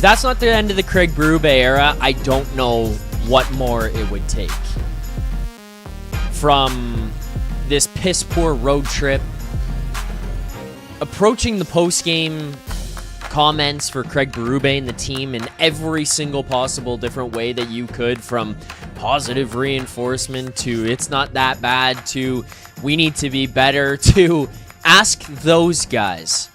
that's not the end of the Craig Berube era, I don't know what more it would take. From this piss-poor road trip, approaching the post-game comments for Craig Berube and the team in every single possible different way that you could, from positive reinforcement to it's not that bad to we need to be better to ask those guys.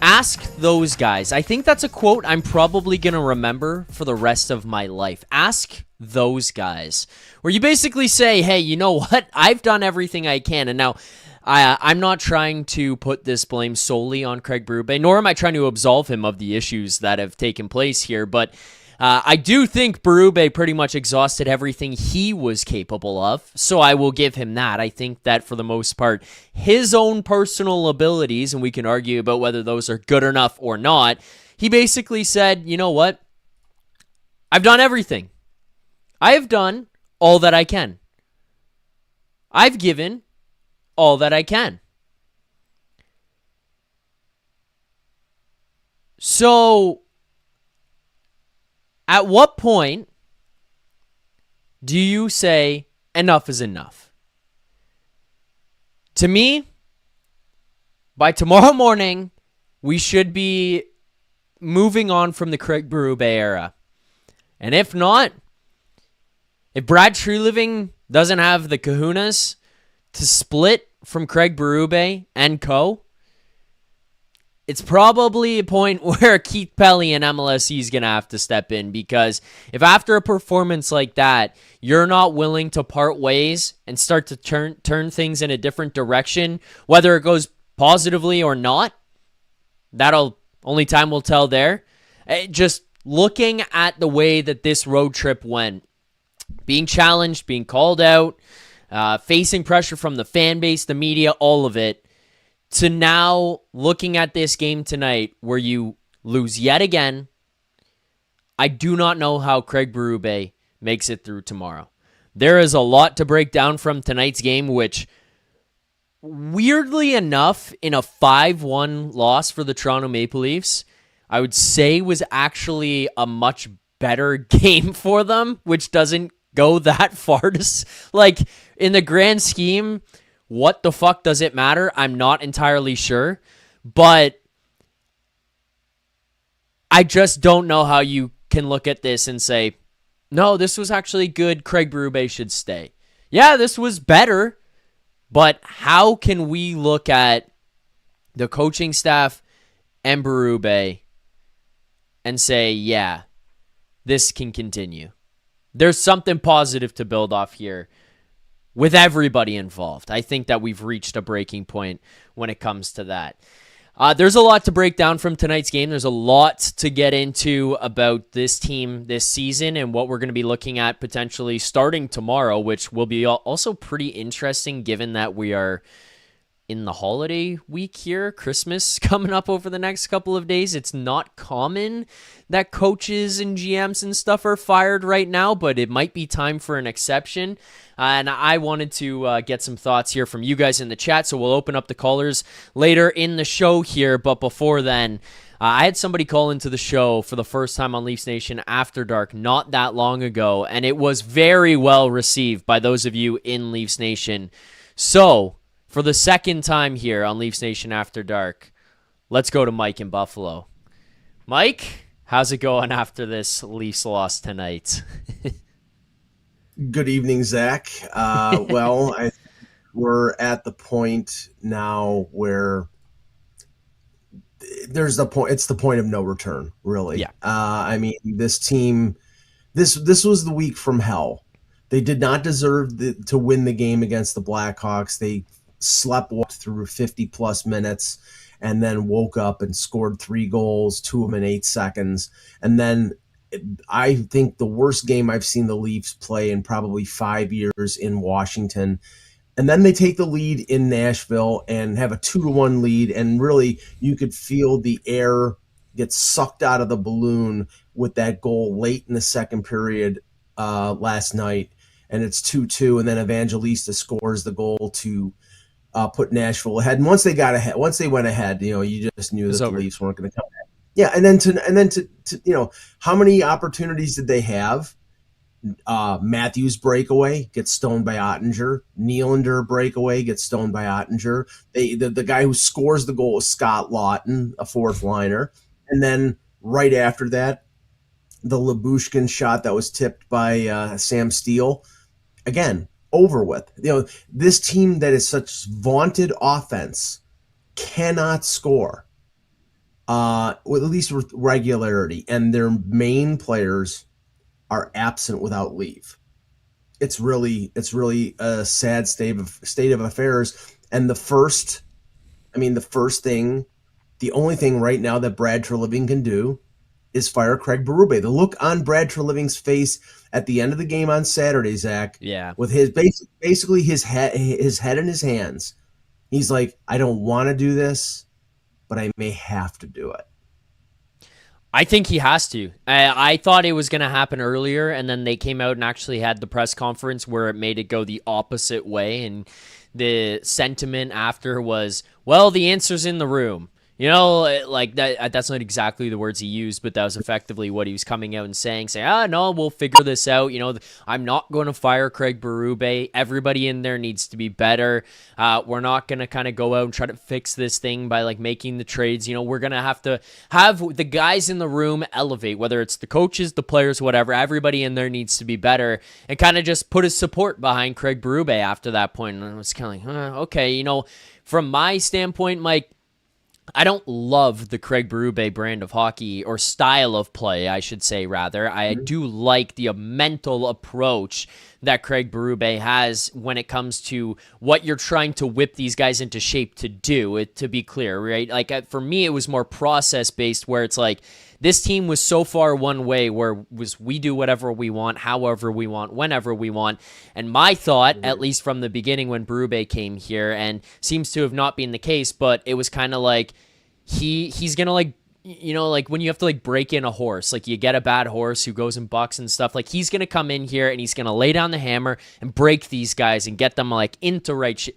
Ask those guys. I think that's a quote I'm probably going to remember for the rest of my life. Ask those guys. Where you basically say, hey, you know what? I've done everything I can. And now, I'm not trying to put this blame solely on Craig Berube, nor am I trying to absolve him of the issues that have taken place here. But I do think Berube pretty much exhausted everything he was capable of, so I will give him that. I think that for the most part, his own personal abilities, and we can argue about whether those are good enough or not, he basically said, you know what? I've done everything. I have done all that I can. I've given all that I can. So, at what point do you say enough is enough? To me, by tomorrow morning, we should be moving on from the Craig Berube era. And if not, if Brad Treliving doesn't have the kahunas to split from Craig Berube and co., it's probably a point where Keith Pelly and MLSE is going to have to step in, because if after a performance like that, you're not willing to part ways and start to turn things in a different direction, whether it goes positively or not, that'll only time will tell there. Just looking at the way that this road trip went, being challenged, being called out, facing pressure from the fan base, the media, all of it, to now looking at this game tonight where you lose yet again, I do not know how Craig Berube makes it through tomorrow. There is a lot to break down from tonight's game, which, weirdly enough, in a 5-1 loss for the Toronto Maple Leafs, I would say was actually a much better game for them, which doesn't go that far to, like, in the grand scheme, what the fuck does it matter? I'm not entirely sure, but I just don't know how you can look at this and say, no, this was actually good, Craig Berube should stay. Yeah, this was better, but how can we look at the coaching staff and Berube and say, yeah, this can continue? There's something positive to build off here with everybody involved. I think that we've reached a breaking point when it comes to that. There's a lot to break down from tonight's game. There's a lot to get into about this team this season and what we're going to be looking at potentially starting tomorrow, which will be also pretty interesting given that we are in the holiday week here, Christmas coming up over the next couple of days. It's not common that coaches and GMs and stuff are fired right now, but it might be time for an exception. And I wanted to get some thoughts here from you guys in the chat, so we'll open up the callers later in the show here. But before then, I had somebody call into the show for the first time on Leafs Nation After Dark not that long ago, and it was very well received by those of you in Leafs Nation. So, for the second time here on Leafs Nation After Dark, let's go to Mike in Buffalo. Mike, how's it going after this Leafs loss tonight? Good evening, Zach. We're at the point now where there's the point. It's the point of no return, really. Yeah. I mean, this team, this was the week from hell. They did not deserve to win the game against the Blackhawks. They walked through 50-plus minutes and then woke up and scored 3 goals, 2 of them in 8 seconds. And then I think the worst game I've seen the Leafs play in probably 5 years in Washington. And then they take the lead in Nashville and have a 2-1 lead. And really, you could feel the air get sucked out of the balloon with that goal late in the second period last night. And it's 2-2. And then Evangelista scores the goal to put Nashville ahead. And once they went ahead, you just knew that the Leafs weren't going to come back. Yeah, and then to how many opportunities did they have? Matthews breakaway gets stoned by Ottinger. Nylander breakaway gets stoned by Ottinger. The guy who scores the goal is Scott Lawton, a fourth liner, and then right after that, the Lyubushkin shot that was tipped by Sam Steele. Again, over with. This team that is such vaunted offense cannot score. With at least with regularity, and their main players are absent without leave. It's really a sad state of affairs. And the only thing right now that Brad Treliving can do is fire Craig Berube. The look on Brad Treliving's face at the end of the game on Saturday, Zach, with his basically his head in his hands, he's like, I don't want to do this, but I may have to do it. I think he has to. I thought it was going to happen earlier, and then they came out and actually had the press conference where it made it go the opposite way, and the sentiment after was, well, the answer's in the room. Like that's not exactly the words he used, but that was effectively what he was coming out and saying, no, we'll figure this out. I'm not going to fire Craig Berube. Everybody in there needs to be better. We're not going to kind of go out and try to fix this thing by like making the trades. We're going to have the guys in the room elevate, whether it's the coaches, the players, whatever. Everybody in there needs to be better, and kind of just put his support behind Craig Berube after that point. And I was kind of like, okay, from my standpoint, Mike, I don't love the Craig Berube brand of hockey, or style of play, I should say, rather. I do like the mental approach that Craig Berube has when it comes to what you're trying to whip these guys into shape to do, to be clear, right? Like, for me, it was more process-based, where it's like, this team was so far one way, where we do whatever we want, however we want, whenever we want. And my thought, at least from the beginning when Berube came here, and seems to have not been the case, but it was kind of like he's going to like, like when you have to like break in a horse, like you get a bad horse who goes and bucks and stuff, like he's going to come in here and he's going to lay down the hammer and break these guys and get them like into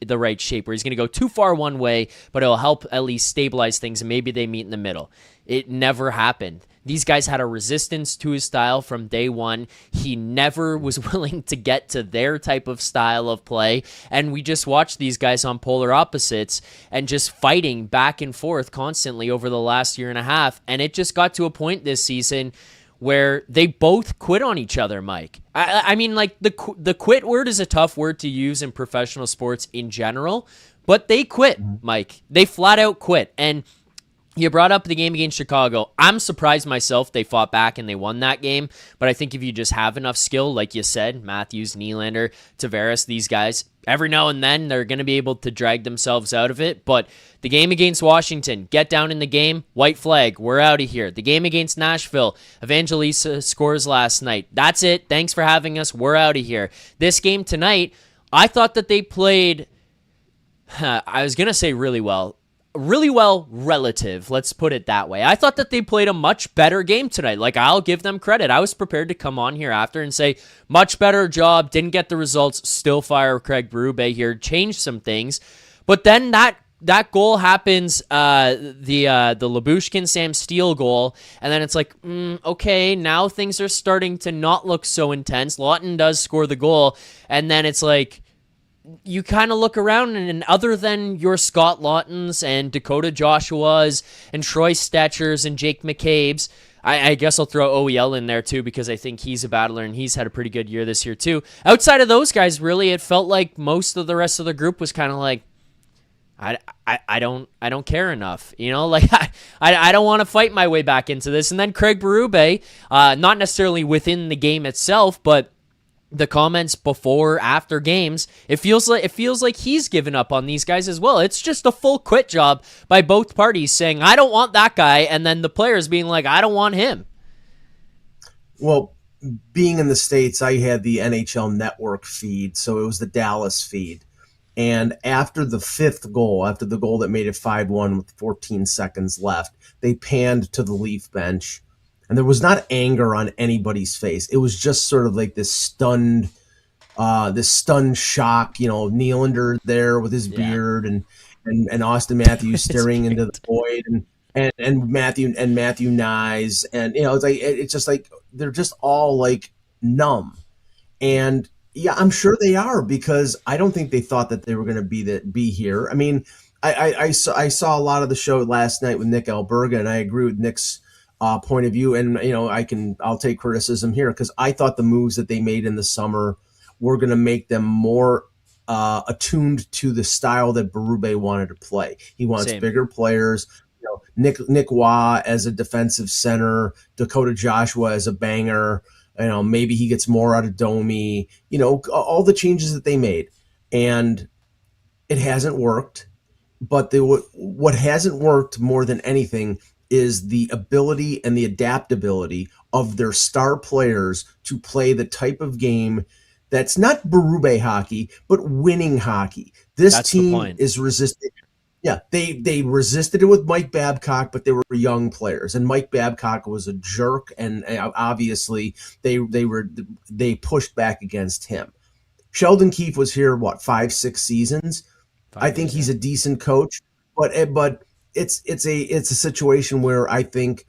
the right shape, where he's going to go too far one way, but it'll help at least stabilize things and maybe they meet in the middle. It never happened. These guys had a resistance to his style from day one. He never was willing to get to their type of style of play. And we just watched these guys on polar opposites and just fighting back and forth constantly over the last year and a half. And it just got to a point this season where they both quit on each other, Mike. I mean, like, the quit word is a tough word to use in professional sports in general, but they quit, Mike. They flat out quit. And you brought up the game against Chicago. I'm surprised myself they fought back and they won that game. But I think if you just have enough skill, like you said, Matthews, Nylander, Tavares, these guys, every now and then they're going to be able to drag themselves out of it. But the game against Washington, get down in the game, white flag, we're out of here. The game against Nashville, Evangelista scores last night. That's it. Thanks for having us. We're out of here. This game tonight, I thought that they played, I was going to say really well. Really well relative, let's put it that way. I thought that they played a much better game tonight. Like, I'll give them credit. I was prepared to come on here after and say, much better job, didn't get the results, still fire Craig Berube here, change some things. But then that goal happens, the Lyubushkin Sam Steele goal, and then it's like, okay, now things are starting to not look so intense. Lawton does score the goal, and then it's like, you kind of look around, and other than your Scott Lawtons and Dakota Joshuas and Troy Stetchers and Jake McCabe's, I guess I'll throw OEL in there too, because I think he's a battler and he's had a pretty good year this year too. Outside of those guys, really, it felt like most of the rest of the group was kind of like, I don't care enough, like I don't want to fight my way back into this. And then Craig Berube, not necessarily within the game itself, but the comments before, after games, it feels like he's given up on these guys as well. It's just a full quit job by both parties, saying, I don't want that guy, and then the players being like, I don't want him. Well, being in the States, I had the NHL Network feed, so it was the Dallas feed. And after the fifth goal, after the goal that made it 5-1 with 14 seconds left, they panned to the Leaf bench. And there was not anger on anybody's face. It was just sort of like this stunned shock. Nylander there with his beard and Auston Matthews staring into the void. and Matthew Nyes, and it's just like they're just all like numb. And yeah, I'm sure they are, because I don't think they thought that they were going to be here. I mean, I saw a lot of the show last night with Nick Alberga, and I agree with Nick's point of view. And I'll take criticism here, because I thought the moves that they made in the summer were going to make them more attuned to the style that Berube wanted to play. He wants bigger players. Nick Waugh as a defensive center, Dakota Joshua as a banger. Maybe he gets more out of Domi, all the changes that they made. And it hasn't worked. But what hasn't worked more than anything is the ability and the adaptability of their star players to play the type of game that's not Berube hockey, but winning hockey. This team is resisting. Yeah, they resisted it with Mike Babcock, but they were young players, and Mike Babcock was a jerk, and obviously they pushed back against him. Sheldon Keefe was here 5-6 seasons. I think he's a decent coach, but it's a situation where I think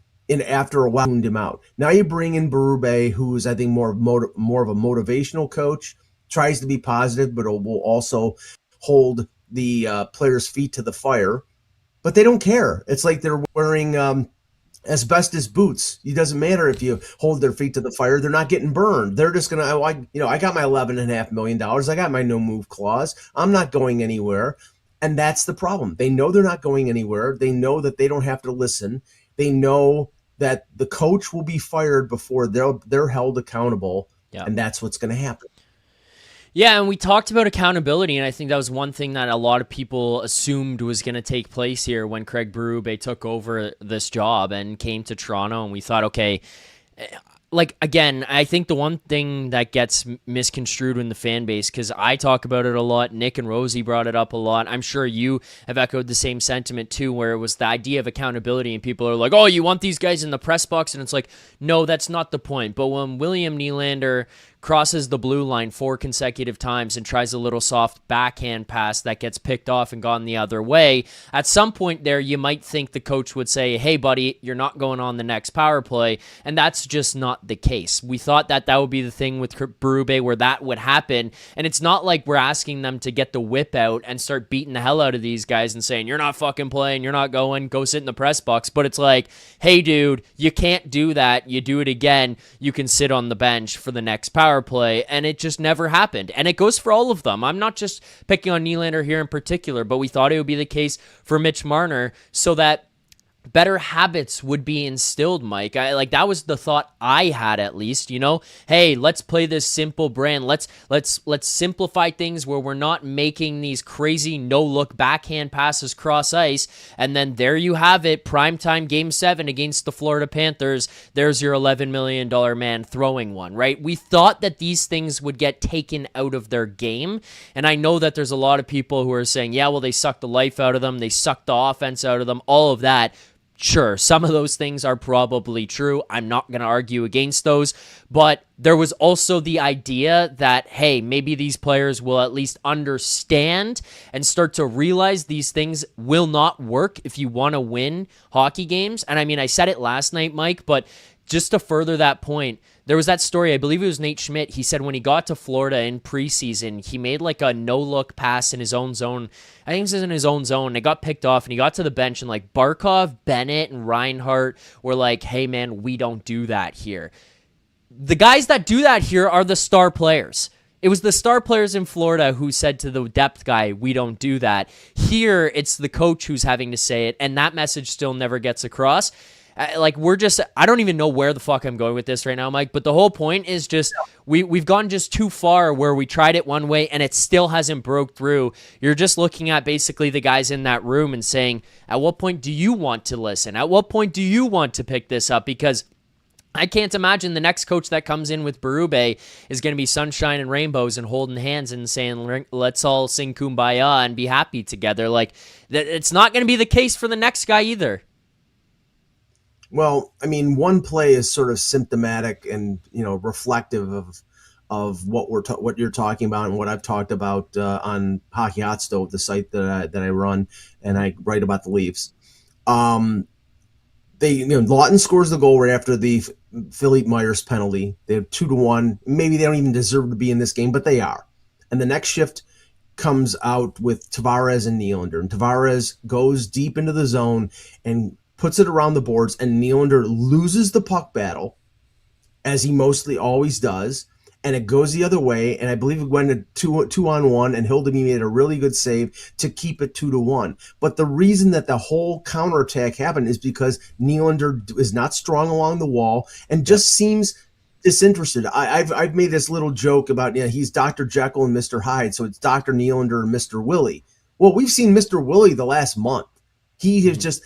after a while tuned him out. Now you bring in Berube, who is I think more of a motivational coach, tries to be positive, but will also hold the players' feet to the fire, but they don't care. It's like they're wearing asbestos boots. It doesn't matter if you hold their feet to the fire; they're not getting burned. They're just gonna, I got my $11.5 million. I got my no move clause. I'm not going anywhere, and that's the problem. They know they're not going anywhere. They know that they don't have to listen. They know that the coach will be fired before they're held accountable, and that's what's going to happen. Yeah, and we talked about accountability, and I think that was one thing that a lot of people assumed was going to take place here when Craig Berube took over this job and came to Toronto, and we thought, okay, again, I think the one thing that gets misconstrued in the fan base, because I talk about it a lot, Nick and Rosie brought it up a lot, I'm sure you have echoed the same sentiment too, where it was the idea of accountability, and people are like, oh, you want these guys in the press box, and it's like, no, that's not the point. But when William Nylander crosses the blue line 4 consecutive times and tries a little soft backhand pass that gets picked off and gone the other way, at some point there, you might think the coach would say, hey, buddy, you're not going on the next power play, and that's just not the case. We thought that would be the thing with Berube, where that would happen, and it's not like we're asking them to get the whip out and start beating the hell out of these guys and saying, you're not fucking playing, you're not going, go sit in the press box, but it's like, hey, dude, you can't do that, you do it again, you can sit on the bench for the next power play, and it just never happened. And it goes for all of them. I'm not just picking on Nylander here in particular, but we thought it would be the case for Mitch Marner so that better habits would be instilled, Mike. That was the thought I had, at least, hey, let's play this simple brand. Let's simplify things where we're not making these crazy no-look backhand passes cross ice, and then there you have it, primetime Game 7 against the Florida Panthers. There's your $11 million man throwing one, right? We thought that these things would get taken out of their game, and I know that there's a lot of people who are saying, yeah, well, they sucked the life out of them, they sucked the offense out of them, all of that. Sure, some of those things are probably true. I'm not going to argue against those. But there was also the idea that, hey, maybe these players will at least understand and start to realize these things will not work if you want to win hockey games. And I mean, I said it last night, Mike, but just to further that point, there was that story, I believe it was Nate Schmidt. He said when he got to Florida in preseason, he made like a no-look pass in his own zone. I think this is in his own zone. It got picked off, and he got to the bench, and like Barkov, Bennett, and Reinhart were like, hey, man, we don't do that here. The guys that do that here are the star players. It was the star players in Florida who said to the depth guy, we don't do that. Here, it's the coach who's having to say it, and that message still never gets across. I don't even know where the fuck I'm going with this right now, Mike, but the whole point is just we've gone just too far where we tried it one way and it still hasn't broke through. You're just looking at basically the guys in that room and saying, at what point do you want to listen? At what point do you want to pick this up? Because I can't imagine the next coach that comes in with Berube is going to be sunshine and rainbows and holding hands and saying, let's all sing Kumbaya and be happy together. Like, it's not going to be the case for the next guy either. Well, I mean, one play is sort of symptomatic and reflective of what you're talking about and what I've talked about on Hockey Hot Stove, the site that I run, and I write about the Leafs. Lawton scores the goal right after the Philippe Myers penalty. They have 2-1. Maybe they don't even deserve to be in this game, but they are. And the next shift comes out with Tavares and Nylander. And Tavares goes deep into the zone and puts it around the boards, and Nylander loses the puck battle, as he mostly always does, and it goes the other way, and I believe it went to 2-on-1, and Hildeby made a really good save to keep it 2-1. But the reason that the whole counterattack happened is because Nylander is not strong along the wall and just seems disinterested. I've made this little joke about, he's Dr. Jekyll and Mr. Hyde, so it's Dr. Nylander and Mr. Willie. Well, we've seen Mr. Willie the last month. He has just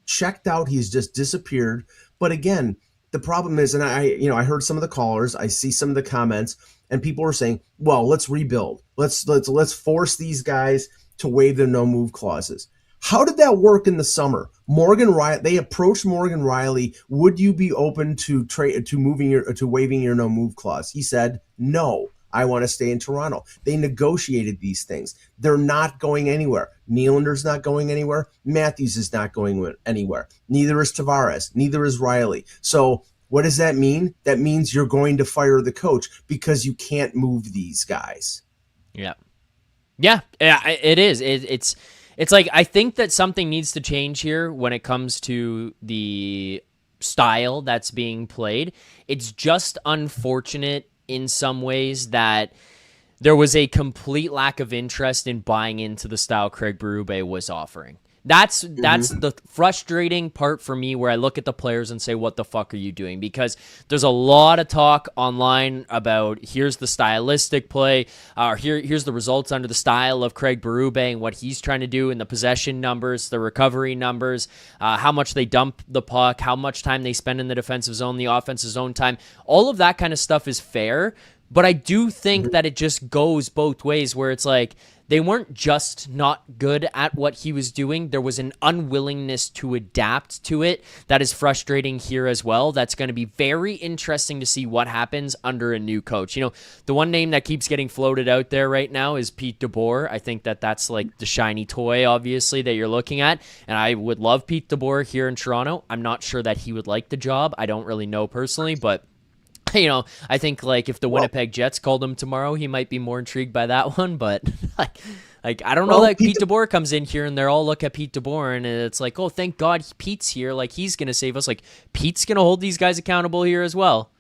checked out. He's just disappeared. But again, the problem is, and I heard some of the callers, I see some of the comments, and people are saying, well, let's rebuild. Let's force these guys to waive their no move clauses. How did that work in the summer? They approached Morgan Rielly. Would you be open to waiving your no move clause? He said, no, I want to stay in Toronto. They negotiated these things. They're not going anywhere. Nylander's not going anywhere. Matthews is not going anywhere. Neither is Tavares. Neither is Rielly. So what does that mean? That means you're going to fire the coach because you can't move these guys. Yeah, it is. It's like, I think that something needs to change here when it comes to the style that's being played. It's just unfortunate in some ways that there was a complete lack of interest in buying into the style Craig Berube was offering. That's the frustrating part for me, where I look at the players and say, what the fuck are you doing? Because there's a lot of talk online about, here's the stylistic play, or here's the results under the style of Craig Berube and what he's trying to do in the possession numbers, the recovery numbers, how much they dump the puck, how much time they spend in the defensive zone, the offensive zone time. All of that kind of stuff is fair, but I do think that it just goes both ways, where it's like, they weren't just not good at what he was doing. There was an unwillingness to adapt to it that is frustrating here as well. That's going to be very interesting to see what happens under a new coach. The one name that keeps getting floated out there right now is Pete DeBoer. I think that's like the shiny toy, obviously, that you're looking at. And I would love Pete DeBoer here in Toronto. I'm not sure that he would like the job. I don't really know personally, but I think like if the Winnipeg Jets called him tomorrow, he might be more intrigued by that one. But like I don't know that Pete DeBoer comes in here and they're all look at Pete DeBoer and it's like, oh, thank God Pete's here. Like, he's going to save us. Like, Pete's going to hold these guys accountable here as well.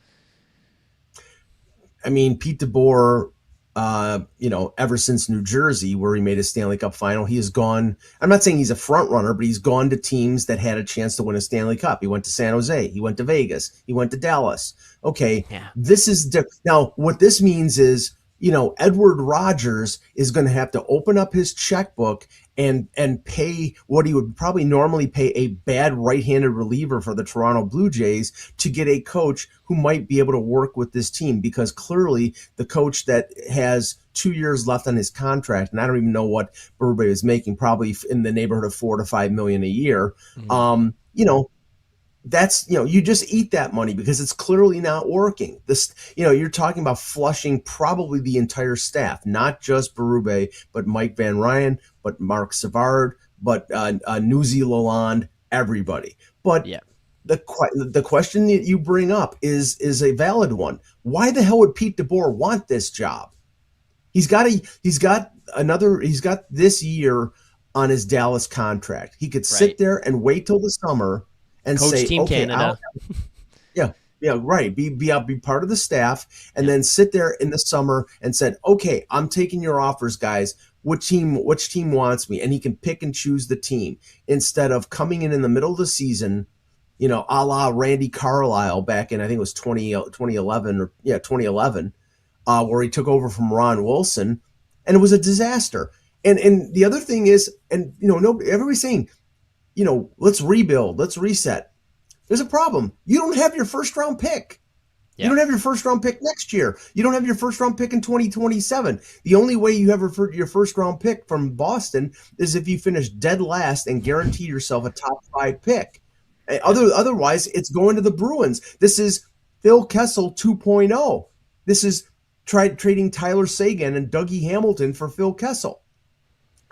I mean, Pete DeBoer, ever since New Jersey, where he made a Stanley Cup final, he has gone. I'm not saying he's a front runner, but he's gone to teams that had a chance to win a Stanley Cup. He went to San Jose. He went to Vegas. He went to Dallas. Okay, This is now what this means is, Edward Rogers is going to have to open up his checkbook and pay what he would probably normally pay a bad right-handed reliever for the Toronto Blue Jays to get a coach who might be able to work with this team, because clearly the coach that has 2 years left on his contract, and I don't even know what Berube is making, probably in the neighborhood of $4 to $5 million a year. That's, you just eat that money because it's clearly not working. This, you're talking about flushing probably the entire staff, not just Berube, but Mike Van Ryn, but Mark Savard, but Newsy Lalonde, everybody. But the question that you bring up is a valid one. Why the hell would Pete DeBoer want this job? He's got this year on his Dallas contract. He could sit there and wait till the summer and coach say, Team okay, Canada. Right. Be part of the staff, and then sit there in the summer and said, okay, I'm taking your offers, guys. Which team wants me? And he can pick and choose the team instead of coming in the middle of the season, a la Randy Carlyle back in, I think it was 2011 where he took over from Ron Wilson, and it was a disaster. And the other thing is, everybody's saying, let's rebuild, let's reset. There's a problem. You don't have your first round pick. You don't have your first round pick next year. You don't have your first round pick in 2027. The only way you have your first round pick from Boston is if you finish dead last and guarantee yourself a top 5 pick. Otherwise, it's going to the Bruins. This is Phil Kessel 2.0. This is trading Tyler Seguin and Dougie Hamilton for Phil Kessel.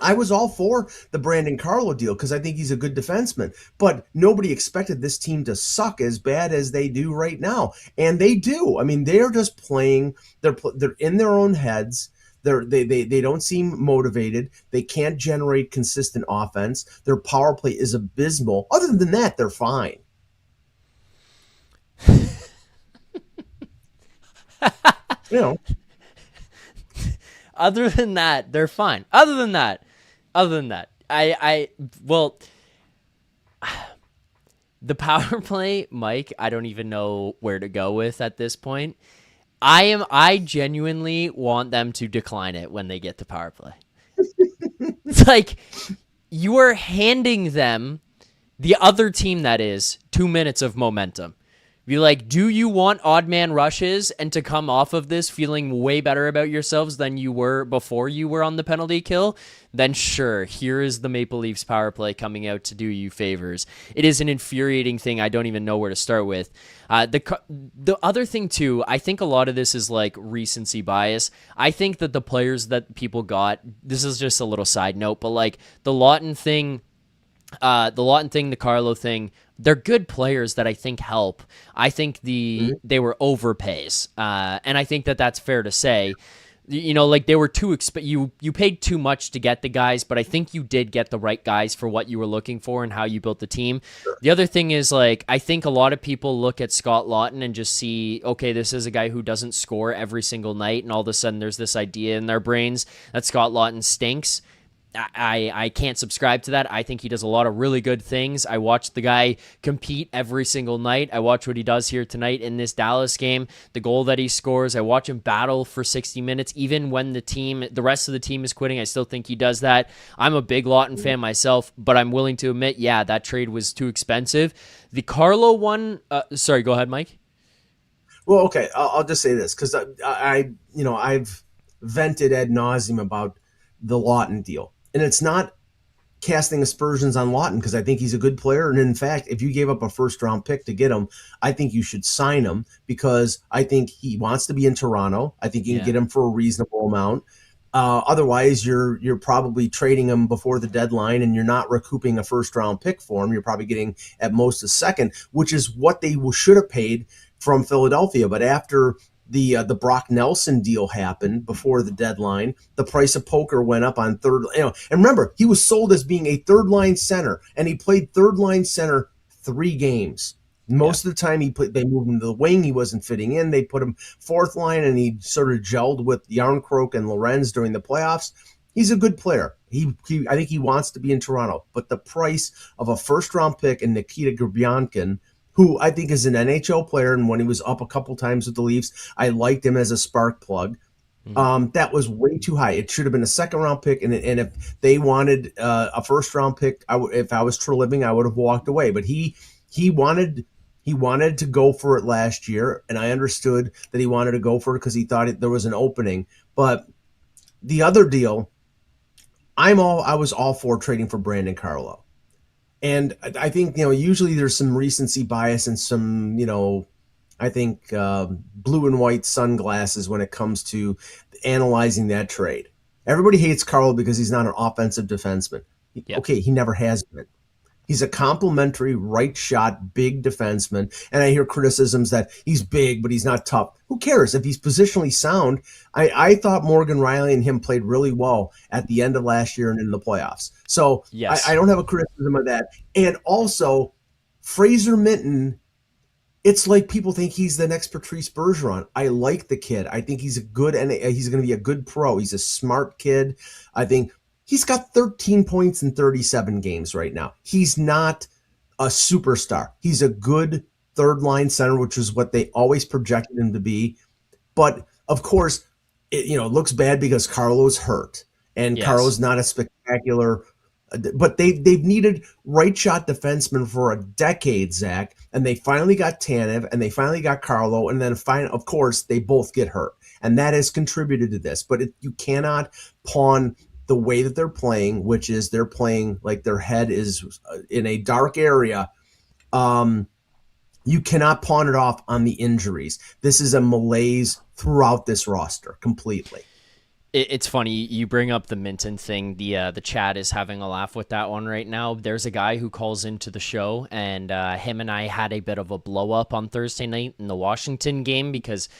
I was all for the Brandon Carlo deal because I think he's a good defenseman, but nobody expected this team to suck as bad as they do right now, and they do. I mean, they're just playing. They're in their own heads. They don't seem motivated. They can't generate consistent offense. Their power play is abysmal. Other than that, they're fine. You know. Other than that, they're fine. Other than that, well, the power play, Mike, I don't even know where to go with at this point. I genuinely want them to decline it when they get to power play. It's like you are handing them, the other team that is, 2 minutes of momentum. Be like, do you want odd man rushes and to come off of this feeling way better about yourselves than you were before you were on the penalty kill? Then sure, here is the Maple Leafs power play coming out to do you favors. It is an infuriating thing. I don't even know where to start with. The other thing too, I think a lot of this is like recency bias. I think that the players that people got, this is just a little side note, but like the Lawton thing, the Carlo thing, they're good players that I think help. I think they were overpays, and I think that that's fair to say. You know, like they were you paid too much to get the guys, but I think you did get the right guys for what you were looking for and how you built the team. Sure. The other thing is, like, I think a lot of people look at Scott Lawton and just see, okay, this is a guy who doesn't score every single night, and all of a sudden there's this idea in their brains that Scott Lawton stinks. I can't subscribe to that. I think he does a lot of really good things. I watch the guy compete every single night. I watch what he does here tonight in this Dallas game, the goal that he scores. I watch him battle for 60 minutes. Even when the rest of the team is quitting, I still think he does that. I'm a big Lawton fan myself, but I'm willing to admit, yeah, that trade was too expensive. The Carlo one, sorry, go ahead, Mike. Well, okay, I'll just say this because I've vented ad nauseum about the Lawton deal. And it's not casting aspersions on Lawton because I think he's a good player. And in fact, if you gave up a first-round pick to get him, I think you should sign him because I think he wants to be in Toronto. I think you can get him for a reasonable amount. Otherwise, you're probably trading him before the deadline and you're not recouping a first-round pick for him. You're probably getting at most a second, which is what they should have paid from Philadelphia. But after the Brock Nelson deal happened before the deadline, the price of poker went up on third. And remember, he was sold as being a third line center, and he played third line center 3 games. Most of the time, they moved him to the wing. He wasn't fitting in. They put him fourth line, and he sort of gelled with Yarncroke and Lorenz during the playoffs. He's a good player. I think he wants to be in Toronto, but the price of a first round pick and Nikita Gurbiankin, who I think is an NHL player, and when he was up a couple times with the Leafs, I liked him as a spark plug. That was way too high. It should have been a second-round pick, and if they wanted a first-round pick, if I was Treliving, I would have walked away. But he wanted to go for it last year, and I understood that he wanted to go for it because he thought there was an opening. But the other deal, I was all for trading for Brandon Carlo. And I think, usually there's some recency bias and some, I think blue and white sunglasses when it comes to analyzing that trade. Everybody hates Carlo because he's not an offensive defenseman. Yep. Okay, he never has been. He's a complimentary, right shot, big defenseman. And I hear criticisms that he's big, but he's not tough. Who cares? If he's positionally sound, I thought Morgan Rielly and him played really well at the end of last year and in the playoffs. So yes. I don't have a criticism of that. And also, Fraser Minten, it's like people think he's the next Patrice Bergeron. I like the kid. I think he's he's going to be a good pro. He's a smart kid. I think he's got 13 points in 37 games right now. He's not a superstar. He's a good third-line center, which is what they always projected him to be. But, of course, it looks bad because Carlo's hurt. And yes. Carlo's not a spectacular – but they've needed right-shot defensemen for a decade, Zach. And they finally got Tanev, and they finally got Carlo. And then, of course, they both get hurt. And that has contributed to this. But you cannot pawn – the way that they're playing, which is they're playing like their head is in a dark area. You cannot pawn it off on the injuries. This is a malaise throughout this roster completely. It's funny you bring up the Minton thing. The chat is having a laugh with that one right now. There's a guy who calls into the show, and him and I had a bit of a blow up on Thursday night in the Washington game because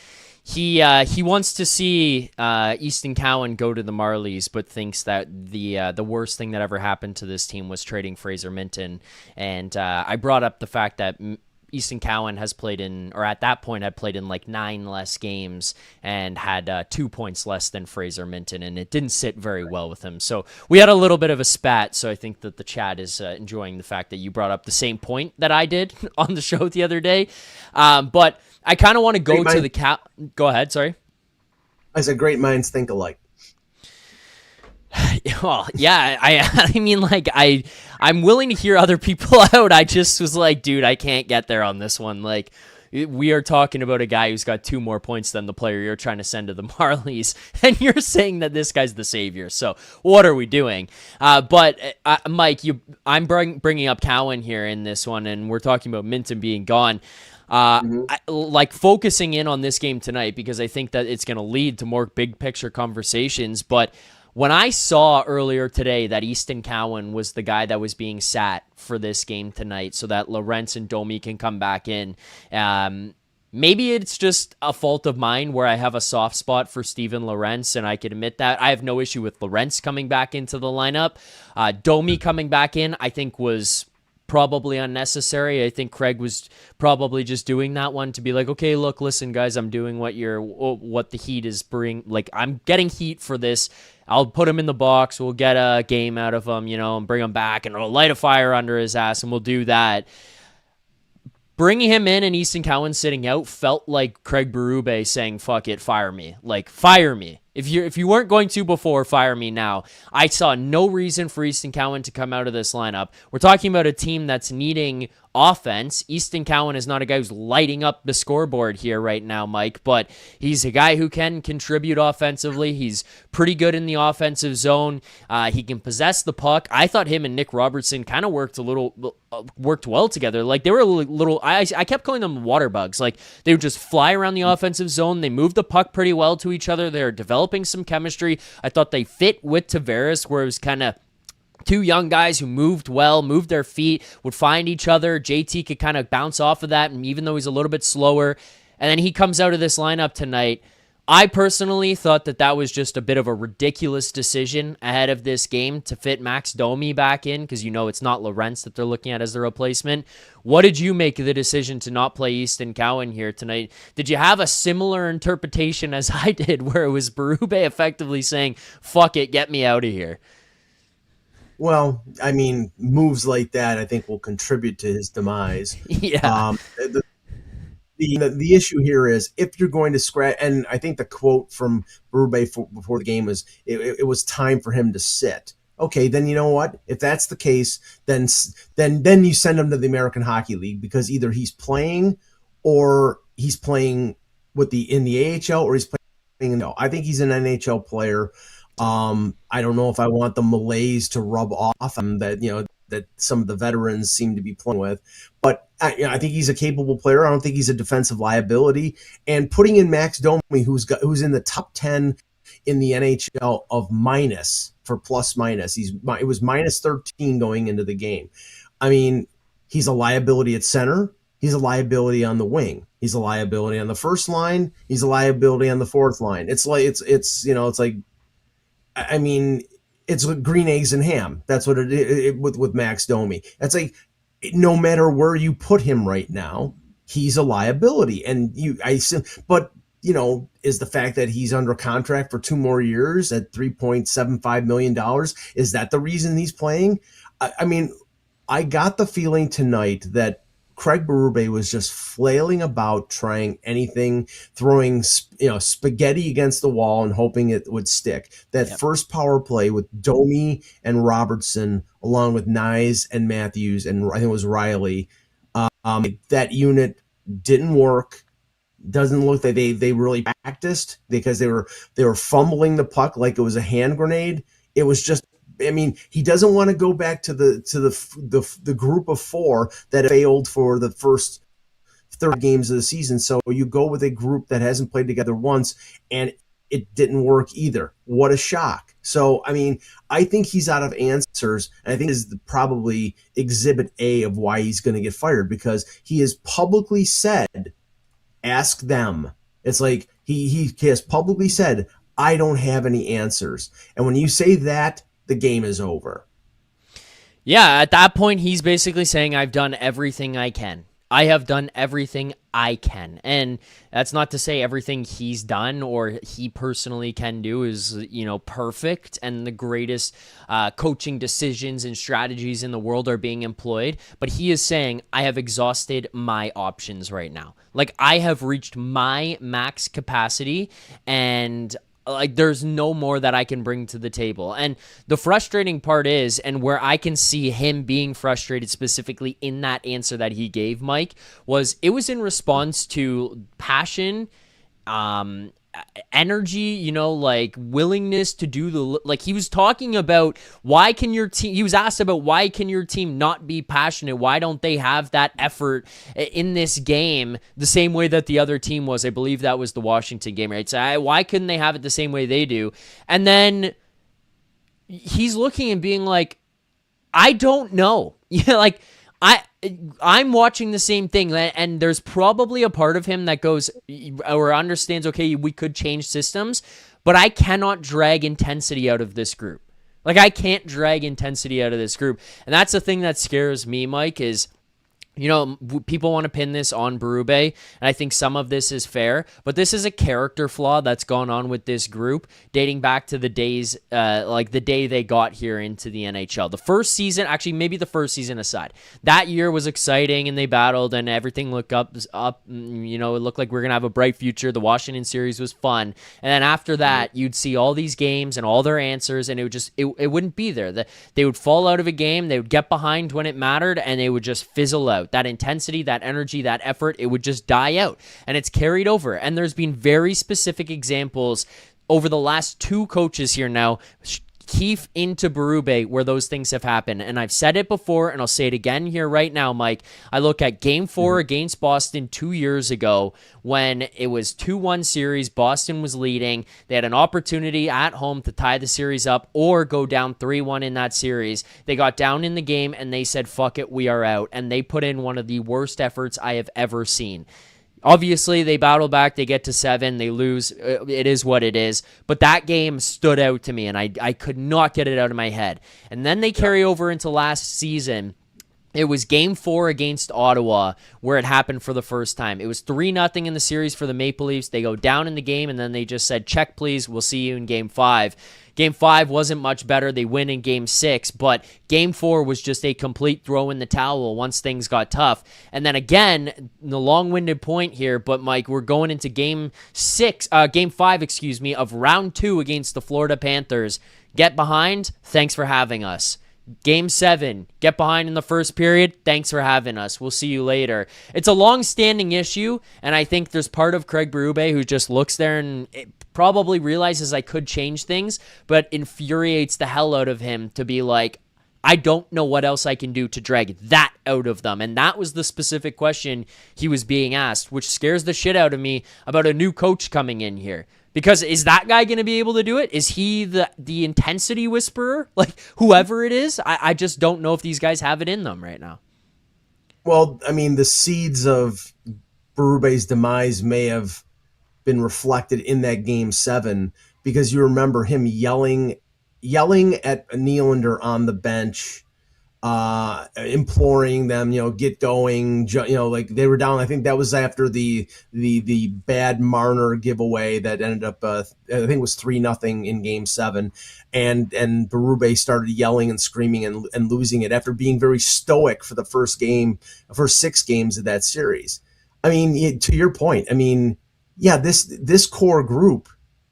he wants to see Easton Cowan go to the Marlies, but thinks that the worst thing that ever happened to this team was trading Fraser Minton. And I brought up the fact that Easton Cowan has played in, or at that point had played in like 9 less games and had 2 points less than Fraser Minton, and it didn't sit very well with him. So we had a little bit of a spat, so I think that the chat is enjoying the fact that you brought up the same point that I did on the show the other day. But I kind of want to go to the Go ahead, sorry. I said great minds think alike. Well, yeah, I mean, like, I'm willing to hear other people out. I just was like, dude, I can't get there on this one. Like, we are talking about a guy who's got 2 more points than the player you're trying to send to the Marlies, and you're saying that this guy's the savior. So what are we doing? But Mike, I'm bringing up Cowan here in this one, and we're talking about Minton being gone. Like focusing in on this game tonight because I think that it's going to lead to more big picture conversations, but when I saw earlier today that Easton Cowan was the guy that was being sat for this game tonight so that Lorenz and Domi can come back in, maybe it's just a fault of mine where I have a soft spot for Steven Lorenz, and I can admit that. I have no issue with Lorenz coming back into the lineup. Domi coming back in, I think, was probably unnecessary. I think Craig was probably just doing that one to be like, okay, look, listen, guys, I'm doing what the Heat is bringing. Like, I'm getting heat for this. I'll put him in the box. We'll get a game out of him, and bring him back, and it'll light a fire under his ass, and we'll do that. Bringing him in and Easton Cowan sitting out felt like Craig Berube saying, fuck it, fire me. Like, fire me. If you weren't going to before, fire me now. I saw no reason for Easton Cowan to come out of this lineup. We're talking about a team that's needing offense. Easton Cowan is not a guy who's lighting up the scoreboard here right now, Mike, but he's a guy who can contribute offensively. He's pretty good in the offensive zone. He can possess the puck. I thought him and Nick Robertson kind of worked well together. Like, they were a little, I kept calling them water bugs. Like, they would just fly around the offensive zone. They moved the puck pretty well to each other. They're developing some chemistry. I thought they fit with Tavares, where it was kind of 2 young guys who moved well, moved their feet, would find each other. JT could kind of bounce off of that, and even though he's a little bit slower, and then he comes out of this lineup tonight. I personally thought that was just a bit of a ridiculous decision ahead of this game to fit Max Domi back in, because it's not Lorenz that they're looking at as the replacement. What did you make of the decision to not play Easton Cowan here tonight? Did you have a similar interpretation as I did, where it was Berube effectively saying, fuck it, get me out of here? Well, I mean, moves like that, I think, will contribute to his demise. Yeah. The issue here is if you're going to scratch, and I think the quote from Berube before the game was, it was time for him to sit. Okay, then you know what? If that's the case, then you send him to the American Hockey League, because either he's playing or he's playing in the AHL, or he's playing. No, I think he's an NHL player. I don't know if I want the malaise to rub off him that some of the veterans seem to be playing with, but I think he's a capable player. I don't think he's a defensive liability. And putting in Max Domi, who's in the top 10 in the NHL of minus for plus minus, it was minus 13 going into the game. I mean, he's a liability at center. He's a liability on the wing. He's a liability on the first line. He's a liability on the fourth line. It's like I mean, it's green eggs and ham. That's what it with Max Domi. It's like, no matter where you put him right now, he's a liability. And but is the fact that he's under contract for 2 more years at $3.75 million, is that the reason he's playing? I mean, I got the feeling tonight that Craig Berube was just flailing about, trying anything, throwing spaghetti against the wall and hoping it would stick. That first power play with Domi and Robertson, along with Nyes and Matthews, and I think it was Rielly, that unit didn't work. Doesn't look like they really practiced, because they were fumbling the puck like it was a hand grenade. It was just, I mean, he doesn't want to go back to the group of 4 that failed for the first 30 games of the season. So you go with a group that hasn't played together once, and it didn't work either. What a shock. So, I mean, I think he's out of answers, and I think this is probably exhibit A of why he's going to get fired, because he has publicly said, ask them. It's like he has publicly said, I don't have any answers. And when you say that, the game is over. Yeah, at that point, he's basically saying, I've done everything I can. I have done everything I can. And that's not to say everything he's done or he personally can do is, perfect and the greatest coaching decisions and strategies in the world are being employed. But he is saying, I have exhausted my options right now. Like, I have reached my max capacity, and there's no more that I can bring to the table. And the frustrating part is, and where I can see him being frustrated specifically in that answer that he gave, Mike, was it was in response to passion, energy, willingness to do he was talking about why can your team, he was asked about why can your team not be passionate? Why don't they have that effort in this game the same way that the other team was? I believe that was the Washington game, right? So why couldn't they have it the same way they do? And then he's looking and being like, I don't know. I'm watching the same thing, and there's probably a part of him that goes or understands, okay, we could change systems, but I cannot drag intensity out of this group. I can't drag intensity out of this group. And that's the thing that scares me, Mike, is, people want to pin this on Berube, and I think some of this is fair, but this is a character flaw that's gone on with this group dating back to the days, the day they got here into the NHL. The first season, actually maybe the first season aside, that year was exciting and they battled and everything looked up, it looked like we we're going to have a bright future. The Washington series was fun. And then after that, you'd see all these games and all their answers, and it would just, it wouldn't be there. They would fall out of a game, they would get behind when it mattered, and they would just fizzle out. That intensity, that energy, that effort, it would just die out. And it's carried over. And there's been very specific examples over the last two coaches here now, Keefe into Berube, where those things have happened. And I've said it before, and I'll say it again here right now, Mike. I look at Game 4 against Boston 2 years ago when it was 2-1 series. Boston was leading. They had an opportunity at home to tie the series up or go down 3-1 in that series. They got down in the game, and they said, fuck it, we are out. And they put in one of the worst efforts I have ever seen. Obviously, they battle back, they get to 7, they lose, it is what it is, but that game stood out to me, and I could not get it out of my head. And then they carry over into last season. It was Game 4 against Ottawa where it happened for the first time. It was 3-0 in the series for the Maple Leafs. They go down in the game, and then they just said, check, please, we'll see you in Game 5. Game 5 wasn't much better. They win in Game 6, but Game 4 was just a complete throw in the towel once things got tough. And then again, the long-winded point here, but Mike, we're going into Game 5, of Round 2 against the Florida Panthers. Get behind, thanks for having us. Game 7, get behind in the first period, thanks for having us. We'll see you later. It's a long-standing issue, and I think there's part of Craig Berube who just looks there and probably realizes I could change things, but infuriates the hell out of him to be like, I don't know what else I can do to drag that out of them. And that was the specific question he was being asked, which scares the shit out of me about a new coach coming in here. Because is that guy going to be able to do it? Is he the intensity whisperer? Whoever it is, I just don't know if these guys have it in them right now. Well, I mean, the seeds of Berube's demise may have been reflected in that Game 7, because you remember him yelling at Nylander on the bench, imploring them, get going, they were down. I think that was after the bad Marner giveaway that ended up, I think it was 3-0 in Game 7. And Berube started yelling and screaming and losing it after being very stoic for the first 6 games of that series. I mean, to your point, I mean, yeah, this core group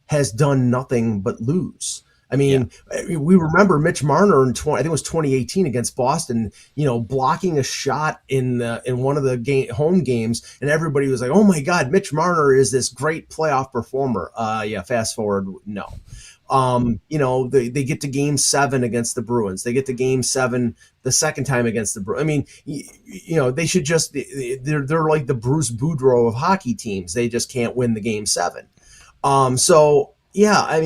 has done nothing but lose. I mean, we remember Mitch Marner I think it was 2018 against Boston, blocking a shot in one of the home games, and everybody was like, "Oh my God, Mitch Marner is this great playoff performer." Fast forward, no. They get to Game 7 against the Bruins. They get to Game 7 the second time against the Bruins. I mean, they should just they're like the Bruce Boudreau of hockey teams. They just can't win the Game 7. So Yeah, I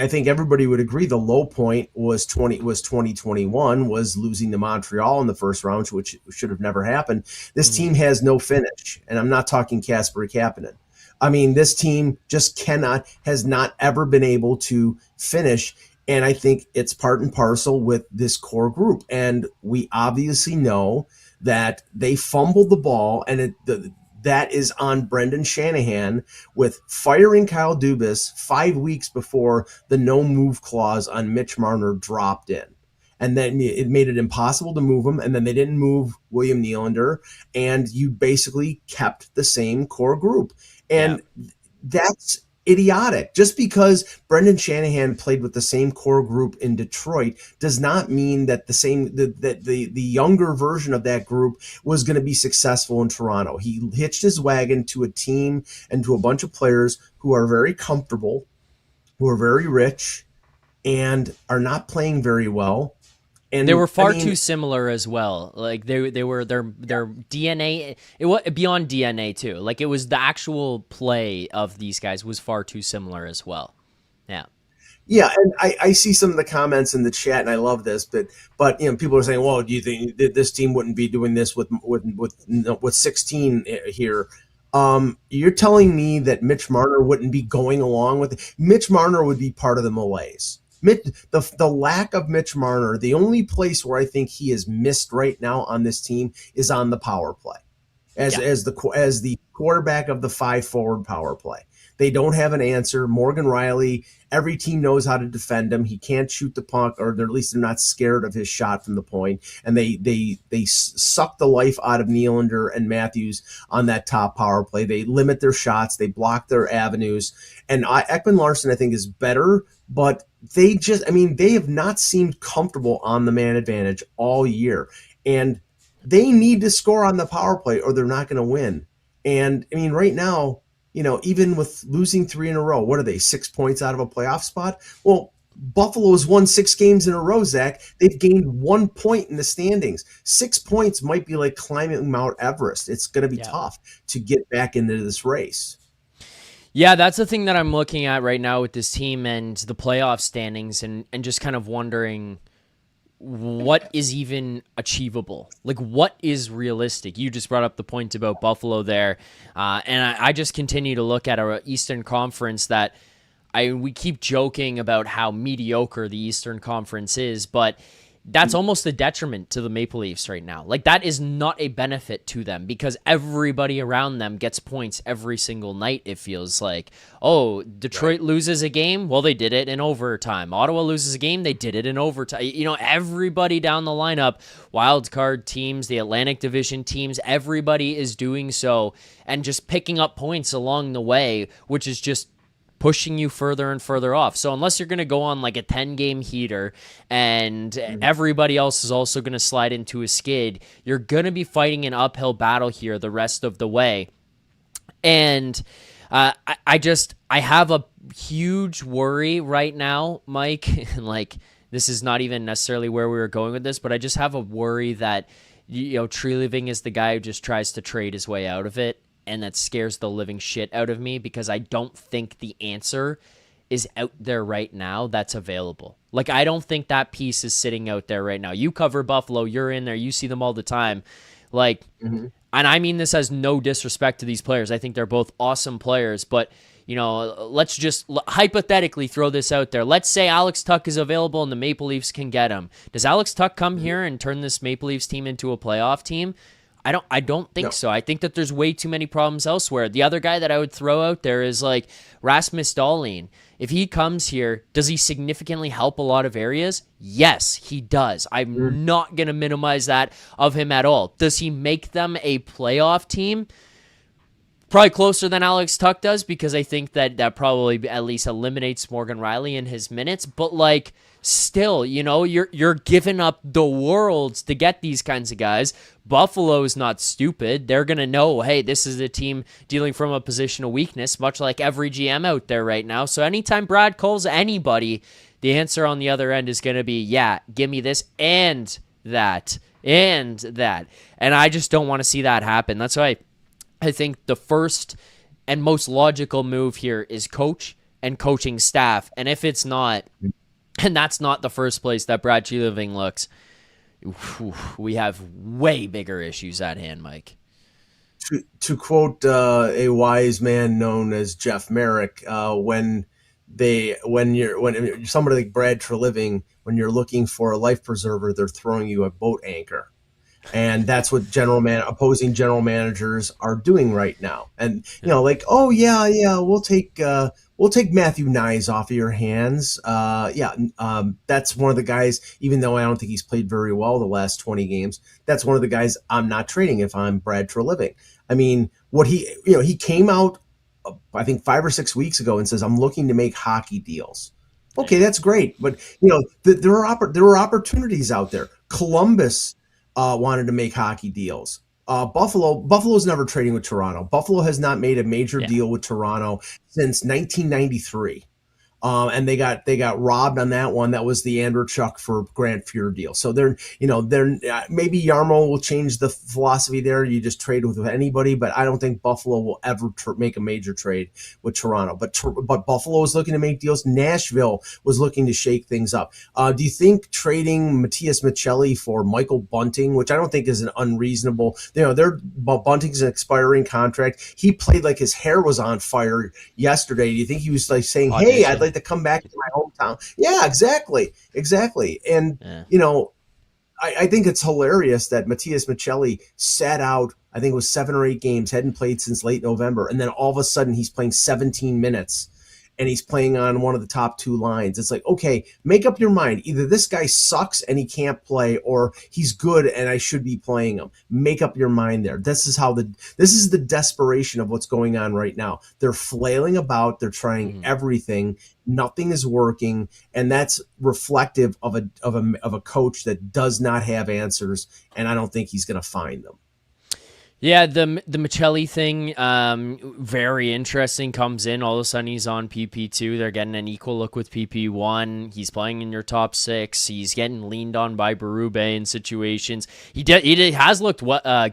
think everybody would agree the low point was 2021 was losing to Montreal in the first round, which should have never happened. This Mhm. team has no finish, and I'm not talking Kasper Kapanen. This team just has not ever been able to finish, and I think it's part and parcel with this core group. And we obviously know that they fumbled the ball, and that is on Brendan Shanahan with firing Kyle Dubas 5 weeks before the no move clause on Mitch Marner dropped in. And then it made it impossible to move him. And then they didn't move William Nylander. And you basically kept the same core group. Yeah. And that's idiotic. Just because Brendan Shanahan played with the same core group in Detroit does not mean that the younger version of that group was going to be successful in Toronto. He hitched his wagon to a team and to a bunch of players who are very comfortable, who are very rich, and are not playing very well. They And were far too similar as well. Like they were their DNA. It was beyond DNA too. Like it was the actual play of these guys was far too similar as well. Yeah. yeah, and I see some of the comments in the chat, and I love this, but people are saying, "Well, do you think that this team wouldn't be doing this with 16 here?" You're telling me that Mitch Marner wouldn't be going along with it? Mitch Marner would be part of the malaise. The lack of Mitch Marner, the only place where I think he is missed right now on this team is on the power play, Yeah. as the quarterback of the 5 forward power play. They don't have an answer. Morgan Rielly, every team knows how to defend him. He can't shoot the puck, or at least they're not scared of his shot from the point. And they suck the life out of Nylander and Matthews on that top power play. They limit their shots. They block their avenues. And Ekman Larsson, I think, is better, but they have not seemed comfortable on the man advantage all year. And they need to score on the power play or they're not going to win. And right now, even with losing 3 in a row, what are they, 6 points out of a playoff spot? Well, Buffalo's won 6 games in a row, Zach. They've gained 1 point in the standings. 6 points might be like climbing Mount Everest. It's going to be tough to get back into this race. Yeah, that's the thing that I'm looking at right now with this team and the playoff standings and just kind of wondering what is even achievable? Like, what is realistic? You just brought up the point about Buffalo there. And I just continue to look at our Eastern Conference that we keep joking about how mediocre the Eastern Conference is, but that's almost a detriment to the Maple Leafs right now. Like, that is not a benefit to them because everybody around them gets points every single night, it feels like. Oh, Detroit loses a game? Well, they did it in overtime. Ottawa loses a game? They did it in overtime. Everybody down the lineup, wild card teams, the Atlantic Division teams, everybody is doing so and just picking up points along the way, which is just pushing you further and further off. So unless you're going to go on like a 10-game heater and everybody else is also going to slide into a skid, you're going to be fighting an uphill battle here the rest of the way. And I have a huge worry right now, Mike. Like, this is not even necessarily where we were going with this, but I just have a worry that, Treliving is the guy who just tries to trade his way out of it. And that scares the living shit out of me because I don't think the answer is out there right now that's available. Like, I don't think that piece is sitting out there right now. You cover Buffalo, you're in there, you see them all the time. Like, and I mean this as no disrespect to these players. I think they're both awesome players, but, let's just hypothetically throw this out there. Let's say Alex Tuch is available and the Maple Leafs can get him. Does Alex Tuch come here and turn this Maple Leafs team into a playoff team? I don't think so. I think that there's way too many problems elsewhere. The other guy that I would throw out there is like Rasmus Dahlin. If he comes here, does he significantly help a lot of areas? Yes, he does. I'm not going to minimize that of him at all. Does he make them a playoff team? Probably closer than Alex Tuch does because I think that probably at least eliminates Morgan Rielly in his minutes. But like, still, you're giving up the world to get these kinds of guys. Buffalo is not stupid. They're going to know, hey, this is a team dealing from a position of weakness, much like every GM out there right now. So anytime Brad calls anybody, the answer on the other end is going to be, yeah, give me this and that and that. And I just don't want to see that happen. That's why I think the first and most logical move here is coach and coaching staff. And if it's not, and that's not the first place that Brad Treliving looks, we have way bigger issues at hand, Mike. To quote a wise man known as Jeff Merrick, when you're somebody like Brad Treliving, when you're looking for a life preserver, they're throwing you a boat anchor. And that's what opposing general managers are doing right now. And like, oh yeah, we'll take Matthew Nyes off of your hands. That's one of the guys. Even though I don't think he's played very well the last 20 games, that's one of the guys I'm not trading if I'm Brad Treliving. I mean, he came out, I think 5 or 6 weeks ago and says, I'm looking to make hockey deals. Okay, that's great, but there were opportunities out there. Columbus wanted to make hockey deals. Buffalo's never trading with Toronto. Buffalo has not made a major deal with Toronto since 1993. And they got robbed on that one. That was the Andrechuk for Grant Fuhr deal. So they're maybe Yarmo will change the philosophy there. You just trade with anybody, but I don't think Buffalo will ever make a major trade with Toronto. But Buffalo is looking to make deals. Nashville was looking to shake things up. Do you think trading Matias Maccelli for Michael Bunting, which I don't think is an unreasonable, Bunting's an expiring contract. He played like his hair was on fire yesterday. Do you think he was like saying, hey, I'd like to come back to my hometown? Yeah, exactly. And I think it's hilarious that Matias Maccelli sat out, I think it was 7 or 8 games, hadn't played since late November, and then all of a sudden he's playing 17 minutes and he's playing on one of the top 2 lines. It's like, okay, make up your mind. Either this guy sucks and he can't play, or he's good and I should be playing him. Make up your mind there. This is the desperation of what's going on right now. They're flailing about. They're trying everything. Nothing is working, and that's reflective of a coach that does not have answers, and I don't think he's going to find them. Yeah, the Maccelli thing, very interesting. Comes in, all of a sudden he's on PP2. They're getting an equal look with PP1. He's playing in your top 6. He's getting leaned on by Berube in situations. He has looked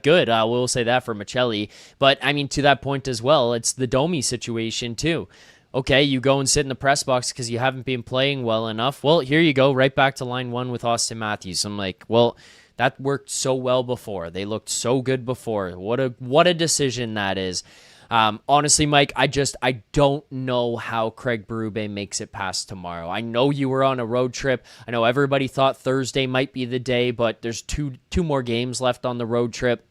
good. We'll say that for Maccelli. But I mean, to that point as well, it's the Domi situation too. Okay, you go and sit in the press box because you haven't been playing well enough. Well, here you go, right back to line 1 with Auston Matthews. I'm like, well, that worked so well before. They looked so good before. What a decision that is. Honestly, Mike, I don't know how Craig Berube makes it past tomorrow. I know you were on a road trip. I know everybody thought Thursday might be the day, but there's two more games left on the road trip.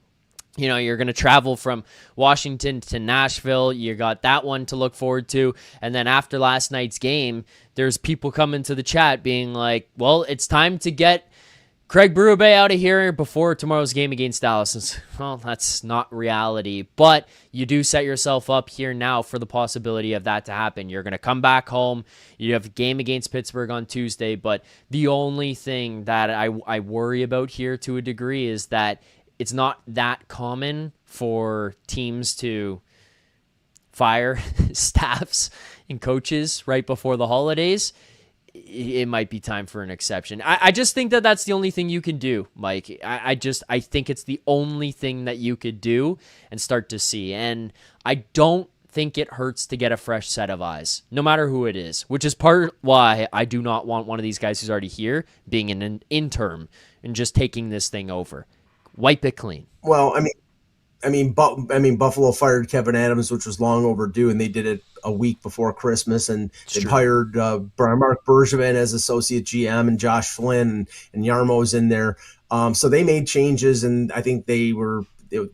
You're going to travel from Washington to Nashville. You got that one to look forward to. And then after last night's game, there's people coming to the chat being like, well, it's time to get Craig Berube out of here before tomorrow's game against Dallas. Well, that's not reality, but you do set yourself up here now for the possibility of that to happen. You're going to come back home. You have a game against Pittsburgh on Tuesday, but the only thing that I worry about here to a degree is that it's not that common for teams to fire staffs and coaches right before the holidays. It might be time for an exception. I just think that that's the only thing you can do, Mike. I think it's the only thing that you could do and start to see. And I don't think it hurts to get a fresh set of eyes, no matter who it is, which is part why I do not want one of these guys who's already here being an interim and just taking this thing over. Wipe it clean. Well, I mean, Buffalo fired Kevin Adams, which was long overdue, and they did it a week before Christmas, and they hired Mark Bergevin as associate GM and Josh Flynn and Yarmo's in there. So they made changes, and I think they were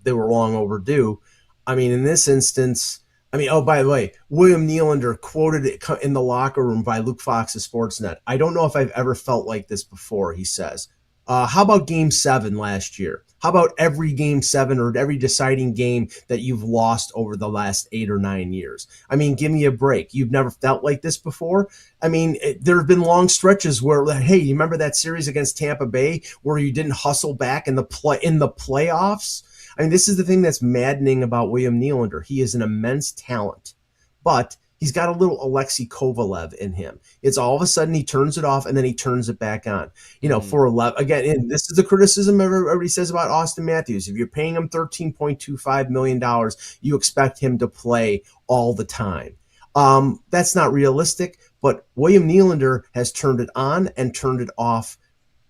long overdue. I mean, in this instance, oh, by the way, William Nylander quoted it in the locker room by Luke Fox of Sportsnet. I don't know if I've ever felt like this before, he says. How about Game 7 last year? How about every Game 7 or every deciding game that you've lost over the last 8 or 9 years? I mean, give me a break. You've never felt like this before? I mean, there have been long stretches where, hey, you remember that series against Tampa Bay where you didn't hustle back in the playoffs? I mean, this is the thing that's maddening about William Nylander. He is an immense talent, but He's got a little Alexei Kovalev in him. It's all of a sudden he turns it off and then he turns it back on. For 11 again, and this is the criticism everybody says about Auston Matthews. If you're paying him $13.25 million, you expect him to play all the time. That's not realistic, but William Nylander has turned it on and turned it off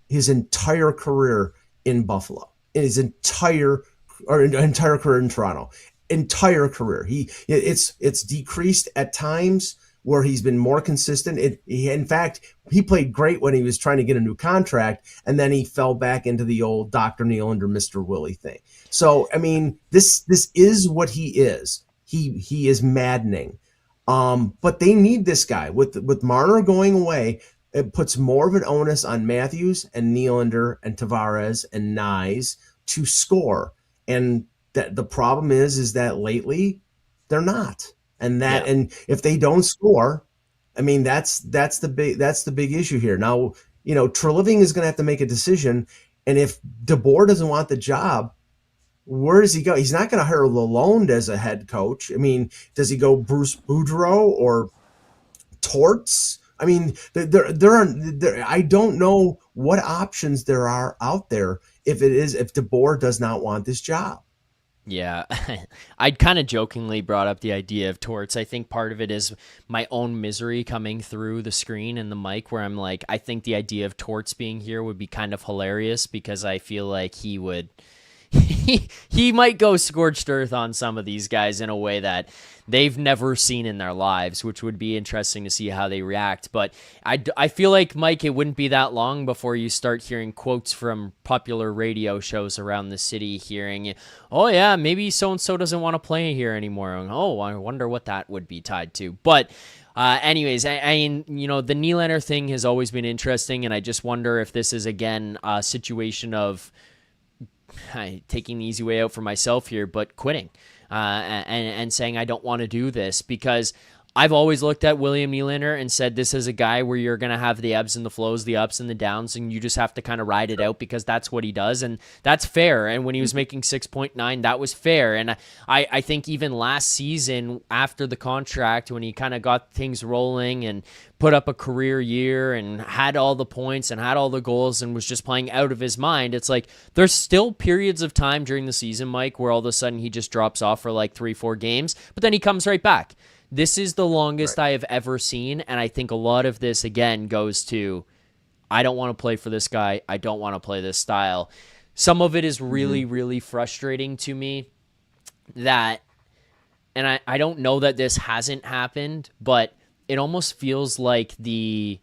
his entire career in Buffalo, his entire career in Toronto. Entire career. It's decreased at times where he's been more consistent. In fact, he played great when he was trying to get a new contract, and then he fell back into the old Dr. Nylander, Mr. Willie thing. So, I mean, this is what he is. He is maddening. But they need this guy. With Marner going away, it puts more of an onus on Matthews and Nylander and Tavares and Nyes to score. And that the problem is that lately they're not, and if they don't score, I mean that's the big issue here. Now Treliving is going to have to make a decision, and if DeBoer doesn't want the job, where does he go? He's not going to hire Lalonde as a head coach. I mean, does he go Bruce Boudreau or Torts? I mean, there are I don't know what options there are out there if DeBoer does not want this job. Yeah, I'd kind of jokingly brought up the idea of Torts. I think part of it is my own misery coming through the screen and the mic, where I'm like, I think the idea of Torts being here would be kind of hilarious, because I feel like he would... he might go scorched earth on some of these guys in a way that they've never seen in their lives, which would be interesting to see how they react. But I feel like, Mike, it wouldn't be that long before you start hearing quotes from popular radio shows around the city, hearing, oh yeah, maybe so-and-so doesn't want to play here anymore. And, oh, I wonder what that would be tied to. But anyways, the Nylander thing has always been interesting, and I just wonder if this is, again, a situation of taking the easy way out for myself here, but quitting and saying I don't want to do this, because I've always looked at William Nylander and said this is a guy where you're going to have the ebbs and the flows, the ups and the downs, and you just have to kind of ride it out, because that's what he does, and that's fair. And when he was making 6.9, that was fair. And I think even last season, after the contract, when he kind of got things rolling and put up a career year and had all the points and had all the goals and was just playing out of his mind, it's like there's still periods of time during the season, Mike, where all of a sudden he just drops off for like 3-4 games, but then he comes right back. This is the longest I have ever seen, and I think a lot of this, again, goes to, I don't want to play for this guy. I don't want to play this style. Some of it is really, really frustrating to me that, and I don't know that this hasn't happened, but it almost feels like the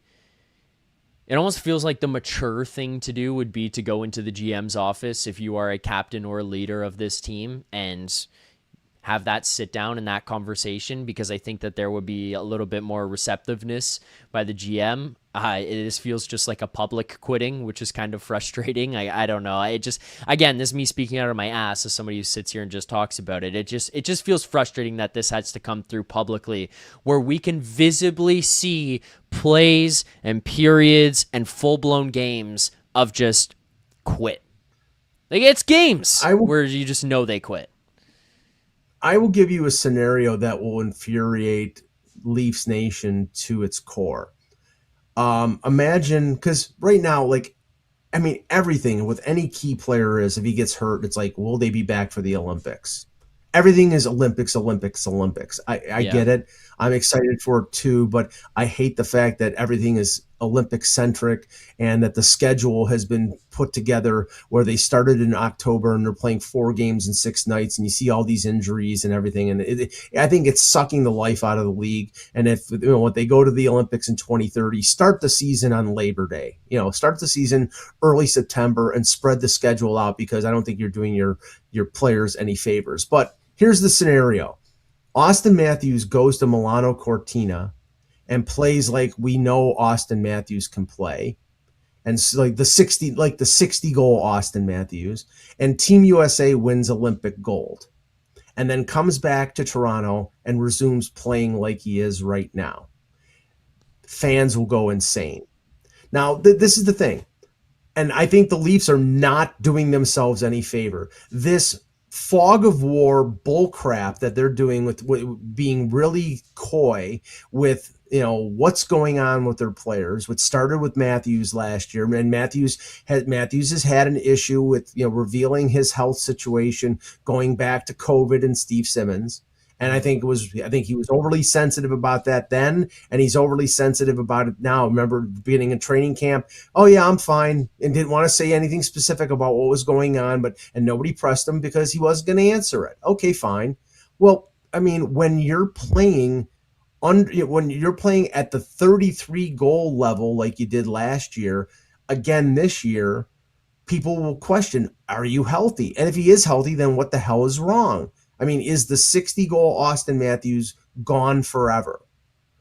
mature thing to do would be to go into the GM's office if you are a captain or a leader of this team and have that sit down and that conversation, because I think that there would be a little bit more receptiveness by the GM. It feels just like a public quitting, which is kind of frustrating. I don't know. It just, again, this is me speaking out of my ass as somebody who sits here and just talks about it. It just feels frustrating that this has to come through publicly, where we can visibly see plays and periods and full-blown games of just quit. Like, it's games where you just know they quit. I will give you a scenario that will infuriate Leafs Nation to its core. Imagine, because right now, everything with any key player is, if he gets hurt, it's like, will they be back for the Olympics? Everything is Olympics. I get it. I'm excited for it too, but I hate the fact that everything is Olympic centric and that the schedule has been put together where they started in October and they're playing 4 games in 6 nights, and you see all these injuries and everything. And I think it's sucking the life out of the league. And if they go to the Olympics in 2030, start the season on Labor Day, start the season early September and spread the schedule out, because I don't think you're doing your players any favors. But here's the scenario. Auston Matthews goes to Milano Cortina and plays like we know Auston Matthews can play, and like the 60 goal Auston Matthews, and Team USA wins Olympic gold, and then comes back to Toronto and resumes playing like he is right now. Fans will go insane. Now, this is the thing, and I think the Leafs are not doing themselves any favor. This fog of war bull crap that they're doing with being really coy with what's going on with their players, which started with Matthews last year. And Matthews has had an issue with revealing his health situation going back to COVID and Steve Simmons. And I think he was overly sensitive about that then, and he's overly sensitive about it now. Remember beginning in training camp, oh yeah, I'm fine, and didn't want to say anything specific about what was going on, and nobody pressed him because he wasn't going to answer it. Okay, fine. Well, I mean, when you're playing at the 33 goal level like you did last year, again this year, people will question, are you healthy? And if he is healthy, then what the hell is wrong? I mean, is the 60-goal Auston Matthews gone forever?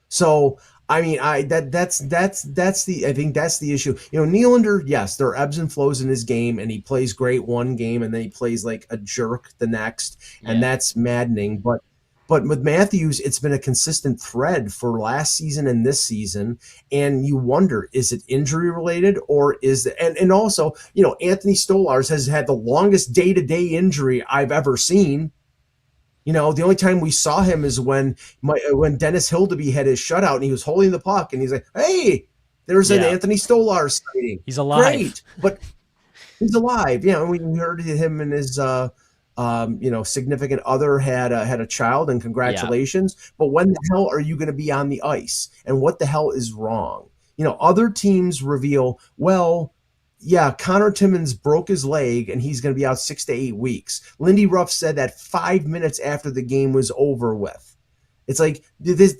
So, I mean, I think that's the issue. Nylander, yes, there are ebbs and flows in his game, and he plays great one game, and then he plays like a jerk the next, and that's maddening. But with Matthews, it's been a consistent thread for last season and this season, and you wonder, is it injury related, or is it? And also, Anthony Stolarz has had the longest day-to-day injury I've ever seen. The only time we saw him is when Dennis Hildeby had his shutout and he was holding the puck and he's like, hey, there's an Anthony Stolarz sighting. He's alive. Great, but he's alive. We heard him and his significant other had a child, and congratulations. Yeah. But when the hell are you going to be on the ice? And what the hell is wrong? Other teams reveal, well, yeah, Connor Timmins broke his leg and he's going to be out 6 to 8 weeks. Lindy Ruff said that 5 minutes after the game was over with. It's like this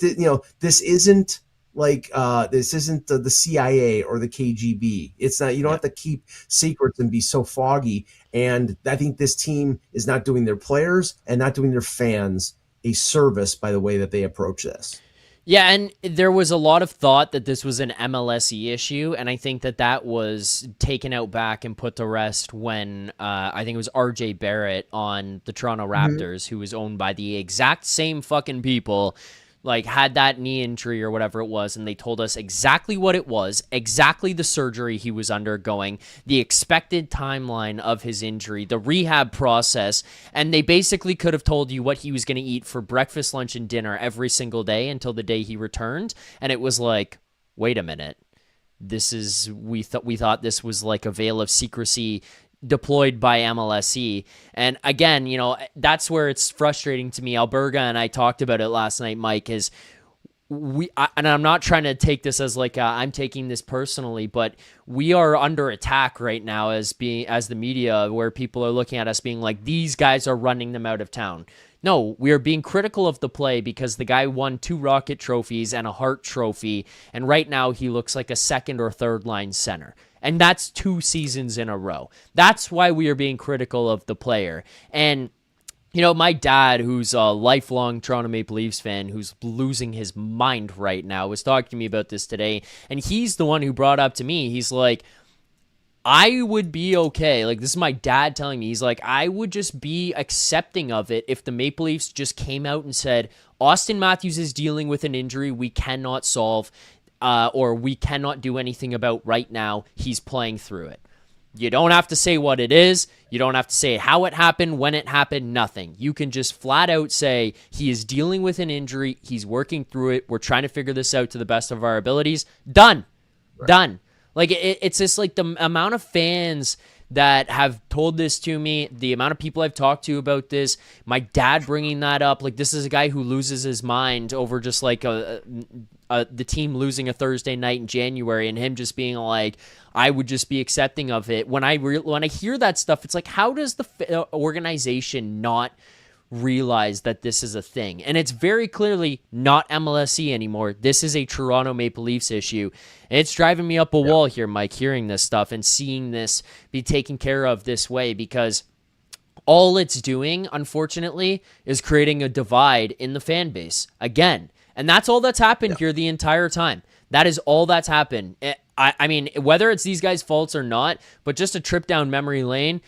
isn't like this isn't the CIA or the KGB. It's not. You don't have to keep secrets and be so foggy. And I think this team is not doing their players and not doing their fans a service by the way that they approach this. Yeah, and there was a lot of thought that this was an MLSE issue, and I think that was taken out back and put to rest when I think it was RJ Barrett on the Toronto Raptors, who was owned by the exact same fucking people, like had that knee injury or whatever it was, and they told us exactly what it was, exactly the surgery he was undergoing, the expected timeline of his injury, the rehab process, and they basically could have told you what he was going to eat for breakfast, lunch, and dinner every single day until the day he returned, and it was like, wait a minute, we thought this was like a veil of secrecy deployed by MLSE. And again, that's where it's frustrating to me. Alberga and I talked about it last night, Mike, is and I'm not trying to take this as like I'm taking this personally, but we are under attack right now as the media, where people are looking at us being like, these guys are running them out of town. No, we are being critical of the play because the guy won 2 Rocket trophies and a Hart trophy, and right now he looks like a second or third line center. And that's 2 seasons in a row. That's why we are being critical of the player. And, my dad, who's a lifelong Toronto Maple Leafs fan, who's losing his mind right now, was talking to me about this today. And he's the one who brought up to me, he's like, I would be okay. Like, this is my dad telling me. He's like, I would just be accepting of it if the Maple Leafs just came out and said, Auston Matthews is dealing with an injury we cannot solve. Or we cannot do anything about right now. He's playing through it. You don't have to say what it is. You don't have to say how it happened, when it happened, nothing. You can just flat out say he is dealing with an injury. He's working through it. We're trying to figure this out to the best of our abilities. Done. Right. Done. Like, it's just like the amount of fans that have told this to me, the amount of people I've talked to about this, my dad bringing that up. Like, this is a guy who loses his mind over just like the team losing a Thursday night in January, and him just being like, I would just be accepting of it. When I hear that stuff, it's like, how does the organization not realize that this is a thing? And it's very clearly not MLSE anymore. This is a Toronto Maple Leafs issue. It's driving me up a wall here, Mike, hearing this stuff and seeing this be taken care of this way, because all it's doing, unfortunately, is creating a divide in the fan base again. And that's all that's happened here the entire time. That is all that's happened. I mean, whether it's these guys' faults or not, but just a trip down memory lane,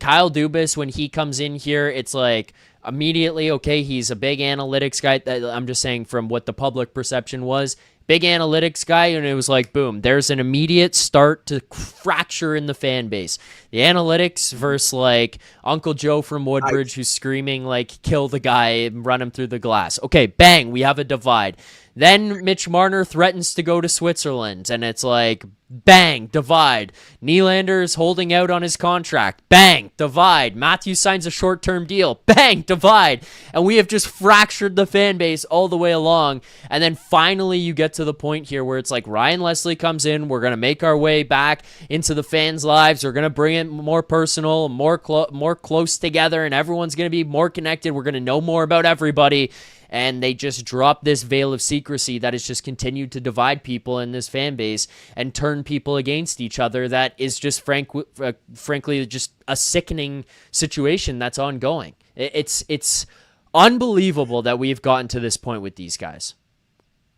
Kyle Dubas, when he comes in here, it's like immediately, okay, he's a big analytics guy. I'm just saying from what the public perception was. big analytics guy, and it was like, boom, there's an immediate start to fracture in the fan base. The analytics versus like Uncle Joe from Woodbridge who's screaming like, kill the guy and run him through the glass. Okay, bang, we have a divide. Then Mitch Marner threatens to go to Switzerland, and it's like, bang, divide. Nylander is holding out on his contract. Bang, divide. Matthews signs a short-term deal. Bang, divide. And we have just fractured the fan base all the way along. And then finally you get to the point here where it's like Ryan Leslie comes in. We're going to make our way back into the fans' lives. We're going to bring it more personal, more close together, and everyone's going to be more connected. We're going to know more about everybody. And they just drop this veil of secrecy that has just continued to divide people in this fan base and turn people against each other. That is just frankly just a sickening situation that's ongoing. It's unbelievable that we've gotten to this point with these guys.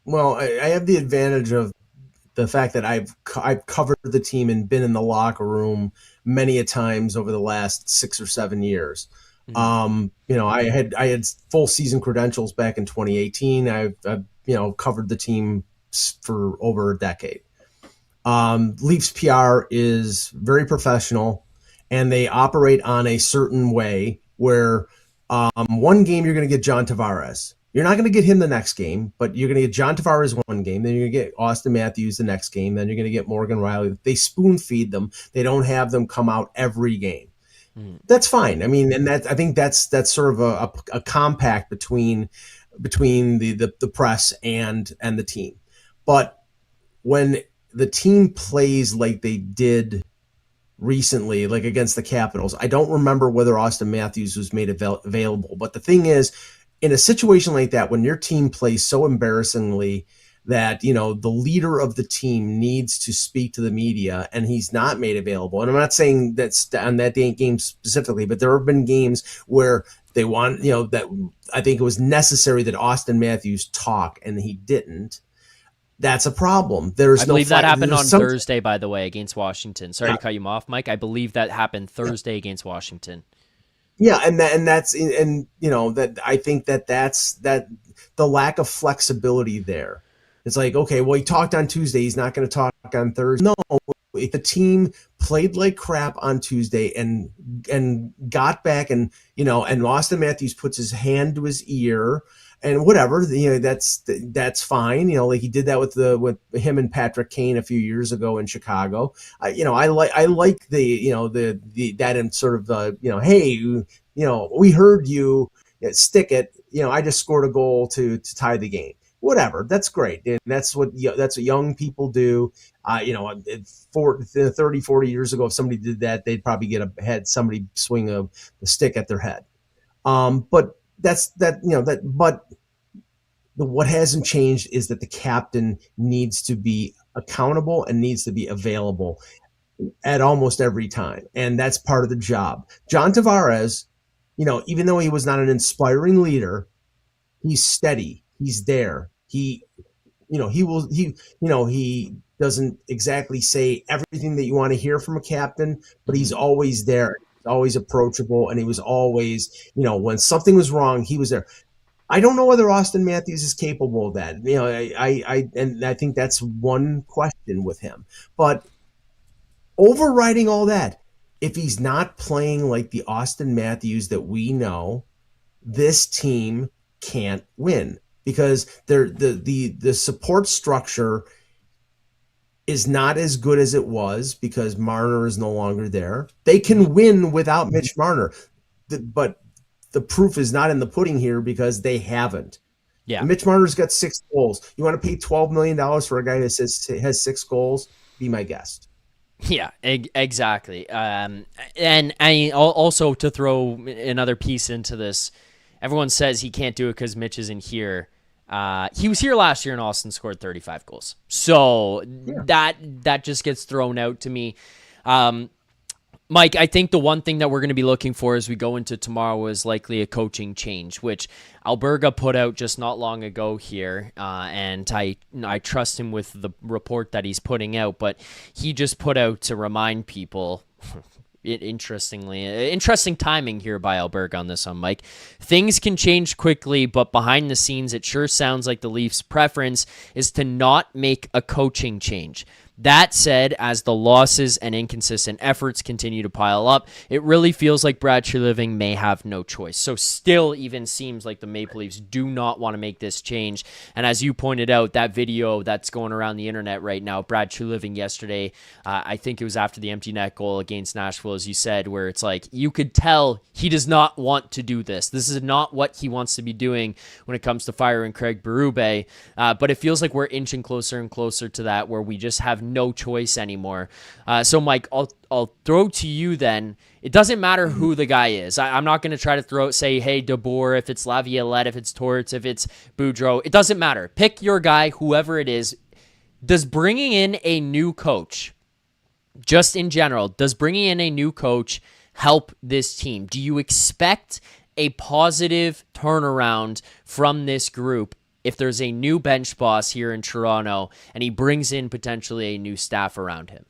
Well, I have the advantage of the fact that I've covered the team and been in the locker room many a times over the last 6 or 7 years. I had full season credentials back in 2018. I've covered the team for over a decade. Leafs PR is very professional, and they operate on a certain way where one game you're going to get John Tavares. You're not going to get him the next game, but you're going to get John Tavares one game. Then you're going to get Auston Matthews the next game. Then you're going to get Morgan Rielly. They spoon feed them. They don't have them come out every game. That's fine. I mean, and I think that's sort of a compact between the press and the team. But when the team plays like they did recently, like against the Capitals, I don't remember whether Auston Matthews was made available. But the thing is, in a situation like that, when your team plays so embarrassingly that, the leader of the team needs to speak to the media and he's not made available. And I'm not saying that's on that game specifically, but there have been games where they want, that I think it was necessary that Auston Matthews talk and he didn't. That's a problem. I believe that happened on Thursday, by the way, against Washington. Sorry to cut you off, Mike. I believe that happened Thursday against Washington. Yeah, and that I think that's the lack of flexibility there. It's like, okay, well, he talked on Tuesday. He's not going to talk on Thursday. No, if the team played like crap on Tuesday and got back and Auston Matthews puts his hand to his ear and whatever, that's fine. Like he did that with him and Patrick Kane a few years ago in Chicago. I like that and sort of hey, we heard you, stick it. I just scored a goal to tie the game. Whatever, that's great. And that's what young people do. 30, 40 years ago, if somebody did that, they'd probably somebody swing a stick at their head. But what hasn't changed is that the captain needs to be accountable and needs to be available at almost every time. And that's part of the job. John Tavares, even though he was not an inspiring leader, he's steady. He's there. He doesn't exactly say everything that you want to hear from a captain, but he's always there, always approachable, and he was always, when something was wrong, he was there. I don't know whether Auston Matthews is capable of that. I think that's one question with him. But overriding all that, if he's not playing like the Auston Matthews that we know, this team can't win because the support structure is not as good as it was because Marner is no longer there. They can win without Mitch Marner, but the proof is not in the pudding here because they haven't. Yeah, Mitch Marner's got 6 goals. You want to pay $12 million for a guy that has 6 goals? Be my guest. Yeah, exactly. And I also, to throw another piece into this, everyone says he can't do it because Mitch isn't here. He was here last year and Auston scored 35 goals. So yeah. that just gets thrown out to me. Mike, I think the one thing that we're going to be looking for as we go into tomorrow is likely a coaching change, which Alberga put out just not long ago here, and I trust him with the report that he's putting out, but he just put out to remind people, interesting timing here by Alberg on this one, Mike. Things can change quickly, but behind the scenes, it sure sounds like the Leafs' preference is to not make a coaching change. That said, as the losses and inconsistent efforts continue to pile up, it really feels like Brad Treliving may have no choice. So still even seems like the Maple Leafs do not want to make this change. And as you pointed out, that video that's going around the internet right now, Brad Treliving yesterday, I think it was after the empty net goal against Nashville, as you said, where it's like, you could tell he does not want to do this. This is not what he wants to be doing when it comes to firing Craig Berube. But it feels like we're inching closer and closer to that, where we just have no choice anymore. So Mike, I'll throw to you then. It doesn't matter who the guy is. I'm not going to try to say, hey, DeBoer, if it's Laviolette, if it's Torts, if it's Boudreau. It doesn't matter. Pick your guy, whoever it is. Does bringing in a new coach, just in general, does bringing in a new coach help this team? Do you expect a positive turnaround from this group if there's a new bench boss here in Toronto and he brings in potentially a new staff around him?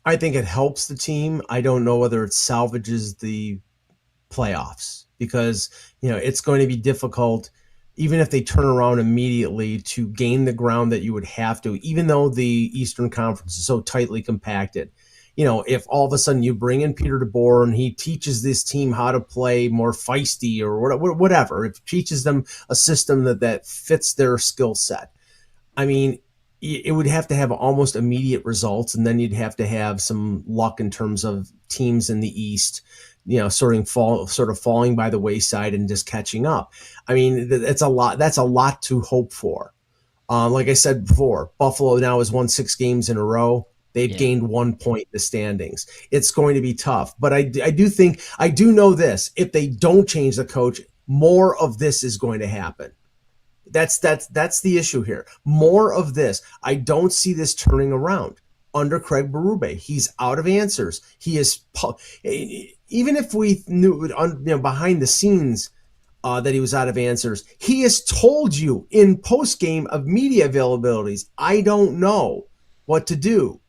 I think it helps the team. I don't know whether it salvages the playoffs, because, it's going to be difficult, even if they turn around immediately, to gain the ground that you would have to, even though the Eastern Conference is so tightly compacted. If all of a sudden you bring in Peter DeBoer and he teaches this team how to play more feisty or whatever, if he teaches them a system that fits their skill set, I mean, it would have to have almost immediate results, and then you'd have to have some luck in terms of teams in the East, sort of falling by the wayside and just catching up. I mean, that's a lot to hope for. Like I said before, Buffalo now has won 6 games in a row. They've gained 1 point in the standings. It's going to be tough, but I do know this: if they don't change the coach, more of this is going to happen. That's the issue here. More of this. I don't see this turning around under Craig Berube. He's out of answers. He is, even if we knew behind the scenes that he was out of answers, he has told you in post-game of media availabilities, I don't know what to do.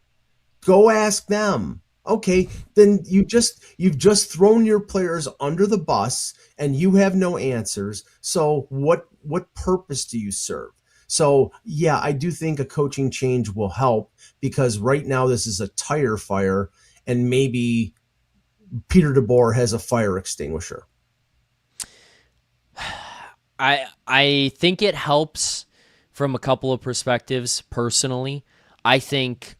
Go ask them. Okay, then you've just thrown your players under the bus and you have no answers. So what purpose do you serve? So yeah, I do think a coaching change will help, because right now this is a tire fire, and maybe Peter DeBoer has a fire extinguisher. I think it helps from a couple of perspectives. Personally, I think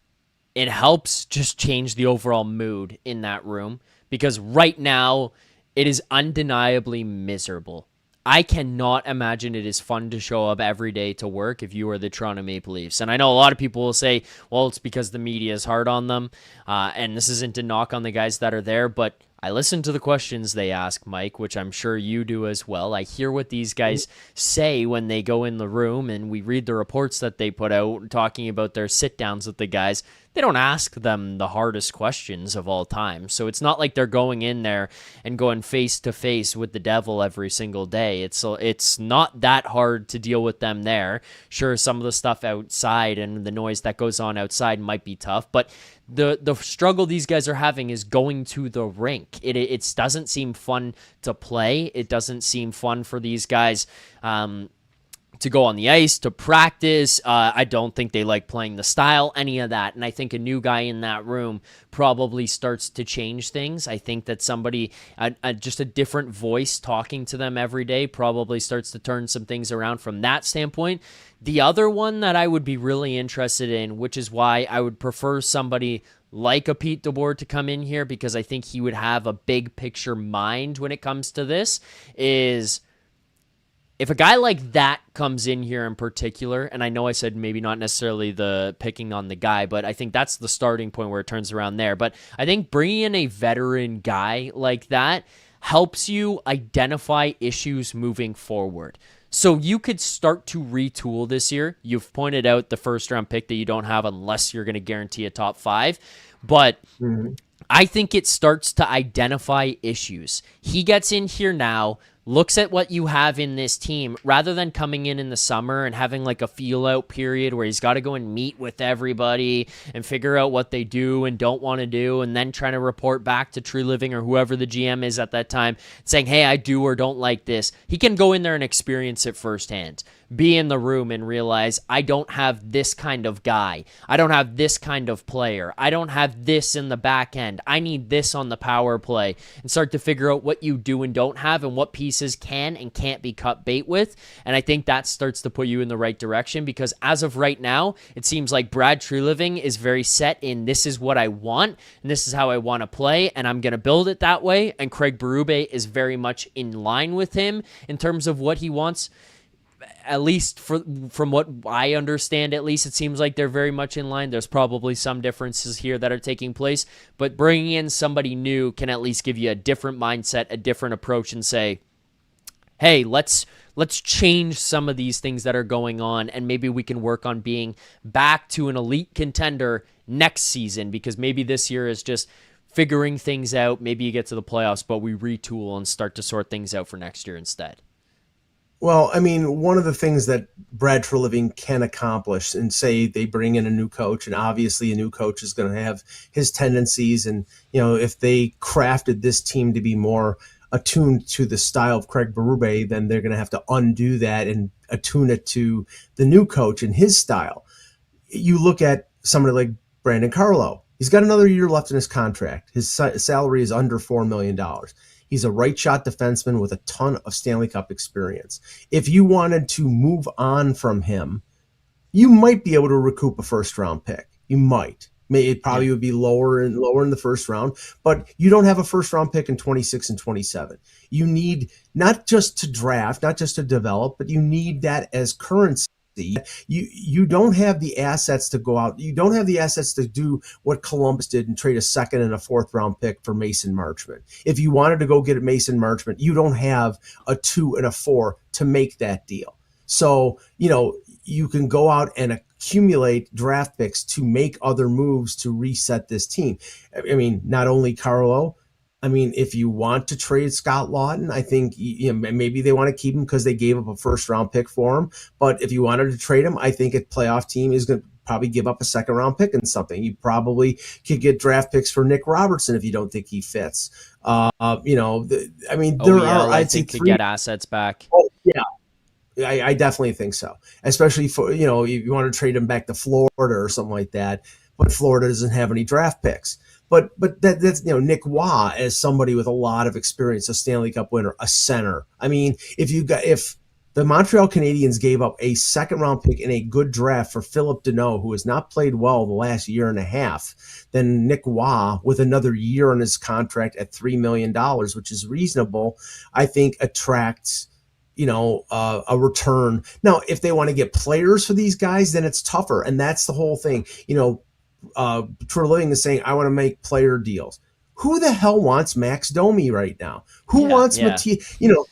it helps just change the overall mood in that room, because right now it is undeniably miserable. I cannot imagine it is fun to show up every day to work if you are the Toronto Maple Leafs. And I know a lot of people will say, well, it's because the media is hard on them. And this isn't to knock on the guys that are there, but I listen to the questions they ask, Mike, which I'm sure you do as well. I hear what these guys say when they go in the room, and we read the reports that they put out talking about their sit-downs with the guys. They don't ask them the hardest questions of all time. So it's not like they're going in there and going face-to-face with the devil every single day. It's not that hard to deal with them there. Sure, some of the stuff outside and the noise that goes on outside might be tough, but the struggle these guys are having is going to the rink. It doesn't seem fun to play. It doesn't seem fun for these guys to go on the ice, to practice. I don't think they like playing the style, any of that. And I think a new guy in that room probably starts to change things. I think that somebody, just a different voice talking to them every day, probably starts to turn some things around from that standpoint. The other one that I would be really interested in, which is why I would prefer somebody like a Pete DeBoer to come in here, because I think he would have a big picture mind when it comes to this, is if a guy like that comes in here in particular, and I know I said maybe not necessarily the picking on the guy, but I think that's the starting point where it turns around there. But I think bringing in a veteran guy like that helps you identify issues moving forward. So you could start to retool this year. You've pointed out the first round pick that you don't have unless you're going to guarantee a top 5. But I think it starts to identify issues. He gets in here now, looks at what you have in this team, rather than coming in the summer and having like a feel out period where he's got to go and meet with everybody and figure out what they do and don't want to do, and then trying to report back to Treliving or whoever the GM is at that time saying, hey, I do or don't like this. He can go in there and experience it firsthand, be in the room and realize, I don't have this kind of guy. I don't have this kind of player. I don't have this in the back end. I need this on the power play, and start to figure out what you do and don't have and what pieces can and can't be cut bait with. And I think that starts to put you in the right direction, because as of right now, it seems like Brad Treliving is very set in, this is what I want and this is how I want to play, and I'm going to build it that way. And Craig Berube is very much in line with him in terms of what he wants. At least from what I understand, at least it seems like they're very much in line. There's probably some differences here that are taking place, but bringing in somebody new can at least give you a different mindset, a different approach, and say, hey, let's change some of these things that are going on, and maybe we can work on being back to an elite contender next season, because maybe this year is just figuring things out. Maybe you get to the playoffs, but we retool and start to sort things out for next year instead. Well, I mean, one of the things that Brad Treliving can accomplish, and say they bring in a new coach, and obviously a new coach is going to have his tendencies, and, you know, if they crafted this team to be more attuned to the style of Craig Berube, then they're going to have to undo that and attune it to the new coach and his style. You look at somebody like Brandon Carlo. He's got another year left in his contract. His salary is under $4 million. He's a right shot defenseman with a ton of Stanley Cup experience. If you wanted to move on from him, you might be able to recoup a first round pick. You might. It probably would be lower in the first round, but you don't have a first round pick in 26 and 27. You need not just to draft, not just to develop, but you need that as currency. You don't have the assets to go out. You don't have the assets to do what Columbus did and trade a second and a fourth round pick for Mason Marchment. If you wanted to go get Mason Marchment, you don't have a 2 and a 4 to make that deal. So, you know, you can go out and accumulate draft picks to make other moves to reset this team. I mean, not only Carlo, I mean, if you want to trade Scott Lawton, I think, you know, maybe they want to keep him because they gave up a first round pick for him. But if you wanted to trade him, I think a playoff team is going to probably give up a second round pick and something. You probably could get draft picks for Nick Robertson if you don't think he fits. You know, I mean, I think could get assets back. Oh, yeah. I definitely think so, especially for, you know, if you want to trade him back to Florida or something like that, but Florida doesn't have any draft picks. But that's, you know, Nick Waugh as somebody with a lot of experience, a Stanley Cup winner, a center. I mean, if the Montreal Canadiens gave up a second round pick in a good draft for Philippe Deneau, who has not played well the last year and a half, then Nick Waugh, with another year on his contract at $3 million, which is reasonable, I think attracts, you know, a return. Now, if they want to get players for these guys, then it's tougher. And that's the whole thing. You know, Treliving is saying, I want to make player deals. Who the hell wants Max Domi right now? Who wants Matias? You know,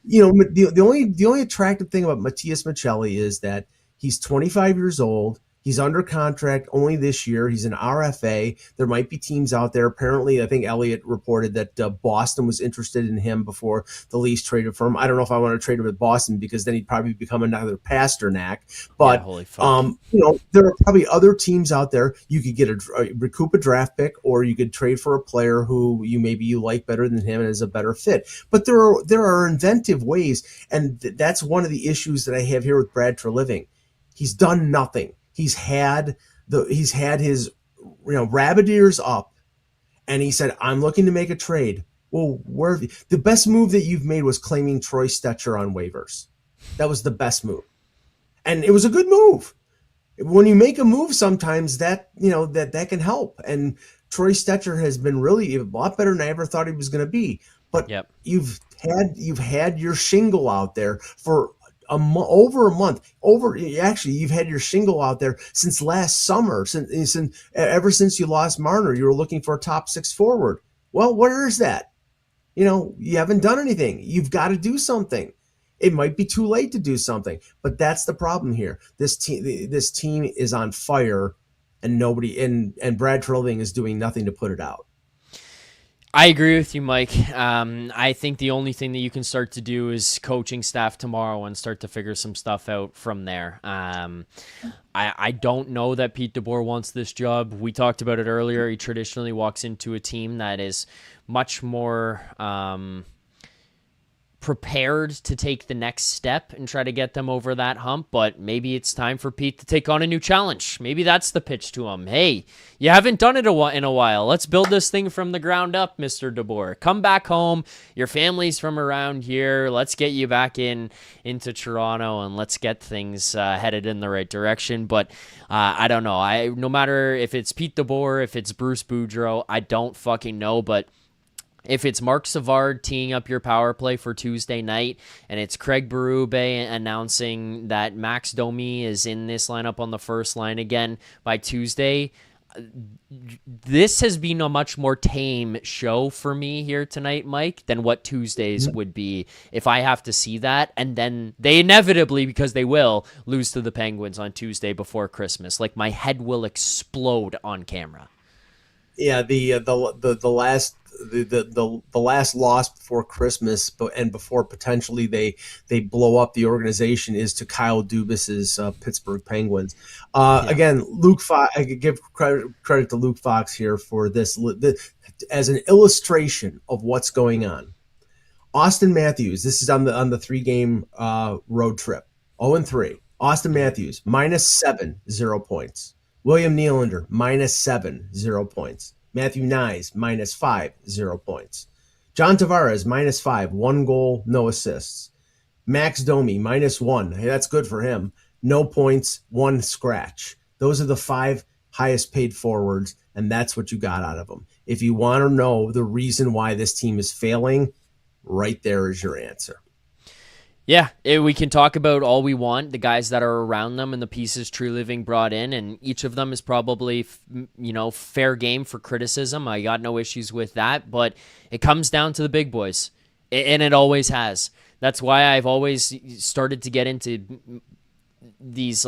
the only attractive thing about Matias Maccelli is that he's 25 years old. He's under contract only this year. He's an RFA. There might be teams out there. Apparently, I think Elliott reported that Boston was interested in him before the Leafs traded for him. I don't know if I want to trade him with Boston, because then he'd probably become another Pasternak. But holy fuck. You know, there are probably other teams out there. You could get recoup a draft pick, or you could trade for a player who you like better than him and is a better fit. But there are inventive ways, and that's one of the issues that I have here with Brad Treliving. He's done nothing. He's had his, you know, rabbit ears up, and he said, I'm looking to make a trade. Well, the best move that you've made was claiming Troy Stecher on waivers. That was the best move. And it was a good move. When you make a move, sometimes that, you know, that can help. And Troy Stecher has been really a lot better than I ever thought he was going to be. But you've had your shingle out there for over a month. Actually, you've had your shingle out there since last summer. Ever since you lost Marner, you were looking for a top 6 forward. Well, where is that? You know, you haven't done anything. You've got to do something. It might be too late to do something, but that's the problem here. This team is on fire, and Brad Treliving is doing nothing to put it out. I agree with you, Mike. I think the only thing that you can start to do is coaching staff tomorrow and start to figure some stuff out from there. I don't know that Pete DeBoer wants this job. We talked about it earlier. He traditionally walks into a team that is much more prepared to take the next step and try to get them over that hump, but maybe it's time for Pete to take on a new challenge. Maybe that's the pitch to him. Hey, you haven't done it in a while. Let's build this thing from the ground up, Mr. DeBoer. Come back home. Your family's from around here. Let's get you back into Toronto and let's get things headed in the right direction. But I don't know. No matter if it's Pete DeBoer, if it's Bruce Boudreau, I don't fucking know, but if it's Mark Savard teeing up your power play for Tuesday night, and it's Craig Berube announcing that Max Domi is in this lineup on the first line again by Tuesday, this has been a much more tame show for me here tonight, Mike, than what Tuesdays would be if I have to see that. And then they inevitably, because they will, lose to the Penguins on Tuesday before Christmas. Like, my head will explode on camera. Yeah, the last loss before Christmas, and before potentially they blow up the organization, is to Kyle Dubas's Pittsburgh Penguins. Again, Luke Fox, I could give credit to Luke Fox here for this as an illustration of what's going on. Auston Matthews, this is on the 3-game road trip, 0-3. Auston Matthews -7, 0 points. William Nylander -7, 0 points. Matthew Nyes -5, 0 points. John Tavares -5, 1 goal, no assists. Max Domi -1. Hey, that's good for him. No points, 1 scratch. Those are the 5 highest paid forwards, and that's what you got out of them. If you want to know the reason why this team is failing, right there is your answer. Yeah, we can talk about all we want, the guys that are around them and the pieces Treliving brought in, and each of them is probably, fair game for criticism. I got no issues with that, but it comes down to the big boys, and it always has. That's why I've always started to get into these,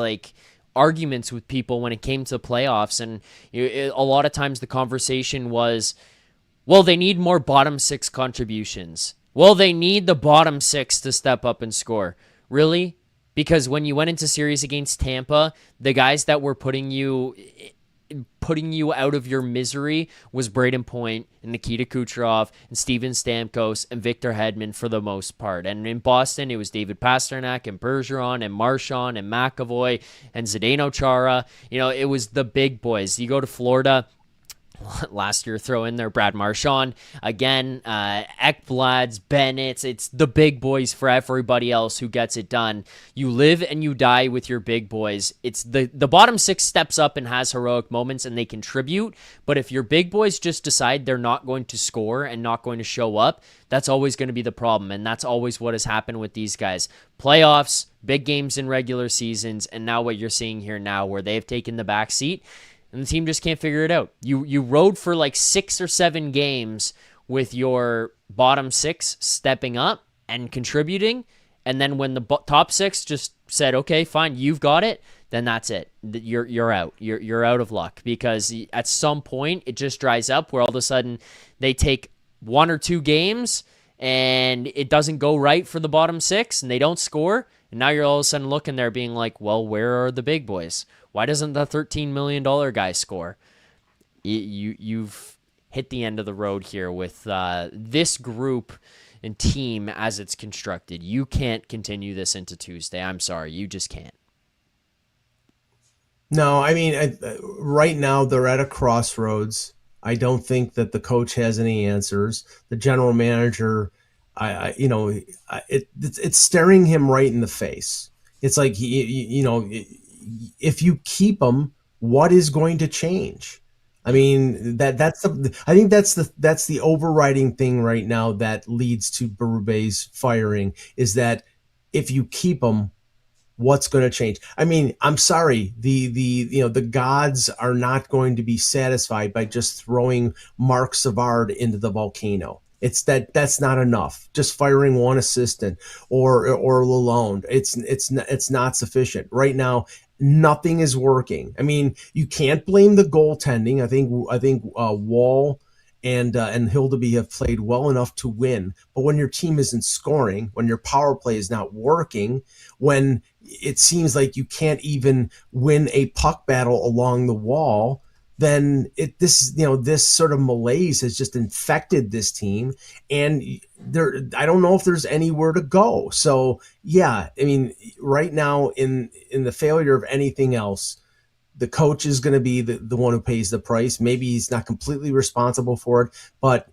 arguments with people when it came to playoffs, and a lot of times the conversation was, well, they need more bottom 6 contributions. Well, they need the bottom 6 to step up and score. Really? Because when you went into series against Tampa, the guys that were putting you out of your misery was Braden Point and Nikita Kucherov and Steven Stamkos and Victor Hedman for the most part. And in Boston, it was David Pastrnak and Bergeron and Marchand and McAvoy and Zdeno Chara. It was the big boys. You go to Florida last year, throw in there Brad Marchand again, Ekblad's, Bennett. It's the big boys for everybody else who gets it done. You live and you die with your big boys. It's the bottom 6 steps up and has heroic moments and they contribute, but if your big boys just decide they're not going to score and not going to show up, that's always going to be the problem, and that's always what has happened with these guys. Playoffs, big games in regular seasons, and now what you're seeing here now where they've taken the back seat and the team just can't figure it out. You rode for 6 or 7 games with your bottom 6 stepping up and contributing, and then when the top 6 just said, okay, fine, you've got it, then that's it. You're out. You're out of luck, because at some point it just dries up where all of a sudden they take 1 or 2 games and it doesn't go right for the bottom 6 and they don't score, and now you're all of a sudden looking there being like, well, where are the big boys? Why doesn't the $13 million guy score? You've hit the end of the road here with this group and team as it's constructed. You can't continue this into Tuesday. I'm sorry. You just can't. No, I mean, right now they're at a crossroads. I don't think that the coach has any answers. The general manager, it's staring him right in the face. It's like, if you keep him, what is going to change? I mean, that's the overriding thing right now that leads to Berube's firing, is that if you keep him, what's going to change? I mean, I'm sorry, the gods are not going to be satisfied by just throwing Mark Savard into the volcano. That's not enough. Just firing one assistant or Lalonde, it's not sufficient right now. Nothing is working. I mean, you can't blame the goaltending. I think Woll and Hildeby have played well enough to win. But when your team isn't scoring, when your power play is not working, when it seems like you can't even win a puck battle along the wall, then this sort of malaise has just infected this team, and I don't know if there's anywhere to go. So yeah, I mean, right now in the failure of anything else, the coach is going to be the one who pays the price. Maybe he's not completely responsible for it, but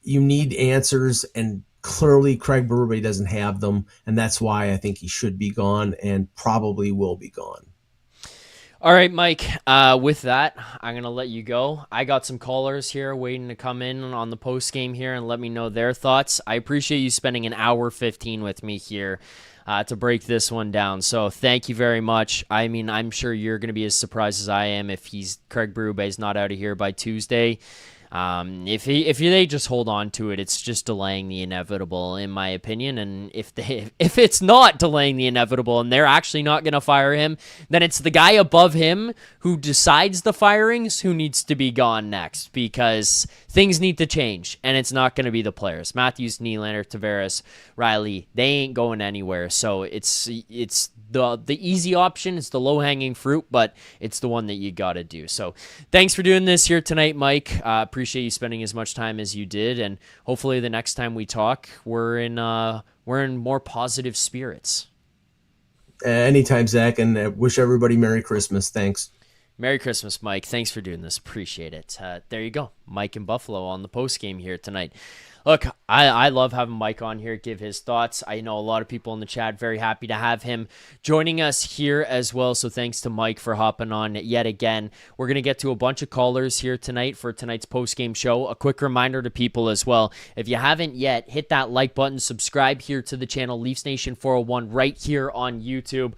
you need answers, and clearly Craig Berube doesn't have them, and that's why I think he should be gone and probably will be gone. All right, Mike, with that, I'm going to let you go. I got some callers here waiting to come in on the post game here and let me know their thoughts. I appreciate you spending an hour 15 with me here to break this one down. So thank you very much. I mean, I'm sure you're going to be as surprised as I am if Craig Berube is not out of here by Tuesday. If they just hold on to it, it's just delaying the inevitable, in my opinion. And if it's not delaying the inevitable and they're actually not going to fire him, then it's the guy above him who decides the firings who needs to be gone next, because things need to change, and it's not going to be the players. Matthews, Nylander, Tavares, Rielly, they ain't going anywhere. So it's the easy option. It's the low-hanging fruit, but it's the one that you got to do. So thanks for doing this here tonight, Mike. Appreciate you spending as much time as you did, and hopefully the next time we talk, we're in more positive spirits. Anytime, Zach, and wish everybody Merry Christmas. Thanks. Merry Christmas, Mike. Thanks for doing this. Appreciate it. There you go. Mike in Buffalo on the post game here tonight. Look, I love having Mike on here, give his thoughts. I know a lot of people in the chat, very happy to have him joining us here as well. So thanks to Mike for hopping on yet again. We're going to get to a bunch of callers here tonight for tonight's post-game show. A quick reminder to people as well, if you haven't yet, hit that like button, subscribe here to the channel, Leafs Nation 401 right here on YouTube.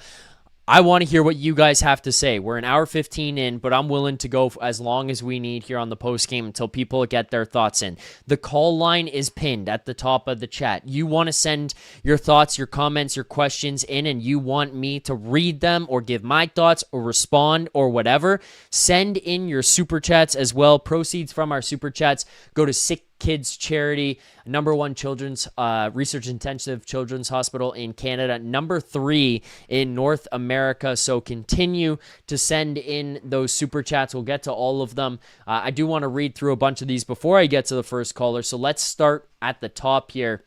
I want to hear what you guys have to say. We're an hour 15 in, but I'm willing to go as long as we need here on the post game until people get their thoughts in. The call line is pinned at the top of the chat. You want to send your thoughts, your comments, your questions in, and you want me to read them or give my thoughts or respond or whatever, send in your super chats as well. Proceeds from our super chats go to Sick Kids Charity, #1 children's research intensive children's hospital in Canada, #3 in North America. So continue to send in those super chats. We'll get to all of them. I do want to read through a bunch of these before I get to the first caller. So let's start at the top here.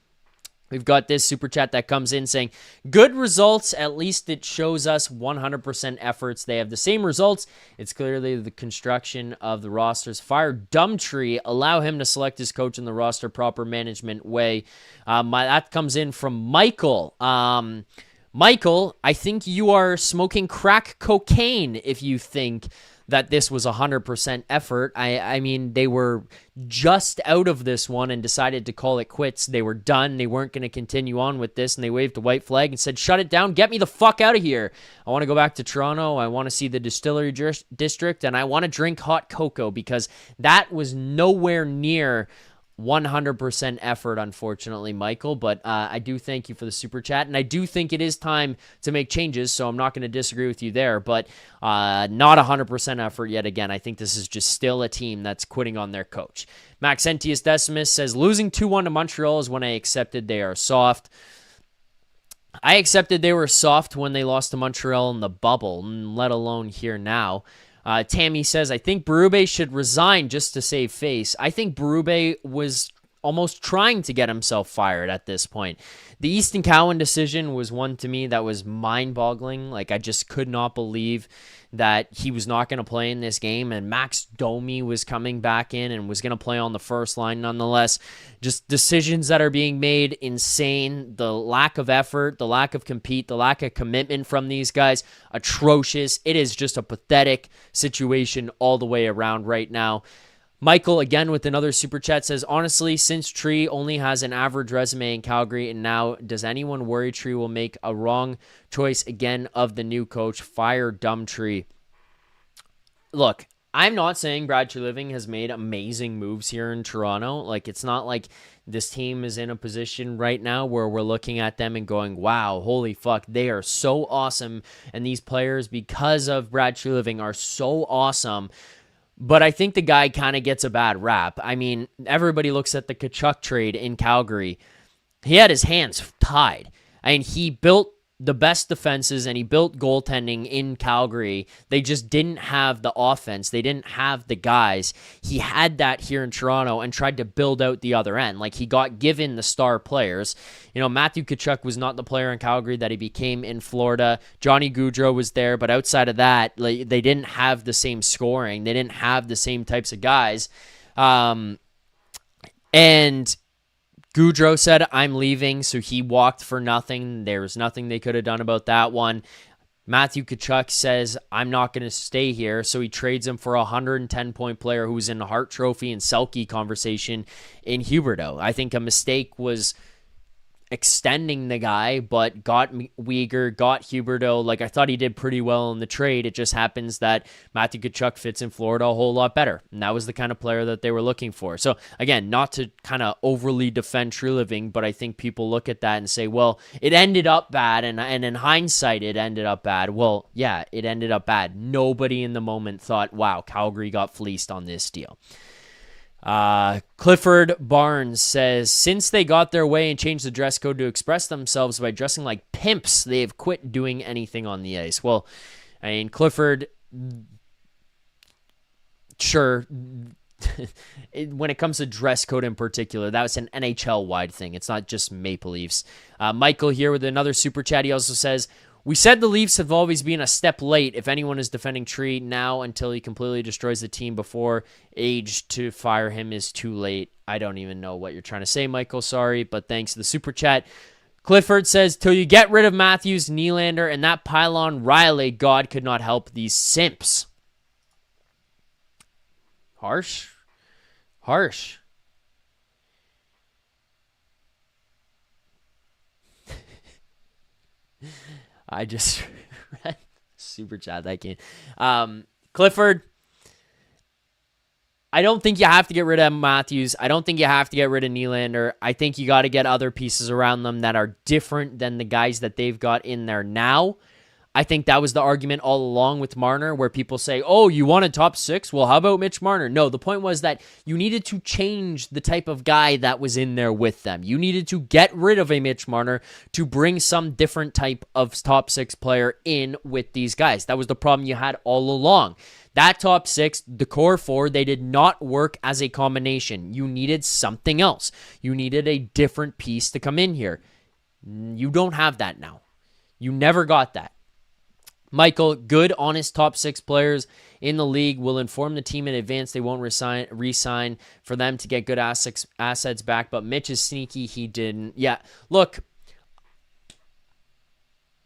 We've got this super chat that comes in saying, good results. At least it shows us 100% efforts. They have the same results. It's clearly the construction of the rosters. Fire Dumtree. Allow him to select his coach in the roster proper management way. That comes in from Michael. Michael, I think you are smoking crack cocaine if you think that this was 100% effort. I mean, they were just out of this one and decided to call it quits. They were done. They weren't going to continue on with this, and they waved a white flag and said, shut it down. Get me the fuck out of here. I want to go back to Toronto. I want to see the distillery district, and I want to drink hot cocoa, because that was nowhere near 100% effort, unfortunately, Michael, but I do thank you for the super chat, and I do think it is time to make changes, so I'm not going to disagree with you there, but not 100% effort yet again. I think this is just still a team that's quitting on their coach. Maxentius Decimus says, losing 2-1 to Montreal is when I accepted they are soft. I accepted they were soft when they lost to Montreal in the bubble, let alone here now. Tammy says, I think Berube should resign just to save face. I think Berube was almost trying to get himself fired at this point. The Easton Cowan decision was one to me that was mind-boggling. Like, I just could not believe that he was not going to play in this game, and Max Domi was coming back in and was going to play on the first line nonetheless. Just decisions that are being made, insane. The lack of effort, the lack of compete, the lack of commitment from these guys, atrocious. It is just a pathetic situation all the way around right now. Michael, again, with another super chat, says, honestly, since Tree only has an average resume in Calgary, and now does anyone worry Tree will make a wrong choice again of the new coach? Fire Dumtree. Look, I'm not saying Brad Treliving has made amazing moves here in Toronto. Like, it's not like this team is in a position right now where we're looking at them and going, wow, holy fuck, they are so awesome. And these players, because of Brad Treliving, are so awesome. But I think the guy kind of gets a bad rap. I mean, everybody looks at the Tkachuk trade in Calgary. He had his hands tied. I mean, he built the best defenses and he built goaltending in Calgary. They just didn't have the offense. They didn't have the guys. He had that here in Toronto and tried to build out the other end. Like, he got given the star players. You know, Matthew Tkachuk was not the player in Calgary that he became in Florida. Johnny Gaudreau was there, but outside of that, like, they didn't have the same scoring. They didn't have the same types of guys. And Gaudreau said, I'm leaving, so he walked for nothing. There was nothing they could have done about that one. Matthew Tkachuk says, I'm not going to stay here, so he trades him for a 110-point player who's in the Hart Trophy and Selke conversation in Huberdeau. I think a mistake was extending the guy, but got Weegar, got Huberdeau. Like, I thought he did pretty well in the trade. It just happens that Matthew Tkachuk fits in Florida a whole lot better, and that was the kind of player that they were looking for. So, again, not to kind of overly defend Treliving, but I think people look at that and say, well, it ended up bad, and in hindsight, it ended up bad. Well, yeah, it ended up bad. Nobody in the moment thought, wow, Calgary got fleeced on this deal. Clifford Barnes says, since they got their way and changed the dress code to express themselves by dressing like pimps, they have quit doing anything on the ice. Well, I mean, Clifford, sure, when it comes to dress code in particular, that was an NHL-wide thing. It's not just Maple Leafs. Michael here with another super chat. He also says, we said the Leafs have always been a step late. If anyone is defending Tree now until he completely destroys the team before age to fire him is too late. I don't even know what you're trying to say, Michael. Sorry, but thanks to the super chat. Clifford says, till you get rid of Matthews, Nylander, and that pylon Rielly, God could not help these simps. Harsh. I just read super chat that game. Clifford, I don't think you have to get rid of Matthews. I don't think you have to get rid of Nylander. I think you got to get other pieces around them that are different than the guys that they've got in there now. I think that was the argument all along with Marner, where people say, oh, you want a top six? Well, how about Mitch Marner? No, the point was that you needed to change the type of guy that was in there with them. You needed to get rid of a Mitch Marner to bring some different type of top six player in with these guys. That was the problem you had all along. That top six, the core four, they did not work as a combination. You needed something else. You needed a different piece to come in here. You don't have that now. You never got that. Michael, good, honest top six players in the league will inform the team in advance they won't re-sign for them to get good assets back, but Mitch is sneaky. He didn't. Yeah, look,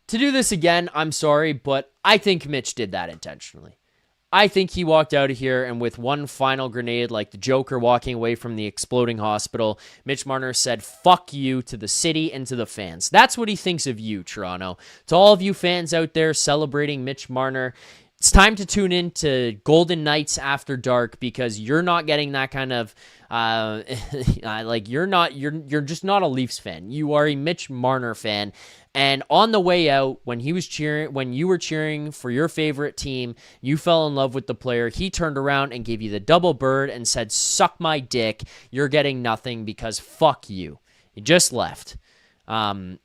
to do this again, I'm sorry, but I think Mitch did that intentionally. I think he walked out of here and with one final grenade, like the Joker walking away from the exploding hospital, Mitch Marner said, fuck you to the city and to the fans. That's what he thinks of you, Toronto. To all of you fans out there celebrating Mitch Marner, it's time to tune in to Golden Knights After Dark, because you're not getting that kind of you're just not a Leafs fan. You are a Mitch Marner fan. And on the way out, when you were cheering for your favorite team, you fell in love with the player. He turned around and gave you the double bird and said, suck my dick. You're getting nothing because fuck you. He just left. I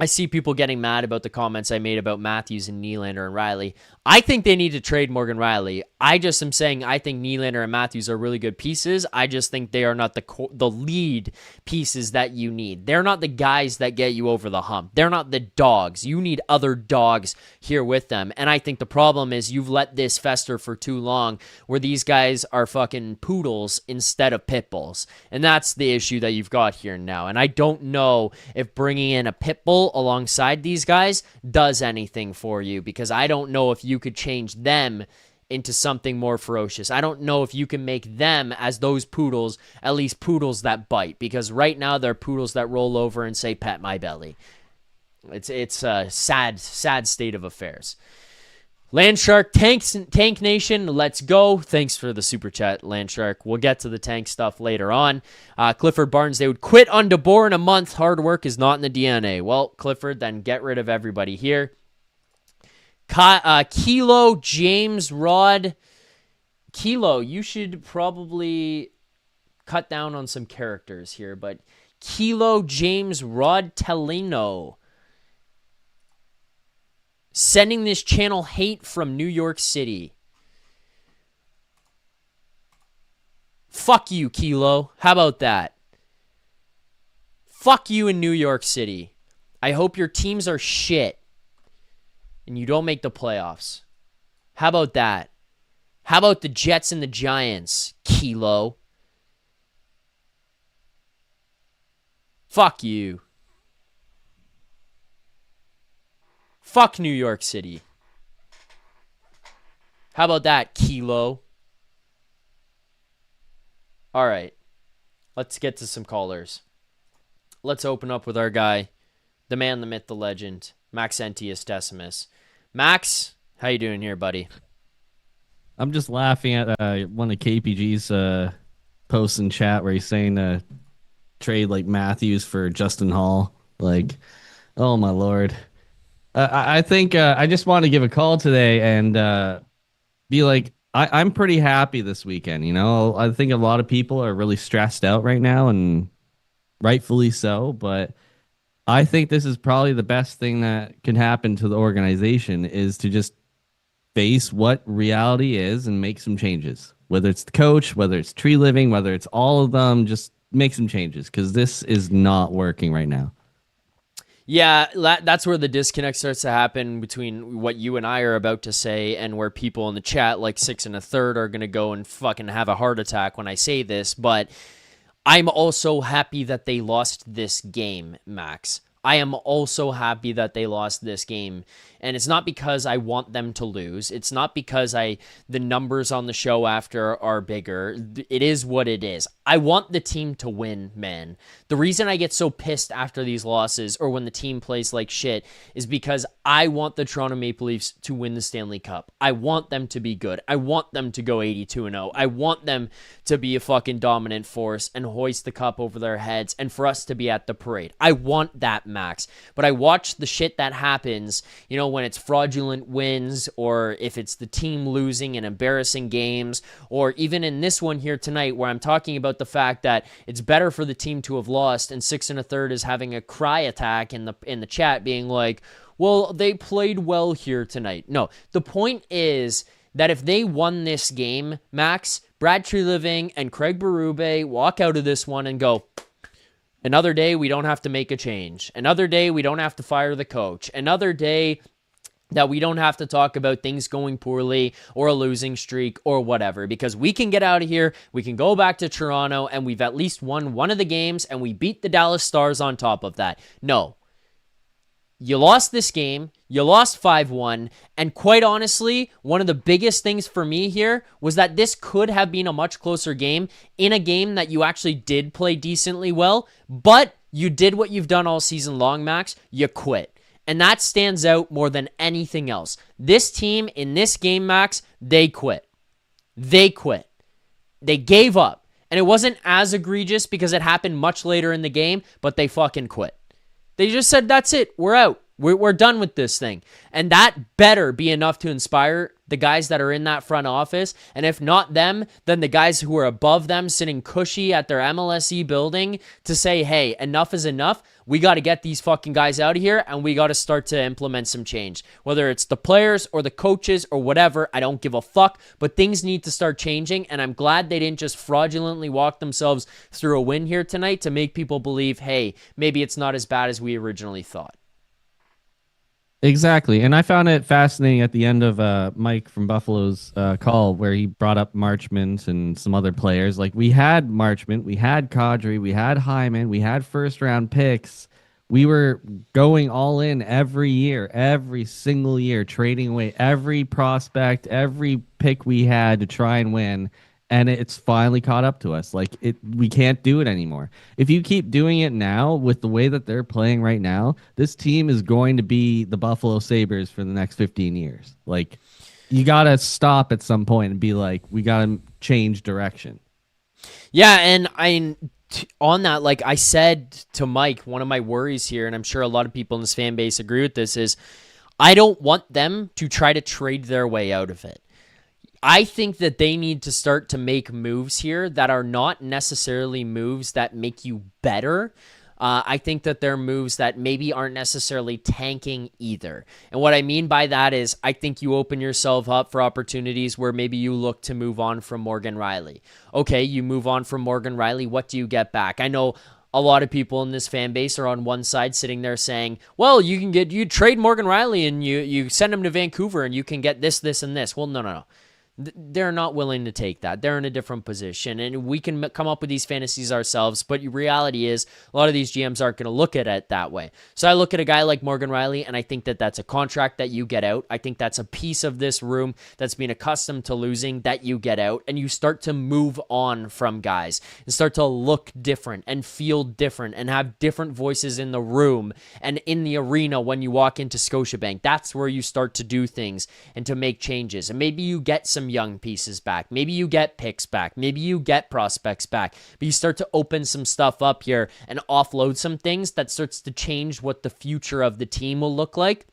see people getting mad about the comments I made about Matthews and Nylander and Rielly. I think they need to trade Morgan Rielly. I just am saying I think Nylander and Matthews are really good pieces. I just think they are not the lead pieces that you need. They're not the guys that get you over the hump. They're not the dogs. You need other dogs here with them. And I think the problem is you've let this fester for too long, where these guys are fucking poodles instead of pit bulls. And that's the issue that you've got here now. And I don't know if bringing in a pit bull alongside these guys does anything for you, because I don't know if you could change them into something more ferocious. I don't know if you can make them, as those poodles, at least poodles that bite, because right now they're poodles that roll over and say, pet my belly. It's a sad state of affairs. Landshark, Tank Nation, let's go. Thanks for the super chat, Landshark. We'll get to the tank stuff later on. Clifford Barnes, they would quit on DeBoer in a month. Hard work is not in the DNA. Well, Clifford, then get rid of everybody here. Kilo, James, Rod, Kilo, you should probably cut down on some characters here, but Kilo James Rodtellino sending this channel hate from New York City. Fuck you, Kilo. How about that? Fuck you in New York City. I hope your teams are shit and you don't make the playoffs. How about that? How about the Jets and the Giants, Kilo? Fuck you. Fuck New York City. How about that, Kilo? All right. Let's get to some callers. Let's open up with our guy, the man, the myth, the legend, Maxentius Decimus. Max, how you doing here, buddy? I'm just laughing at one of KPG's posts in chat where he's saying trade like Matthews for Justin Hall. Like, oh my lord. I think I just want to give a call today and be like, I'm pretty happy this weekend. You know, I think a lot of people are really stressed out right now, and rightfully so. But I think this is probably the best thing that can happen to the organization is to just face what reality is and make some changes. Whether it's the coach, whether it's Treliving, whether it's all of them, just make some changes because this is not working right now. Yeah, that's where the disconnect starts to happen between what you and I are about to say and where people in the chat like 6 1/3 are going to go and fucking have a heart attack when I say this. But I'm also happy that they lost this game, Max. I am also happy that they lost this game. And it's not because I want them to lose. It's not because the numbers on the show after are bigger. It is what it is. I want the team to win, man. The reason I get so pissed after these losses or when the team plays like shit is because I want the Toronto Maple Leafs to win the Stanley Cup. I want them to be good. I want them to go 82-0. I want them to be a fucking dominant force and hoist the cup over their heads and for us to be at the parade. I want that, Max. But I watch the shit that happens, you know, when it's fraudulent wins or if it's the team losing in embarrassing games or even in this one here tonight where I'm talking about the fact that it's better for the team to have lost and 6 1/3 is having a cry attack in the chat being like, well, they played well here tonight. No, the point is that if they won this game, Max, Brad Treliving and Craig Berube walk out of this one and go, another day we don't have to make a change. Another day we don't have to fire the coach. Another day that we don't have to talk about things going poorly or a losing streak or whatever, because we can get out of here, we can go back to Toronto, and we've at least won one of the games, and we beat the Dallas Stars on top of that. No. You lost this game, you lost 5-1, and quite honestly, one of the biggest things for me here was that this could have been a much closer game in a game that you actually did play decently well, but you did what you've done all season long, Max. You quit. And that stands out more than anything else. This team in this game, Max, they quit. They quit. They gave up. And it wasn't as egregious because it happened much later in the game, but they fucking quit. They just said, that's it. We're out. We're done with this thing. And that better be enough to inspire the guys that are in that front office. And if not them, then the guys who are above them sitting cushy at their MLSE building to say, hey, enough is enough. We got to get these fucking guys out of here and we got to start to implement some change. Whether it's the players or the coaches or whatever, I don't give a fuck. But things need to start changing. And I'm glad they didn't just fraudulently walk themselves through a win here tonight to make people believe, hey, maybe it's not as bad as we originally thought. Exactly. And I found it fascinating at the end of Mike from Buffalo's call where he brought up Marchment and some other players. Like we had Marchment, we had Kadri, we had Hyman, we had first round picks. We were going all in every year, every single year, trading away every prospect, every pick we had to try and win. And it's finally caught up to us. Like we can't do it anymore. If you keep doing it now with the way that they're playing right now, this team is going to be the Buffalo Sabres for the next 15 years. Like you got to stop at some point and be like, we got to change direction. Yeah. And on that, like I said to Mike, one of my worries here, and I'm sure a lot of people in this fan base agree with this, is I don't want them to try to trade their way out of it. I think that they need to start to make moves here that are not necessarily moves that make you better. I think that they're moves that maybe aren't necessarily tanking either. And what I mean by that is I think you open yourself up for opportunities where maybe you look to move on from Morgan Rielly. Okay, you move on from Morgan Rielly. What do you get back? I know a lot of people in this fan base are on one side sitting there saying, well, you trade Morgan Rielly and you send him to Vancouver and you can get this, this, and this. Well, no. They're not willing to take that. They're in a different position, and we can come up with these fantasies ourselves, but reality is a lot of these GMs aren't going to look at it that way. So I look at a guy like Morgan Rielly, and I think that that's a contract that you get out. I think that's a piece of this room that's been accustomed to losing that you get out, and you start to move on from guys and start to look different and feel different and have different voices in the room and in the arena when you walk into Scotiabank. That's where you start to do things and to make changes, and maybe you get some young pieces back. Maybe you get picks back. Maybe you get prospects back. But you start to open some stuff up here and offload some things that starts to change what the future of the team will look like.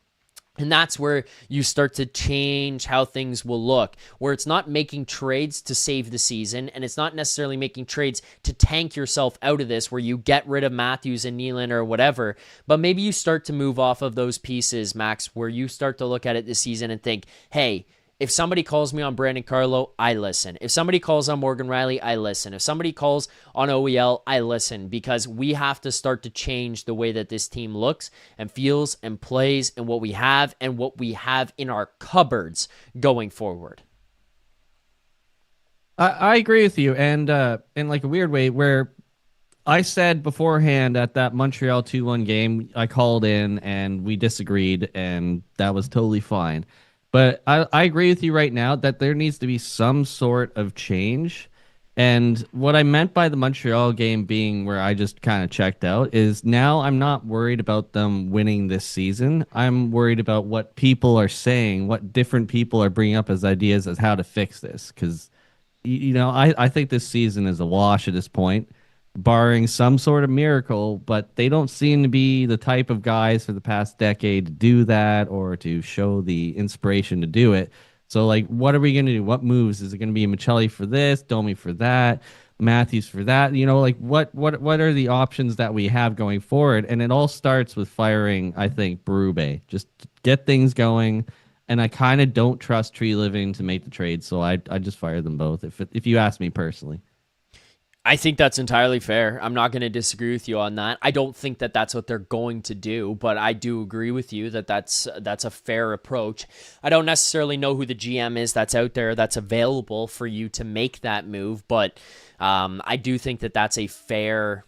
And that's where you start to change how things will look, where it's not making trades to save the season, and it's not necessarily making trades to tank yourself out of this, where you get rid of Matthews and Nylander or whatever, but maybe you start to move off of those pieces, Max, where you start to look at it this season and think, hey, if somebody calls me on Brandon Carlo, I listen. If somebody calls on Morgan Rielly, I listen. If somebody calls on OEL, I listen, because we have to start to change the way that this team looks and feels and plays and what we have in our cupboards going forward. I agree with you, and in like a weird way where I said beforehand at that Montreal 2-1 game, I called in and we disagreed, and that was totally fine. But I agree with you right now that there needs to be some sort of change. And what I meant by the Montreal game being where I just kind of checked out is now I'm not worried about them winning this season. I'm worried about what people are saying, what different people are bringing up as ideas as how to fix this. Because, I think this season is a wash at this point, barring some sort of miracle, but they don't seem to be the type of guys for the past decade to do that or to show the inspiration to do it. So, like, what are we going to do? What moves? Is it going to be Maccelli for this, Domi for that, Matthews for that? What are the options that we have going forward? And it all starts with firing, I think, Berube. Just get things going. And I kind of don't trust Treliving to make the trade, so I just fire them both, if you ask me personally. I think that's entirely fair. I'm not going to disagree with you on that. I don't think that that's what they're going to do, but I do agree with you that that's a fair approach. I don't necessarily know who the GM is that's out there that's available for you to make that move, but I do think that that's a fair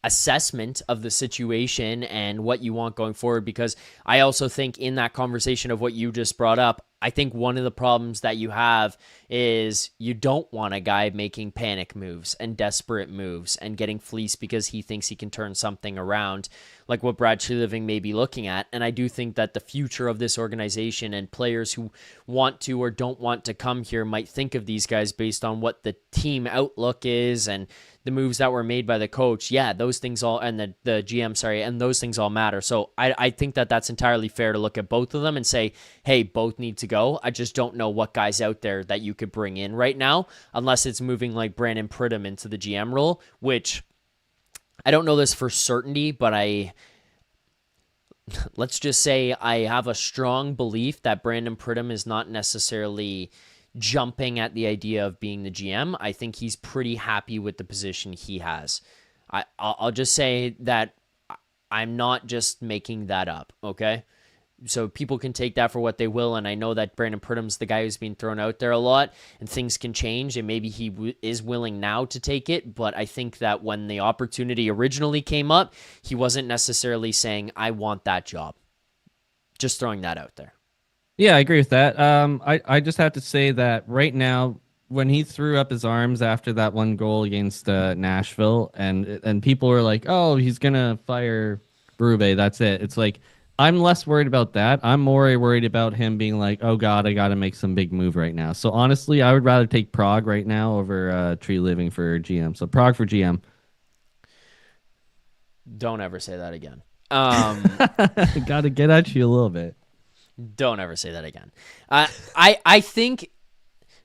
assessment of the situation and what you want going forward, because I also think in that conversation of what you just brought up, I think one of the problems that you have is you don't want a guy making panic moves and desperate moves and getting fleeced because he thinks he can turn something around, like what Brad Treliving may be looking at. And I do think that the future of this organization and players who want to or don't want to come here might think of these guys based on what the team outlook is and the moves that were made by the coach. Yeah, those things all, and the GM, sorry, and those things all matter. So I think that that's entirely fair to look at both of them and say, hey, both need to go. I just don't know what guys out there that you could bring in right now, unless it's moving like Brandon Pridham into the GM role, which I don't know this for certainty, but let's just say I have a strong belief that Brandon Pridham is not necessarily jumping at the idea of being the GM. I think he's pretty happy with the position he has. I'll just say that I'm not just making that up, okay? So people can take that for what they will, and I know that Brandon Pridham's the guy who's been thrown out there a lot, and things can change, and maybe he is willing now to take it, but I think that when the opportunity originally came up, he wasn't necessarily saying, I want that job. Just throwing that out there. Yeah, I agree with that. I just have to say that right now, when he threw up his arms after that one goal against Nashville, and people were like, "Oh, he's gonna fire Berube, that's it." It's like I'm less worried about that. I'm more worried about him being like, "Oh God, I got to make some big move right now." So honestly, I would rather take Prague right now over Treliving for GM. So Prague for GM. Don't ever say that again. Got to get at you a little bit. Don't ever say that again. I think.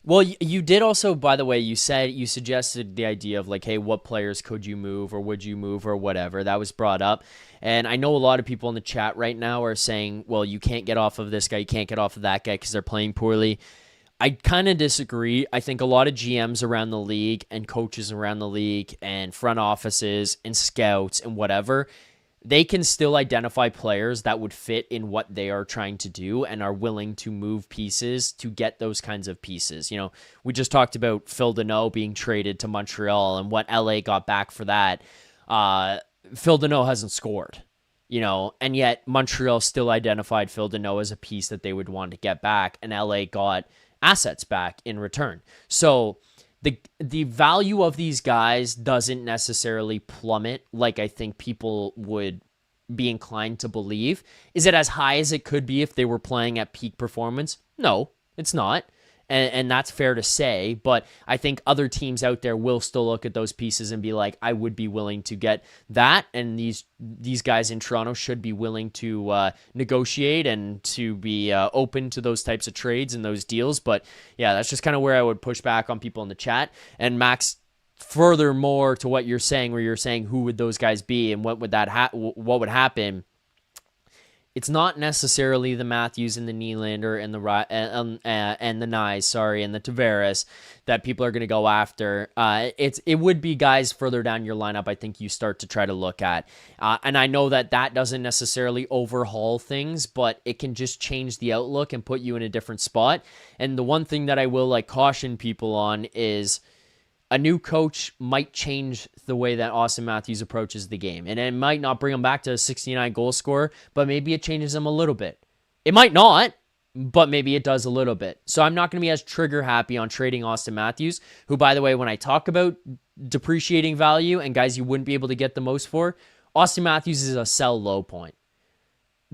Well, you did also, by the way, you suggested the idea of like, hey, what players could you move or would you move or whatever. That was brought up. And I know a lot of people in the chat right now are saying, well, you can't get off of this guy, you can't get off of that guy because they're playing poorly. I kind of disagree. I think a lot of GMs around the league and coaches around the league and front offices and scouts and whatever, they can still identify players that would fit in what they are trying to do and are willing to move pieces to get those kinds of pieces. You know, we just talked about Phil Deneau being traded to Montreal and what LA got back for that. Phil Deneau hasn't scored, you know, and yet Montreal still identified Phil Deneau as a piece that they would want to get back, and LA got assets back in return. So the value of these guys doesn't necessarily plummet like I think people would be inclined to believe. Is it as high as it could be if they were playing at peak performance? No, it's not. And that's fair to say, but I think other teams out there will still look at those pieces and be like, I would be willing to get that, and these guys in Toronto should be willing to negotiate and to be open to those types of trades and those deals. But yeah, that's just kind of where I would push back on people in the chat. And Max, furthermore to what you're saying, where you're saying who would those guys be and what would what would happen, it's not necessarily the Matthews and the Nylander and the Nyes, and the Tavares that people are going to go after. It would be guys further down your lineup I think you start to try to look at. And I know that doesn't necessarily overhaul things, but it can just change the outlook and put you in a different spot. And the one thing that I will like caution people on is a new coach might change the way that Auston Matthews approaches the game. And it might not bring him back to a 69 goal scorer, but maybe it changes him a little bit. It might not, but maybe it does a little bit. So I'm not going to be as trigger happy on trading Auston Matthews, who, by the way, when I talk about depreciating value and guys you wouldn't be able to get the most for, Auston Matthews is a sell low point.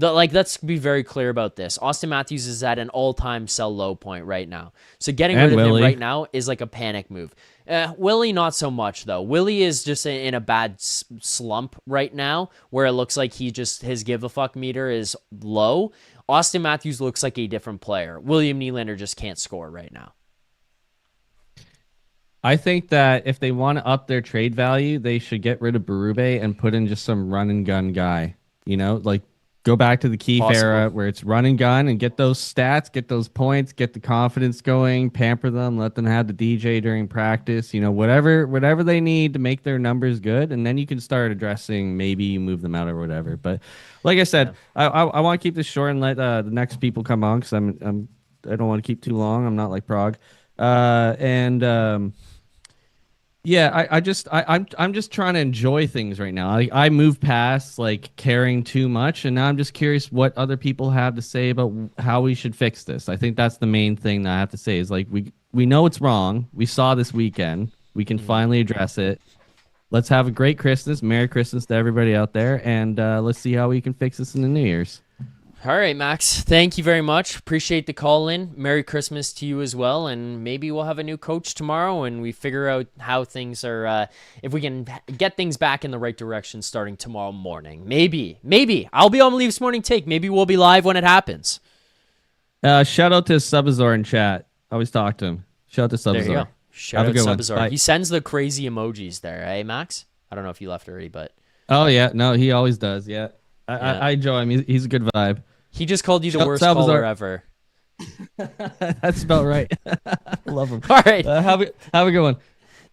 Let's be very clear about this. Auston Matthews is at an all-time sell low point right now. So getting rid of him right now is like a panic move. Willie, not so much, though. Willie is just in a bad slump right now where it looks like his give-a-fuck meter is low. Auston Matthews looks like a different player. William Nylander just can't score right now. I think that if they want to up their trade value, they should get rid of Berube and put in just some run-and-gun guy. You know, like, go back to the Keefe era where it's run and gun and get those stats, get those points, get the confidence going, pamper them, let them have the DJ during practice, you know, whatever they need to make their numbers good. And then you can start addressing, maybe you move them out or whatever. But like I said, I want to keep this short and let the next people come on because I don't want to keep too long. I'm not like Prague. Yeah, I'm just trying to enjoy things right now. I move past like caring too much, and now I'm just curious what other people have to say about how we should fix this. I think that's the main thing that I have to say is like we know it's wrong. We saw this weekend. We can finally address it. Let's have a great Christmas. Merry Christmas to everybody out there, and let's see how we can fix this in the New Year's. All right, Max. Thank you very much. Appreciate the call in. Merry Christmas to you as well. And maybe we'll have a new coach tomorrow and we figure out how things are, if we can get things back in the right direction starting tomorrow morning. Maybe. I'll be on Leafs Morning Take. Maybe we'll be live when it happens. Shout out to Subazor in chat. I always talk to him. Shout out to Subazor. There you go. Shout out to Subazor. He sends the crazy emojis there, eh, Max? I don't know if you left already, but. Oh, yeah. No, he always does. Yeah. I enjoy him. He's a good vibe. He just called you the worst caller ever. That's about right. Love him. All right. Have a good one.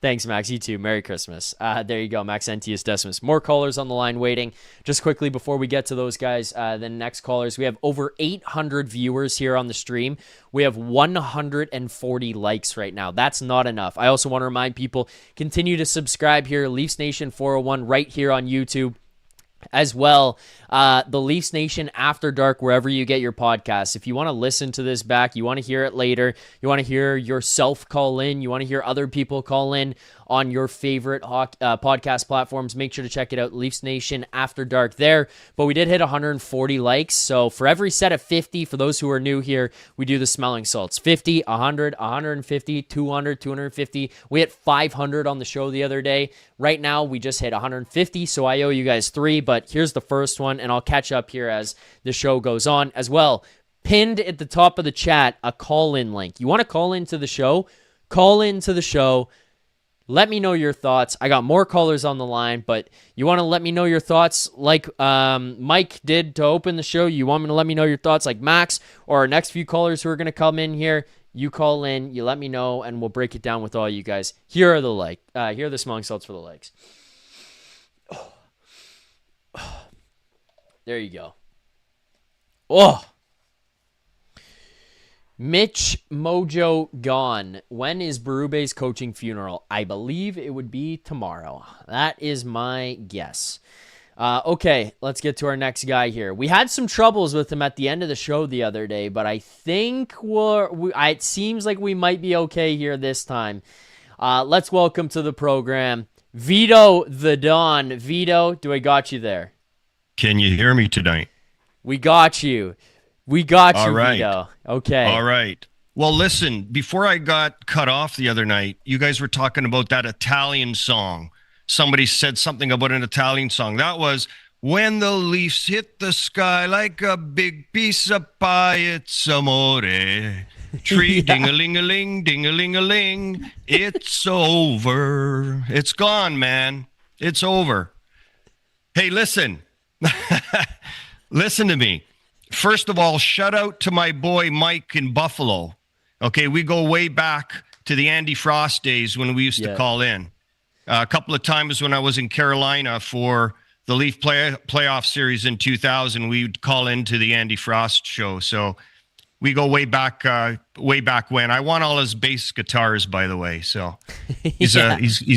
Thanks, Max. You too. Merry Christmas. There you go, Maxentius Decimus. More callers on the line waiting. Just quickly before we get to those guys, the next callers, we have over 800 viewers here on the stream. We have 140 likes right now. That's not enough. I also want to remind people, continue to subscribe here, Leafs Nation 401 right here on YouTube. As well, the Leafs Nation After Dark, wherever you get your podcasts. If you want to listen to this back, you want to hear it later, you want to hear yourself call in, you want to hear other people call in on your favorite podcast platforms, make sure to check it out, Leafs Nation After Dark there. But we did hit 140 likes, so for every set of 50, for those who are new here, we do the smelling salts. 50, 100, 150, 200, 250. We hit 500 on the show the other day. Right now, we just hit 150, so I owe you guys 3, but here's the first one, and I'll catch up here as the show goes on as well. pinned at the top of the chat a call-in link. You want to call into the show? Call into the show. Let me know your thoughts. I got more callers on the line, but you want to let me know your thoughts like Mike did to open the show? You want me to let me know your thoughts like Max or our next few callers who are going to come in here? You call in, you let me know, and we'll break it down with all you guys. Here are the smelling salts for the legs. There you go. Oh. Mitch Mojo gone. When is Berube's coaching funeral? I believe it would be tomorrow. That is my guess. Okay, let's get to our next guy here. We had some troubles with him at the end of the show the other day, but I think it seems like we might be okay here this time. Let's welcome to the program, Veto the Dawn. Veto, do I got you there? Can you hear me tonight? We got you. We got All you, right. Veto. Okay. All right. Well, listen, before I got cut off the other night, you guys were talking about that Italian song. Somebody said something about an Italian song. That was When the Leafs Hit the Sky Like a Big Piece of Pie, It's Amore. Tree ding-a-ling-a-ling, ding-a-ling-a-ling. It's over. It's gone, man. It's over. Hey, listen. Listen to me. First of all, shout out to my boy Mike in Buffalo. Okay, we go way back to the Andy Frost days when we used to call in. A couple of times when I was in Carolina for the Leaf playoff series in 2000, we'd call into the Andy Frost show. So we go way back when. I want all his bass guitars, by the way. So he's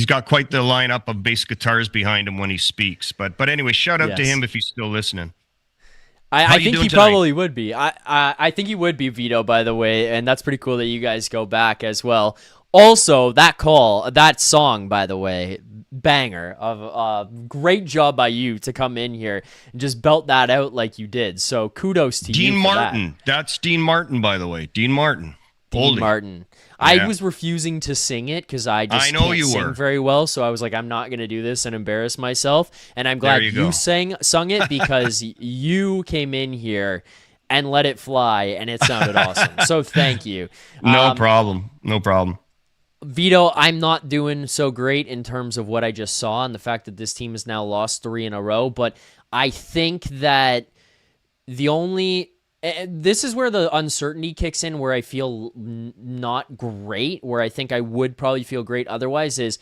got quite the lineup of bass guitars behind him when he speaks. But anyway, shout out to him if he's still listening. I think he probably would be. I think he would be, Veto, by the way, and that's pretty cool that you guys go back as well. Also, that song, by the way, banger. Great job by you to come in here and just belt that out like you did. So kudos to you. Dean Martin. That's Dean Martin, by the way. Dean Martin. Dean Martin. I was refusing to sing it because I can't sing very well. So I was like, I'm not going to do this and embarrass myself. And I'm glad you sung it because you came in here and let it fly, and it sounded awesome. So thank you. No problem. No problem. Veto, I'm not doing so great in terms of what I just saw and the fact that this team has now lost 3 in a row. But I think that this is where the uncertainty kicks in, where I feel not great, where I think I would probably feel great otherwise, is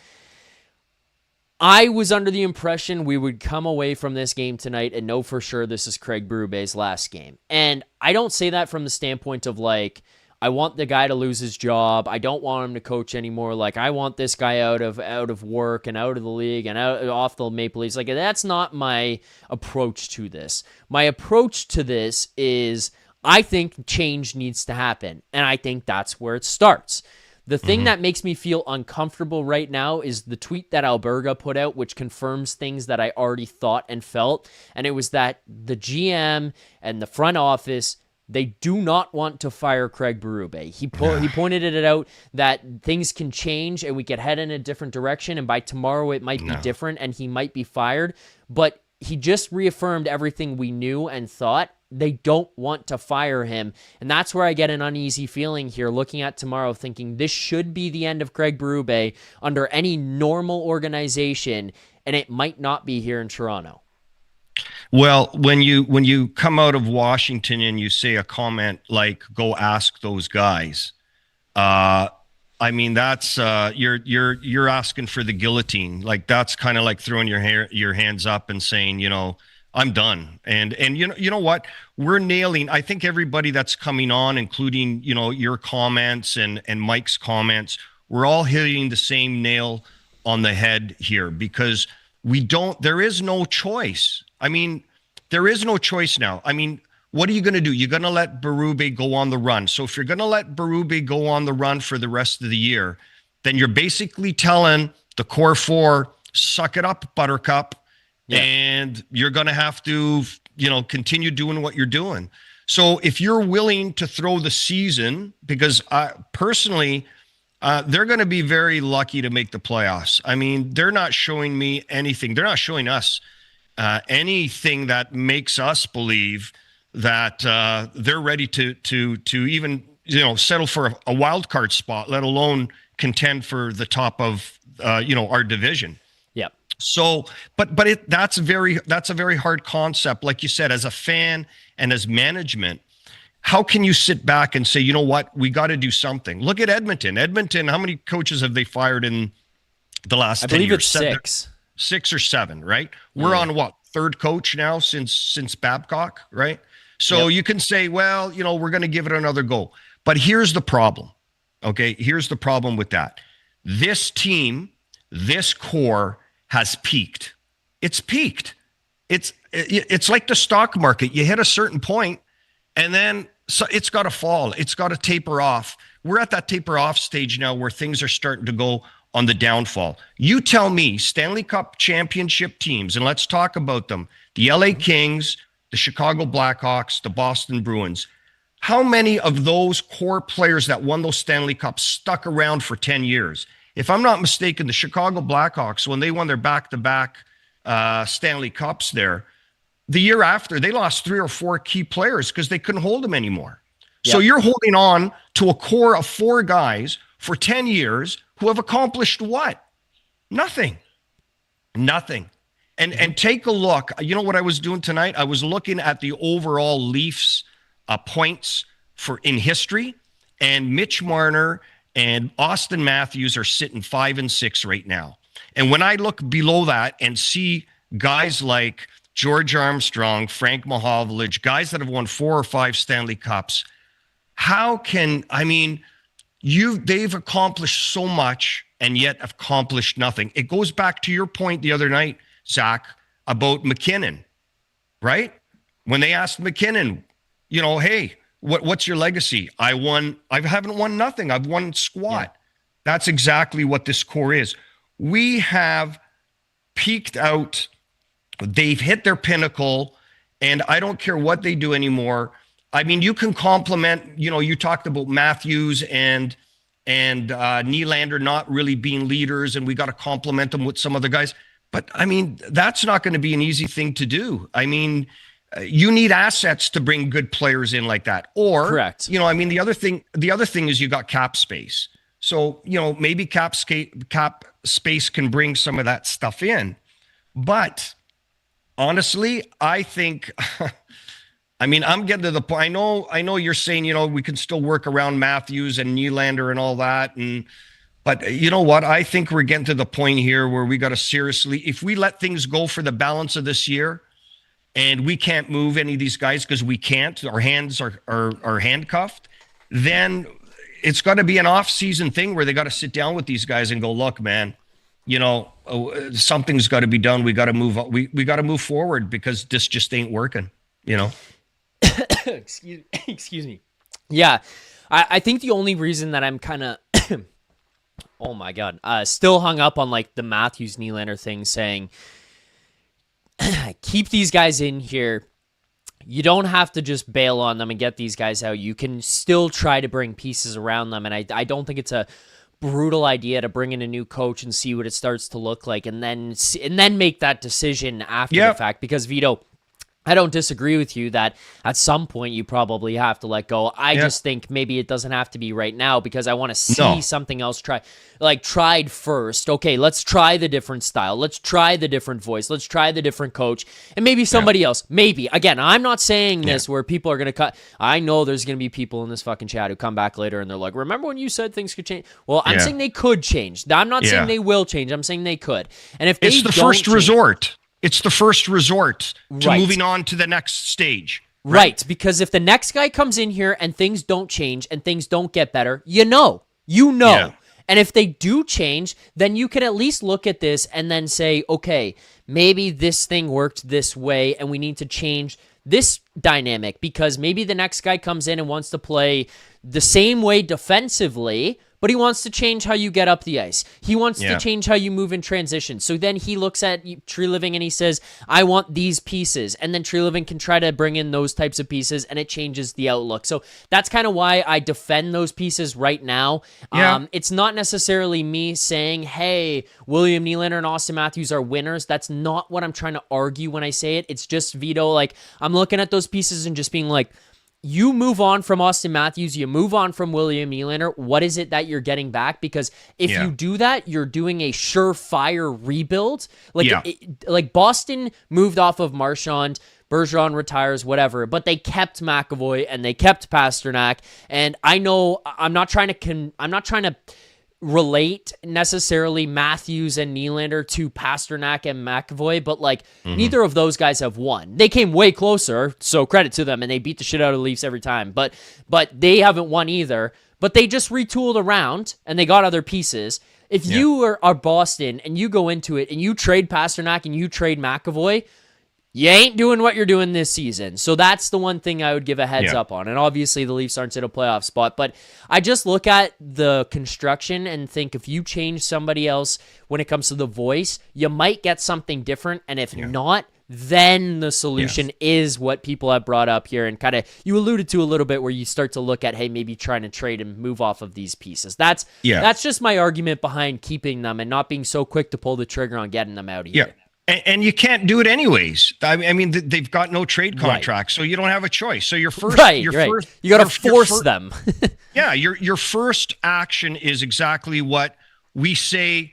I was under the impression we would come away from this game tonight and know for sure this is Craig Berube's last game. And I don't say that from the standpoint of like, I want the guy to lose his job. I don't want him to coach anymore. Like, I want this guy out of work and out of the league and off the Maple Leafs. Like, that's not my approach to this. My approach to this is I think change needs to happen, and I think that's where it starts. The thing that makes me feel uncomfortable right now is the tweet that Alberga put out, which confirms things that I already thought and felt, and it was that the GM and the front office, they do not want to fire Craig Berube. He pointed it out that things can change and we could head in a different direction, and by tomorrow it might be different and he might be fired. But he just reaffirmed everything we knew and thought. They don't want to fire him, and that's where I get an uneasy feeling here looking at tomorrow, thinking this should be the end of Craig Berube under any normal organization, and it might not be here in Toronto. Well, when you come out of Washington and you say a comment like "Go ask those guys," I mean that's you're asking for the guillotine. Like that's kind of like throwing your hands up and saying, you know, I'm done. And you know what? We're nailing. I think everybody that's coming on, including your comments and Mike's comments, we're all hitting the same nail on the head here because there is no choice. I mean, there is no choice now. I mean, what are you going to do? You're going to let Berube go on the run. So if you're going to let Berube go on the run for the rest of the year, then you're basically telling the core four, suck it up, Buttercup, and you're going to have to, continue doing what you're doing. So if you're willing to throw the season, because personally, they're going to be very lucky to make the playoffs. I mean, they're not showing me anything. They're not showing us anything that makes us believe that they're ready to even settle for a wild card spot, let alone contend for the top of our division. Yeah. So, but that's a very hard concept, like you said, as a fan and as management. How can you sit back and say, you know what, we got to do something? Look at Edmonton. Edmonton, how many coaches have they fired in the last 10 years? I believe it's 6. 6 or 7, right? We're on what, third coach now since Babcock, right? So you can say, well, we're going to give it another go. But here's the problem, okay? Here's the problem with that. This team, this core has peaked. It's peaked. It's like the stock market. You hit a certain point, and then it's got to fall. It's got to taper off. We're at that taper off stage now where things are starting to go on the downfall. You tell me, Stanley Cup championship teams, and let's talk about them, the LA Kings, the Chicago Blackhawks, the Boston Bruins, how many of those core players that won those Stanley Cups stuck around for 10 years? If I'm not mistaken, the Chicago Blackhawks, when they won their back-to-back Stanley Cups there, the year after, they lost 3 or 4 key players because they couldn't hold them anymore. Yep. So you're holding on to a core of 4 guys for 10 years who have accomplished what? Nothing. And take a look. You know what I was doing tonight? I was looking at the overall Leafs points in history, and Mitch Marner and Auston Matthews are sitting 5 and 6 right now. And when I look below that and see guys like George Armstrong, Frank Mahovlich, guys that have won 4 or 5 Stanley Cups, they've accomplished so much and yet accomplished nothing. It goes back to your point the other night, Zach, about McKinnon, right? When they asked McKinnon, hey, what's your legacy? I haven't won nothing. I've won squat. Yeah. That's exactly what this core is. We have peaked out. They've hit their pinnacle, and I don't care what they do anymore. I mean, you can compliment, you talked about Matthews and Nylander not really being leaders, and we got to compliment them with some other guys. But I mean, that's not going to be an easy thing to do. I mean, you need assets to bring good players in like that. Or, correct. The other thing is you got cap space. So, maybe cap space can bring some of that stuff in. But honestly, I think, I'm getting to the point. I know you're saying, we can still work around Matthews and Nylander and all that. But you know what? I think we're getting to the point here where we got to seriously, if we let things go for the balance of this year and we can't move any of these guys because we can't, our hands are handcuffed, then it's got to be an off-season thing where they got to sit down with these guys and go, look, man, something's got to be done. We got to move. We got to move forward because this just ain't working. Excuse me. Yeah, I think the only reason that I'm kind of, oh my God, still hung up on like the Matthews Nylander thing, saying keep these guys in here. You don't have to just bail on them and get these guys out. You can still try to bring pieces around them, and I don't think it's a brutal idea to bring in a new coach and see what it starts to look like, and then make that decision after the fact. Because Vito, I don't disagree with you that at some point you probably have to let go. I just think maybe it doesn't have to be right now because I want to see something else tried first. Okay, let's try the different style. Let's try the different voice. Let's try the different coach. And maybe somebody else. Maybe. Again, I'm not saying this where people are going to cut. I know there's going to be people in this fucking chat who come back later and they're like, remember when you said things could change? Well, I'm saying they could change. I'm not saying they will change. I'm saying they could. And if it's the first resort. It's the first resort to moving on to the next stage. Right, because if the next guy comes in here and things don't change and things don't get better, you know. Yeah. And if they do change, then you can at least look at this and then say, okay, maybe this thing worked this way and we need to change this dynamic because maybe the next guy comes in and wants to play the same way defensively, but he wants to change how you get up the ice. He wants Yeah. to change how you move in transition. So then he looks at Treliving and he says, I want these pieces. And then Treliving can try to bring in those types of pieces, and it changes the outlook. So that's kind of why I defend those pieces right now. Yeah. It's not necessarily me saying, hey, William Nylander and Auston Matthews are winners. That's not what I'm trying to argue when I say it. It's just, Vito, like, I'm looking at those pieces and just being like, you move on from Auston Matthews, you move on from William Nylander. What is it that you're getting back? Because if you do that, you're doing a surefire rebuild. Like Boston moved off of Marchand, Bergeron retires, whatever, but they kept McAvoy and they kept Pasternak. And I know I'm not trying to relate necessarily Matthews and Nylander to Pasternak and McAvoy, but like neither of those guys have won. They came way closer, so credit to them, and they beat the shit out of the Leafs every time. But they haven't won either. But they just retooled around and they got other pieces. If you are Boston and you go into it and you trade Pasternak and you trade McAvoy, you ain't doing what you're doing this season. So that's the one thing I would give a heads up on. And obviously the Leafs aren't in a playoff spot, but I just look at the construction and think if you change somebody else when it comes to the voice, you might get something different. And if not, then the solution is what people have brought up here, and kind of you alluded to a little bit where you start to look at, hey, maybe trying to trade and move off of these pieces. That's just my argument behind keeping them and not being so quick to pull the trigger on getting them out of here. And you can't do it anyways. I mean, they've got no trade contract, so you don't have a choice. So your first, first, you got to force them. Your first action is exactly what we say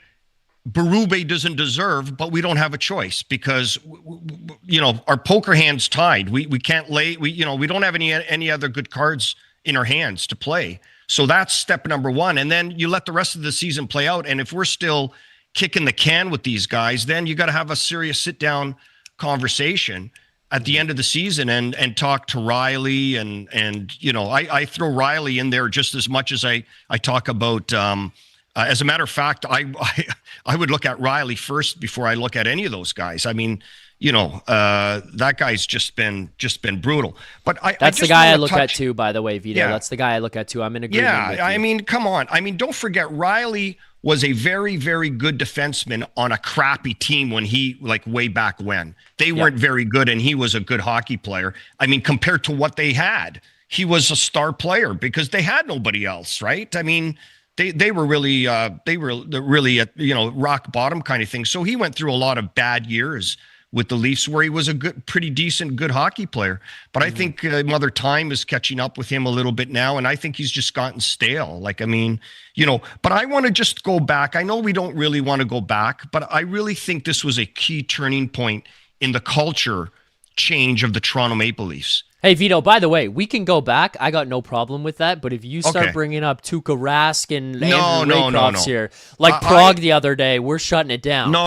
Berube doesn't deserve, but we don't have a choice because our poker hand's tied. We can't lay. We don't have any other good cards in our hands to play. So that's step number one, and then you let the rest of the season play out. And if we're still kicking the can with these guys, then you got to have a serious sit down conversation at the end of the season and talk to Rielly and I throw Rielly in there just as much as I talk about as a matter of fact, I would look at Rielly first before I look at any of those guys. I mean, that guy's just been brutal. But that's the guy I look at too, by the way, Vito. Yeah. That's the guy I look at too. I'm in agreement with you. I mean, come on. I mean, don't forget Rielly was a very, very good defenseman on a crappy team when he, like, way back when. They weren't very good, and he was a good hockey player. I mean, compared to what they had, he was a star player because they had nobody else, right? I mean, they were really at, rock bottom kind of thing. So he went through a lot of bad years with the Leafs where he was a pretty decent, good hockey player. But I think Mother Time is catching up with him a little bit now, and I think he's just gotten stale. Like, I mean, but I want to just go back. I know we don't really want to go back, but I really think this was a key turning point in the culture change of the Toronto Maple Leafs. Hey, Vito, by the way, we can go back. I got no problem with that. But if you start bringing up Tuukka Rask and Andrew Raycroft's here, like Prague the other day, we're shutting it down. No.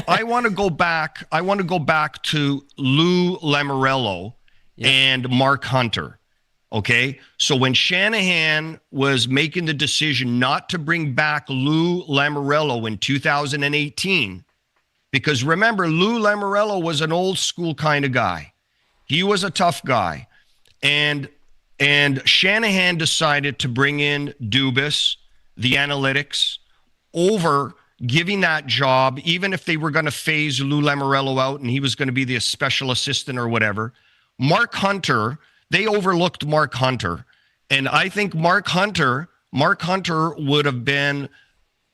I want to go back. I want to go back to Lou Lamoriello and Mark Hunter. Okay? So when Shanahan was making the decision not to bring back Lou Lamoriello in 2018, because remember, Lou Lamoriello was an old school kind of guy. He was a tough guy. And Shanahan decided to bring in Dubas, the analytics, over giving that job, even if they were going to phase Lou Lamoriello out and he was going to be the special assistant or whatever. Mark Hunter, they overlooked Mark Hunter. And I think Mark Hunter would have been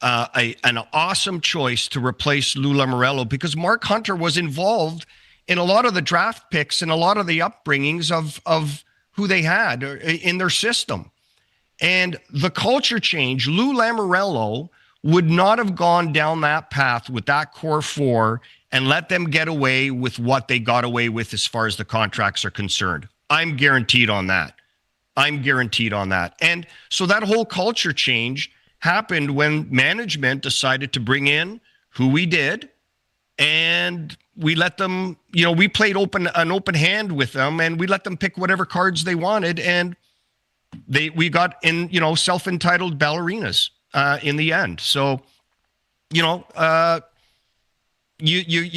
an awesome choice to replace Lou Lamoriello because Mark Hunter was involved in a lot of the draft picks and a lot of the upbringings of who they had in their system. And the culture change, Lou Lamoriello would not have gone down that path with that core four and let them get away with what they got away with as far as the contracts are concerned. I'm guaranteed on that. And so that whole culture change happened when management decided to bring in who we did, and we let them, we played an open hand with them, and we let them pick whatever cards they wanted, and we got in, self-entitled ballerinas in the end. So, you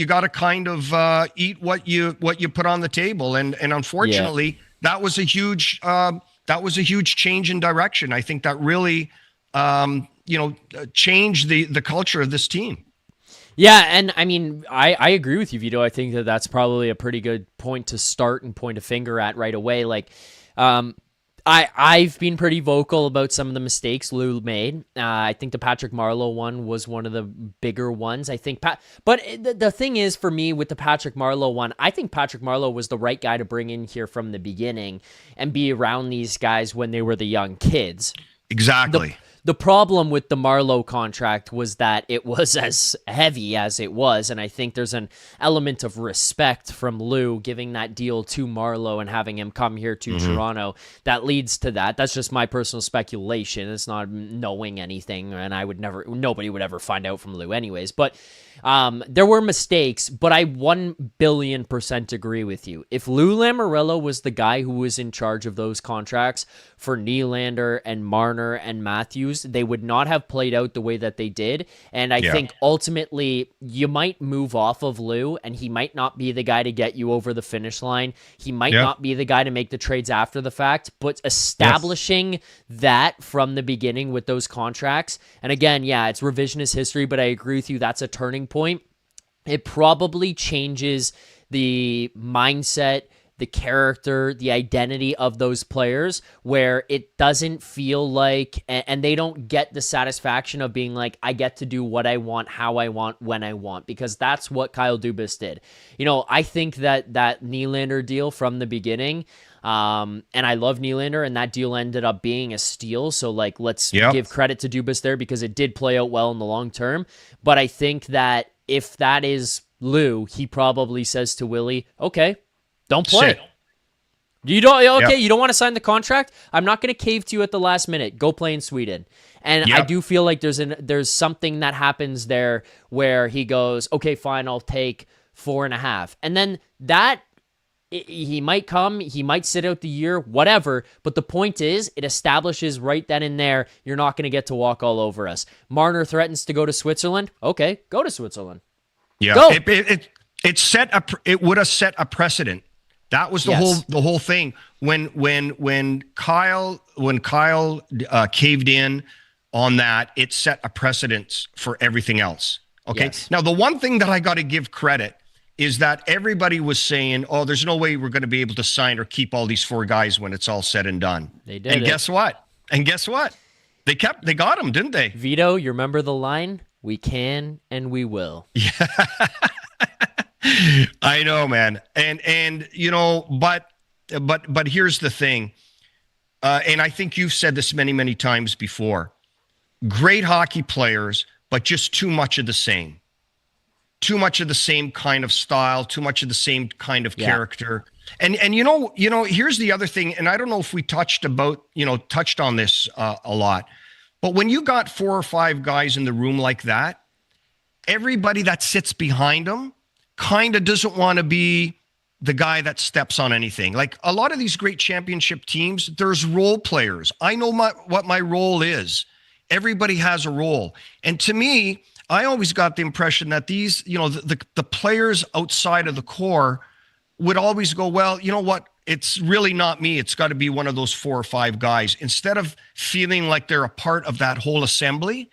got to kind of eat what you put on the table, and unfortunately, that was a huge change in direction. I think that really change the culture of this team. Yeah, and I mean, I agree with you, Vito. I think that that's probably a pretty good point to start and point a finger at right away. Like, I've been pretty vocal about some of the mistakes Lou made. I think the Patrick Marleau one was one of the bigger ones. I think, but the thing is for me with the Patrick Marleau one, I think Patrick Marleau was the right guy to bring in here from the beginning and be around these guys when they were the young kids. Exactly. The problem with the Marleau contract was that it was as heavy as it was, and I think there's an element of respect from Lou giving that deal to Marleau and having him come here to Toronto that leads to that. That's just my personal speculation. It's not knowing anything, and nobody would ever find out from Lou anyways. But there were mistakes, but I 1,000,000,000% agree with you. If Lou Lamoriello was the guy who was in charge of those contracts for Nylander and Marner and Matthews, they would not have played out the way that they did. And I think ultimately you might move off of Lou and he might not be the guy to get you over the finish line. He might not be the guy to make the trades after the fact, but establishing that from the beginning with those contracts. And again, it's revisionist history, but I agree with you. That's a turning point. It probably changes the mindset, the character, the identity of those players, where it doesn't feel like, and they don't get the satisfaction of being like, I get to do what I want, how I want, when I want, because that's what Kyle Dubas did. I think that Nylander deal from the beginning, and I love Nylander, and that deal ended up being a steal. So let's give credit to Dubas there because it did play out well in the long term. But I think that if that is Lou, he probably says to Willie, okay, don't play. Sit. You don't You don't want to sign the contract? I'm not going to cave to you at the last minute. Go play in Sweden. And I do feel like there's something that happens there where he goes, okay, fine, I'll take 4.5. And then he might come, he might sit out the year, whatever. But the point is, it establishes right then and there, you're not going to get to walk all over us. Marner threatens to go to Switzerland. Okay, go to Switzerland. Yeah, go. It would have set a precedent. That was the whole thing when Kyle caved in on that. It set a precedence for everything else. Okay. Yes. Now the one thing that I got to give credit is that everybody was saying, "Oh, there's no way we're going to be able to sign or keep all these 4 guys when it's all said and done." They did. And guess what? They got them, didn't they? Vito, you remember the line? We can and we will. Yeah. I know, man. And but here's the thing. And I think you've said this many, many times before. Great hockey players, but just too much of the same. Too much of the same kind of style, too much of the same kind of character. And here's the other thing, and I don't know if we touched on this a lot. But when you got 4 or 5 guys in the room like that, everybody that sits behind them kind of doesn't want to be the guy that steps on anything. Like a lot of these great championship teams, there's role players. I know what my role is. Everybody has a role. And to me, I always got the impression that these, the players outside of the core would always go, well, you know what? It's really not me. It's got to be one of those 4 or 5 guys. Instead of feeling like they're a part of that whole assembly.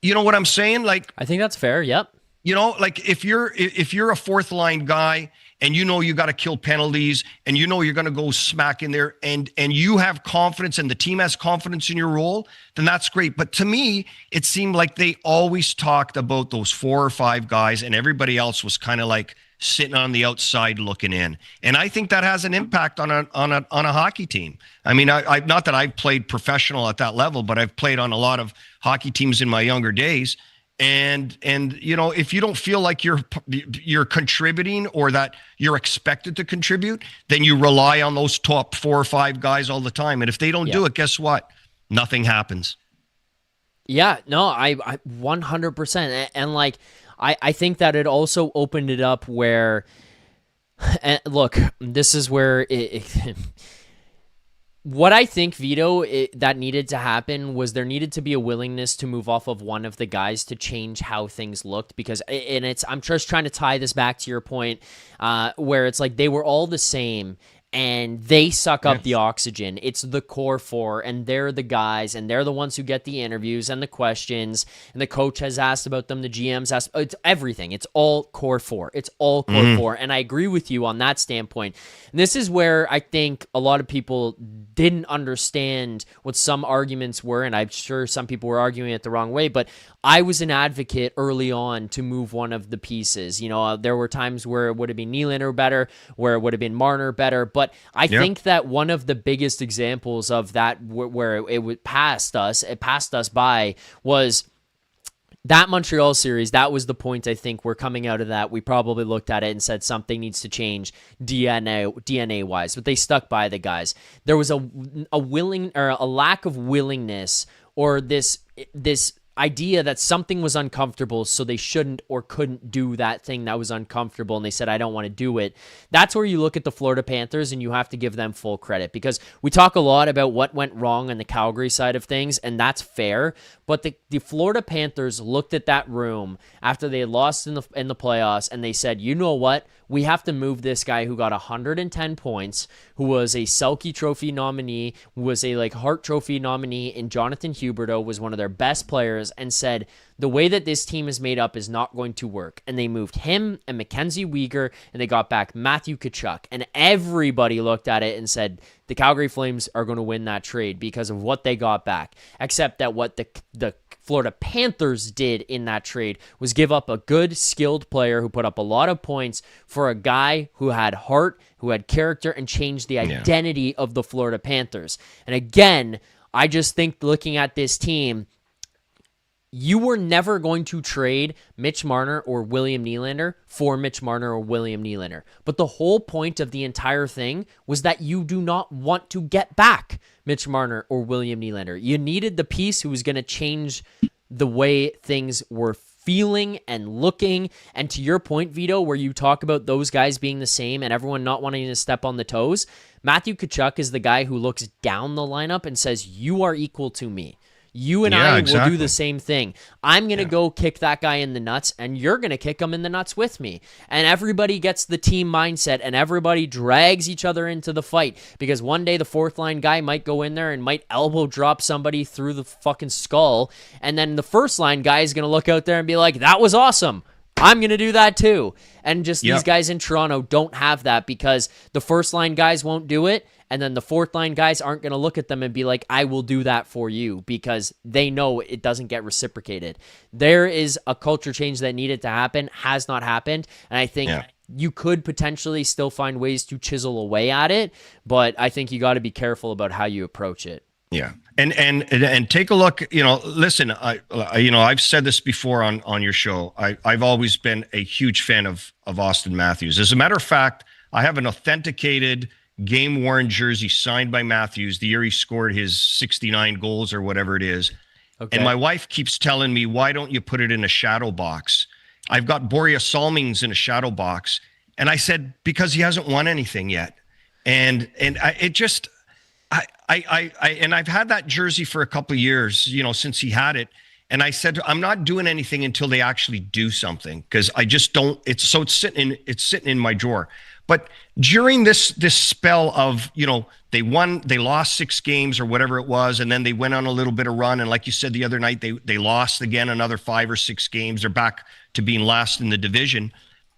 You know what I'm saying? Like, I think that's fair. Yep. Like if you're a 4th line guy and you got to kill penalties and you're going to go smack in there and you have confidence and the team has confidence in your role, then that's great. But to me, it seemed like they always talked about those 4 or 5 guys and everybody else was kind of like sitting on the outside looking in. And I think that has an impact on a hockey team. I mean, I not that I've played professional at that level, but I've played on a lot of hockey teams in my younger days. And if you don't feel like you're contributing or that you're expected to contribute, then you rely on those top 4 or 5 guys all the time. And if they don't do it, guess what? Nothing happens. Yeah, no, I 100%. And like, I think that it also opened it up where, and look, this is where what I think, Vito, that needed to happen was there needed to be a willingness to move off of one of the guys to change how things looked. Because, I'm just trying to tie this back to your point, where it's like they were all the same. and they suck up the oxygen. It's the core four, and they're the guys, and they're the ones who get the interviews and the questions, and the coach has asked about them, the GM's asked. It's everything. It's all core four. It's all core four, and I agree with you on that standpoint. And this is where I think a lot of people didn't understand what some arguments were, and I'm sure some people were arguing it the wrong way, but I was an advocate early on to move one of the pieces. You know, there were times where it would have been Nylander better, where it would have been Marner better, but I think that one of the biggest examples of that where it passed us by was that Montreal series. That was the point. I think we're coming out of that. We probably looked at it and said something needs to change DNA wise, but they stuck by the guys. There was a lack of willingness, or this idea that something was uncomfortable, so they shouldn't or couldn't do that thing that was uncomfortable, and they said, I don't want to do it. That's where you look at the Florida Panthers, and you have to give them full credit, because we talk a lot about what went wrong on the Calgary side of things, and that's fair, but the Florida Panthers looked at that room after they had lost in the playoffs, and they said, you know what? We have to move this guy who got 110 points, who was a Selke Trophy nominee, who was a Hart Trophy nominee, and Jonathan Huberdeau was one of their best players, and said, the way that this team is made up is not going to work. And they moved him and Mackenzie Weegar, and they got back Matthew Tkachuk. And everybody looked at it and said, the Calgary Flames are going to win that trade because of what they got back. Except that what the Florida Panthers did in that trade was give up a good, skilled player who put up a lot of points for a guy who had heart, who had character, and changed the identity of the Florida Panthers. And again, I just think looking at this team, you were never going to trade Mitch Marner or William Nylander for Mitch Marner or William Nylander. But the whole point of the entire thing was that you do not want to get back Mitch Marner or William Nylander. You needed the piece who was going to change the way things were feeling and looking. And to your point, Vito, where you talk about those guys being the same and everyone not wanting to step on the toes, Matthew Tkachuk is the guy who looks down the lineup and says, you are equal to me. You and I will do the same thing. I'm going to go kick that guy in the nuts, and you're going to kick him in the nuts with me. And everybody gets the team mindset, and everybody drags each other into the fight, because one day the fourth line guy might go in there and might elbow drop somebody through the fucking skull, and then the first line guy is going to look out there and be like, that was awesome. I'm going to do that too. And just these guys in Toronto don't have that, because the first line guys won't do it, and then the fourth line guys aren't going to look at them and be like, I will do that for you, because they know it doesn't get reciprocated. There is a culture change that needed to happen, has not happened, and I think you could potentially still find ways to chisel away at it, but I think you got to be careful about how you approach it. Yeah. And take a look, listen, I've said this before on your show. I've always been a huge fan of Auston Matthews. As a matter of fact, I have an authenticated game-worn jersey signed by Matthews the year he scored his 69 goals or whatever it is. Okay. And my wife keeps telling me, why don't you put it in a shadow box? I've got Boreas Salmings in a shadow box. And I said, because he hasn't won anything yet. And I've had that jersey for a couple of years, since he had it. And I said, I'm not doing anything until they actually do something, because I just don't. It's sitting in my drawer. But during this spell of, they lost 6 games or whatever it was, and then they went on a little bit of run. And like you said the other night, they lost again another 5 or 6 games. They're back to being last in the division.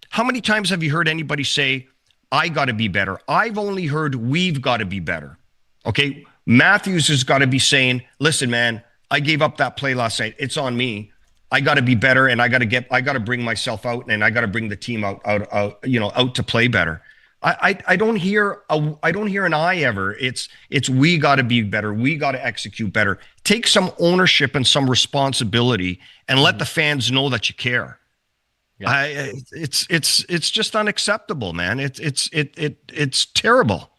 How many times have you heard anybody say, I got to be better? I've only heard we've got to be better. Okay, Matthews has got to be saying, listen, man, I gave up that play last night. It's on me. I got to be better, and I got to bring myself out, and I got to bring the team out to play better. I don't hear an I ever. It's we got to be better. We got to execute better. Take some ownership and some responsibility, and let the fans know that you care. Yeah. It's just unacceptable, man. It's terrible.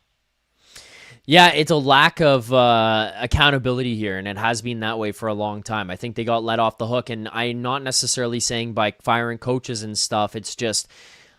Yeah, it's a lack of accountability here, and it has been that way for a long time. I think they got let off the hook, and I'm not necessarily saying by firing coaches and stuff. It's just,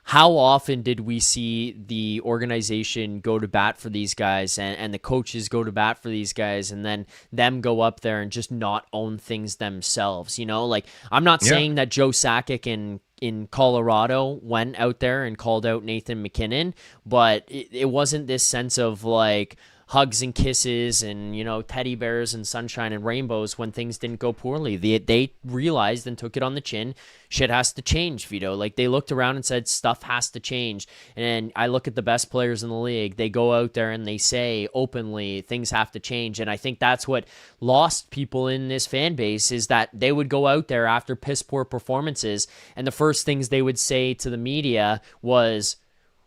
how often did we see the organization go to bat for these guys, and the coaches go to bat for these guys, and then them go up there and just not own things themselves? I'm not saying that Joe Sakic and in Colorado went out there and called out Nathan MacKinnon, but it wasn't this sense of like hugs and kisses and, you know, teddy bears and sunshine and rainbows when things didn't go poorly. They realized and took it on the chin. Shit has to change, Vito. Like, they looked around and said stuff has to change. And I look at the best players in the league. They go out there and they say openly things have to change. And I think that's what lost people in this fan base, is that they would go out there after piss poor performances, and the first things they would say to the media was,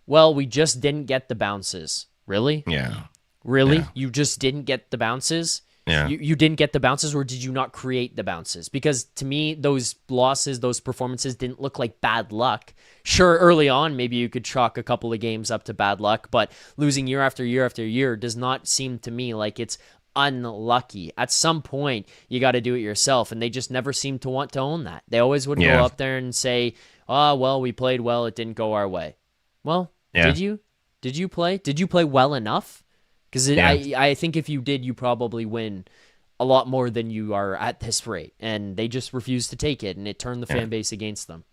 well, we just didn't get the bounces. Really? Yeah. Really? Yeah. You just didn't get the bounces? Yeah. You didn't get the bounces, or did you not create the bounces? Because to me, those losses, those performances didn't look like bad luck. Sure, early on, maybe you could chalk a couple of games up to bad luck, but losing year after year after year does not seem to me like it's unlucky. At some point, you got to do it yourself, and they just never seem to want to own that. They always would go up there and say, oh, well, we played well, it didn't go our way. Well, did you? Did you play? Did you play well enough? Because I think if you did, you probably win a lot more than you are at this rate. And they just refused to take it, and it turned the fan base against them.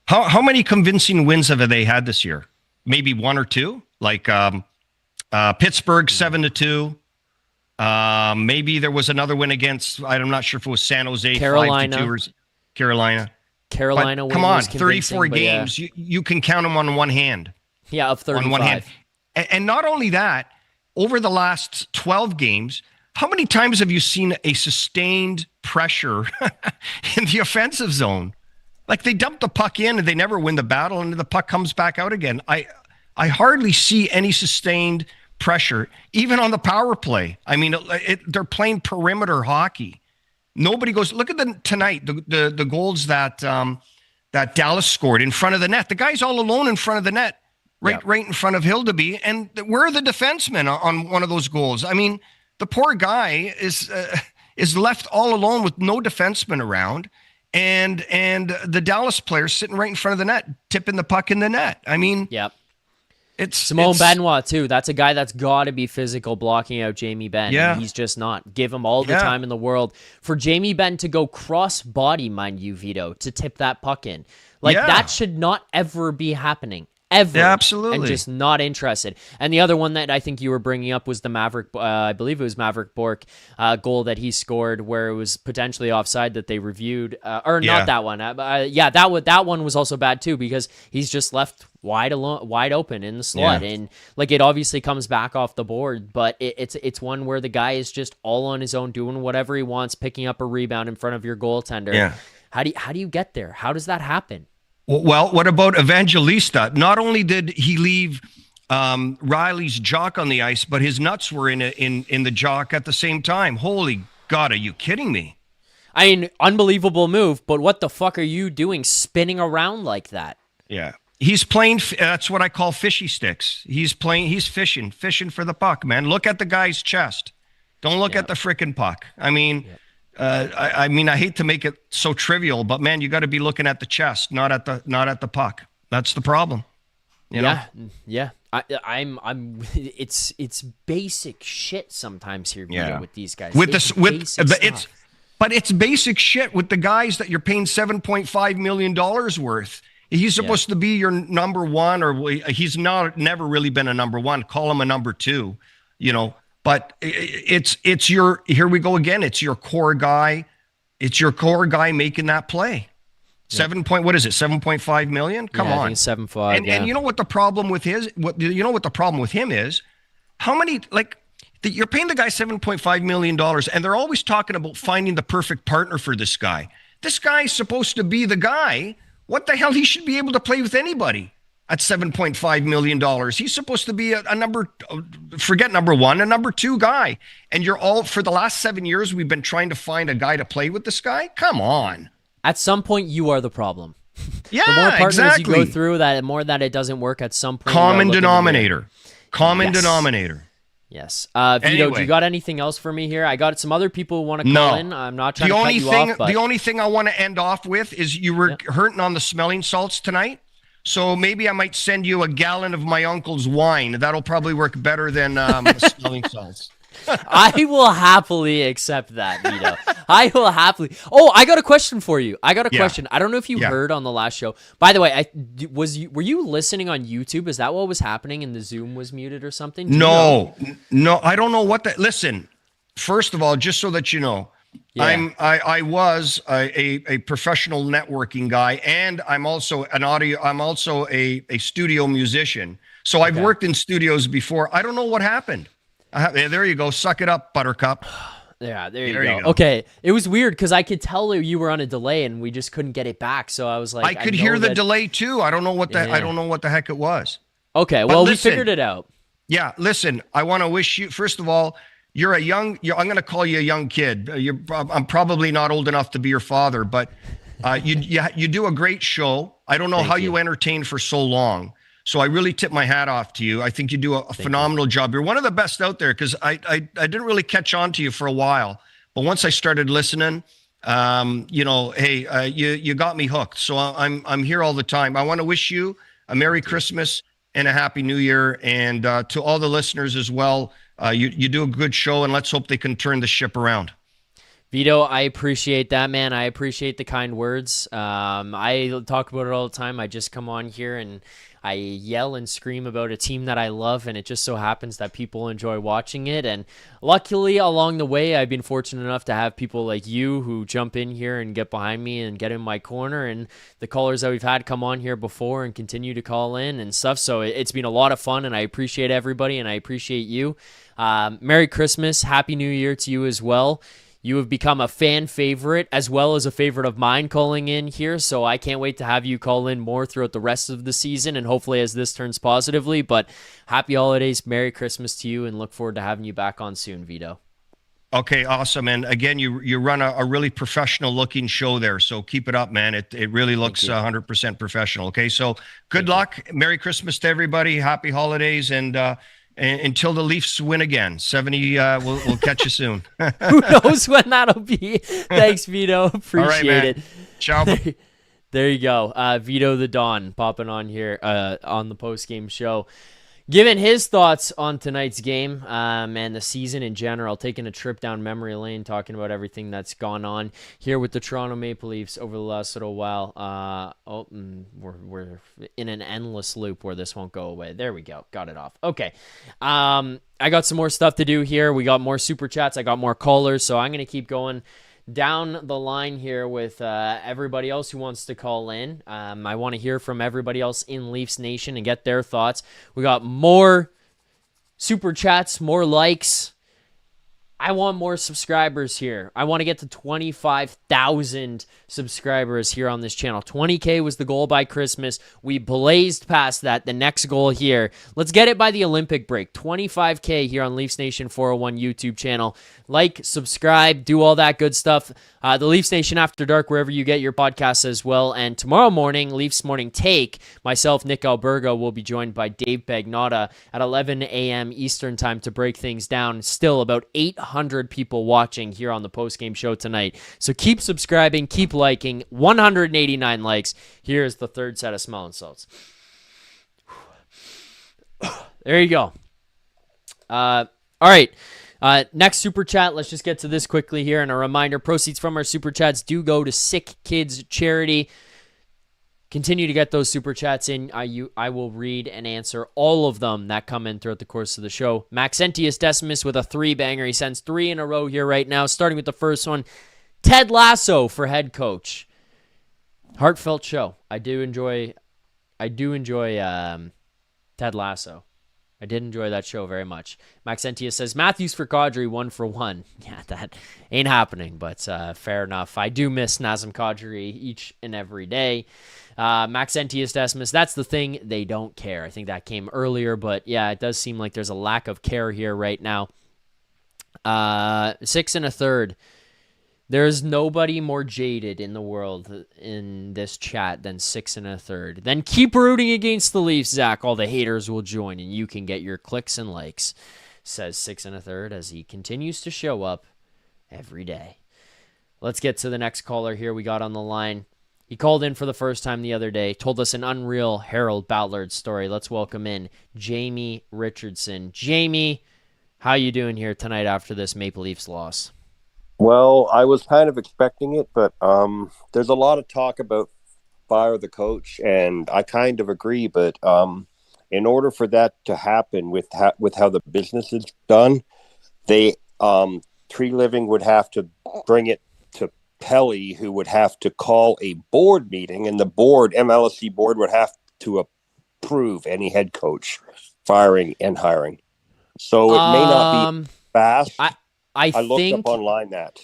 How many convincing wins have they had this year? Maybe one or two? Like Pittsburgh 7-2. Maybe there was another win against, I'm not sure if it was San Jose, Carolina. 5-2 or Carolina. Carolina But, come on, was 34 convincing, games. You can count them on one hand. Yeah, of 35. On one hand. And not only that, over the last 12 games, how many times have you seen a sustained pressure in the offensive zone? Like, they dump the puck in and they never win the battle, and the puck comes back out again. I hardly see any sustained pressure, even on the power play. I mean, they're playing perimeter hockey. Nobody goes, look at tonight, the goals that Dallas scored in front of the net. The guy's all alone in front of the net. Right in front of Hildeby, and where are the defensemen on one of those goals? I mean, the poor guy is left all alone with no defenseman around, and the Dallas players sitting right in front of the net, tipping the puck in the net. I mean, it's Simone Benoit too. That's a guy that's got to be physical, blocking out Jamie Benn. Yeah, and he's just not. Give him all the time in the world for Jamie Benn to go cross body, mind you, Vito, to tip that puck in. Like that should not ever be happening. Ever. Yeah, absolutely. And just not interested. And the other one that I think you were bringing up was the Maverick, I believe it was Maverick Bourque goal that he scored where it was potentially offside that they reviewed. Not that one. That one was also bad too, because he's just left wide open in the slot. Yeah. And like, it obviously comes back off the board, but it's one where the guy is just all on his own, doing whatever he wants, picking up a rebound in front of your goaltender. Yeah. How do you get there? How does that happen? Well, what about Evangelista? Not only did he leave Rielly's jock on the ice, but his nuts were in the jock at the same time. Holy God, are you kidding me? I mean, unbelievable move, but what the fuck are you doing spinning around like that? Yeah. He's playing, that's what I call fishy sticks. He's fishing for the puck, man. Look at the guy's chest. Don't look at the frickin' puck. I mean... I hate to make it so trivial, but man, you got to be looking at the chest, not at the puck. That's the problem. You know? Yeah. It's basic shit sometimes here with these guys. But it's basic shit with the guys that you're paying $7.5 million worth. He's supposed to be your number one, or he's never really been a number one. Call him a number two, you know. But it's your, here we go again. It's your core guy. It's your core guy making that play. Yep. What is it? 7.5 million? Come on. I think 7.5. And you know what the problem with the problem with him is? How many, you're paying the guy $7.5 million, and they're always talking about finding the perfect partner for this guy. This guy's supposed to be the guy. What the hell? He should be able to play with anybody. At $7.5 million. He's supposed to be a number one, a number two guy. And for the last 7 years, we've been trying to find a guy to play with this guy? Come on. At some point, you are the problem. Yeah, the more partners exactly. you go through, the more that it doesn't work at some point. Common denominator. Denominator. Yes. Vito, do you got anything else for me here? I got some other people who want to call in. I'm not trying to cut you off. The only thing I want to end off with is you were hurting on the smelling salts tonight. So maybe I might send you a gallon of my uncle's wine. That'll probably work better than smelling salts. I will happily accept that, Vito. I will happily. Oh, I got a question for you. I don't know if you heard on the last show. By the way, were you listening on YouTube? Is that what was happening and the Zoom was muted or something? No, I don't know what that. Listen, first of all, just so that you know, I was a professional networking guy, and I'm also a studio musician. So I've worked in studios before. I don't know what happened. There you go. Suck it up, Buttercup. Yeah, there you go. Okay, it was weird because I could tell you were on a delay and we just couldn't get it back. So I was like, I could hear the delay too. I don't know what I don't know what the heck it was. Okay, well, we figured it out. Yeah, listen, I want to wish you, first of all, I'm going to call you a young kid. I'm probably not old enough to be your father, but you do a great show. I don't know how you entertain for so long. So I really tip my hat off to you. I think you do a phenomenal job. You're one of the best out there because I didn't really catch on to you for a while. But once I started listening, you got me hooked. So I'm here all the time. I want to wish you a Merry Christmas and a Happy New Year. And to all the listeners as well, you do a good show, and let's hope they can turn the ship around. Vito, I appreciate that, man. I appreciate the kind words. I talk about it all the time. I just come on here and I yell and scream about a team that I love, and it just so happens that people enjoy watching it. And luckily, along the way, I've been fortunate enough to have people like you who jump in here and get behind me and get in my corner, and the callers that we've had come on here before and continue to call in and stuff. So it's been a lot of fun, and I appreciate everybody, and I appreciate you. Merry Christmas, Happy New Year to you as well. You have become a fan favorite as well as a favorite of mine calling in here, so I can't wait to have you call in more throughout the rest of the season and hopefully as this turns positively. But happy holidays, Merry Christmas to you, and look forward to having you back on soon, Vito. Okay, awesome. And again, you run a really professional looking show there, so keep it up, man. It really looks 100% professional. Okay, so good luck. Merry Christmas to everybody. Happy holidays, and until the Leafs win again. 70, we'll catch you soon. Who knows when that'll be? Thanks, Vito. Appreciate it. Ciao. There you go. Veto the Dawn popping on here on the postgame show. Giving his thoughts on tonight's game and the season in general, taking a trip down memory lane, talking about everything that's gone on here with the Toronto Maple Leafs over the last little while. We're in an endless loop where this won't go away. There we go. Got it off. Okay. I got some more stuff to do here. We got more super chats. I got more callers, so I'm going to keep going down the line here with everybody else who wants to call in. I want to hear from everybody else in Leafs Nation and get their thoughts. We got more super chats, more likes. I want more subscribers here. I want to get to 25,000 subscribers here on this channel. 20K was the goal by Christmas. We blazed past that. The next goal here. Let's get it by the Olympic break. 25K here on Leafs Nation 401 YouTube channel. Like, subscribe, do all that good stuff. The Leafs Nation After Dark, wherever you get your podcasts as well. And tomorrow morning, Leafs Morning Take, myself, Nick Alberga, will be joined by Dave Bagnotta at 11 a.m. Eastern time to break things down. Still about 800 people watching here on the postgame show tonight. So keep subscribing, keep liking. 189 likes. Here's the third set of smelling salts. There you go. All right. Next super chat, let's just get to this quickly here. And a reminder, proceeds from our super chats do go to Sick Kids Charity. Continue to get those super chats in. I will read and answer all of them that come in throughout the course of the show. Maxentius Decimus with a 3-banger. He sends 3 in a row here right now, starting with the first one. Ted Lasso for head coach. Heartfelt show. I do enjoy Ted Lasso. I did enjoy that show very much. Maxentius says, Matthews for Kadri, 1 for 1. Yeah, that ain't happening, but fair enough. I do miss Nazem Kadri each and every day. Maxentius Decimus, that's the thing. They don't care. I think that came earlier, but yeah, it does seem like there's a lack of care here right now. 6 1/3. There's nobody more jaded in the world in this chat than 6 1/3. Then keep rooting against the Leafs, Zach. All the haters will join, and you can get your clicks and likes, says 6 1/3 as he continues to show up every day. Let's get to the next caller here we got on the line. He called in for the first time the other day, told us an unreal Harold Ballard story. Let's welcome in Jamie Richardson. Jamie, How you doing here tonight after this Maple Leafs loss? Well, I was kind of expecting it, but there's a lot of talk about fire the coach, and I kind of agree. But in order for that to happen with how the business is done, they Treliving would have to bring it to Pelly, who would have to call a board meeting, and the MLSE board would have to approve any head coach firing and hiring. So it may not be fast. I looked think, up online that.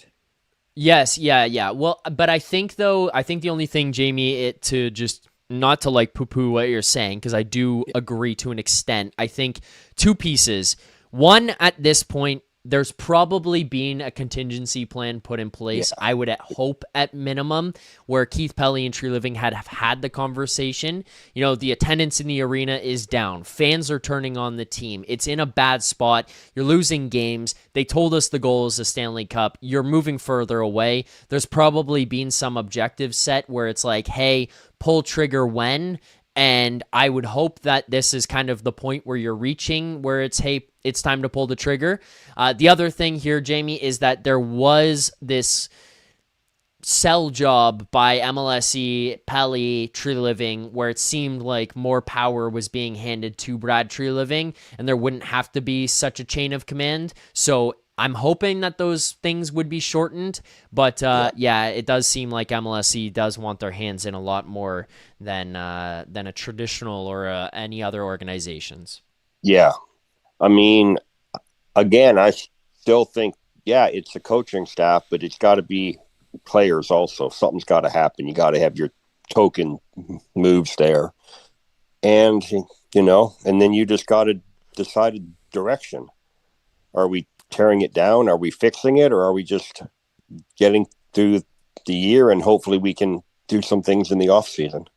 Yes, yeah. Well, but I think the only thing, Jamie, to just not to like poo-poo what you're saying, because I do agree to an extent. I think two pieces. One, at this point, there's probably been a contingency plan put in place. Yeah. I would hope at minimum where Keith Pelly and Treliving have had the conversation. You know, the attendance in the arena is down. Fans are turning on the team. It's in a bad spot. You're losing games. They told us the goal is the Stanley Cup. You're moving further away. There's probably been some objective set where it's like, hey, pull trigger when. And I would hope that this is kind of the point where you're reaching, where it's, hey, it's time to pull the trigger. The other thing here, Jamie, is that there was this sell job by MLSE, Pelly, Treliving, where it seemed like more power was being handed to Brad Treliving, and there wouldn't have to be such a chain of command. So I'm hoping that those things would be shortened, but yeah, it does seem like MLSE does want their hands in a lot more than a traditional or any other organizations. Yeah. I mean, again, I still think, yeah, it's the coaching staff, but it's got to be players also. Something's got to happen. You got to have your token moves there. And, you know, and then you just got to decide a direction. Are we tearing it down? Are we fixing it? Or are we just getting through the year and hopefully we can do some things in the off season?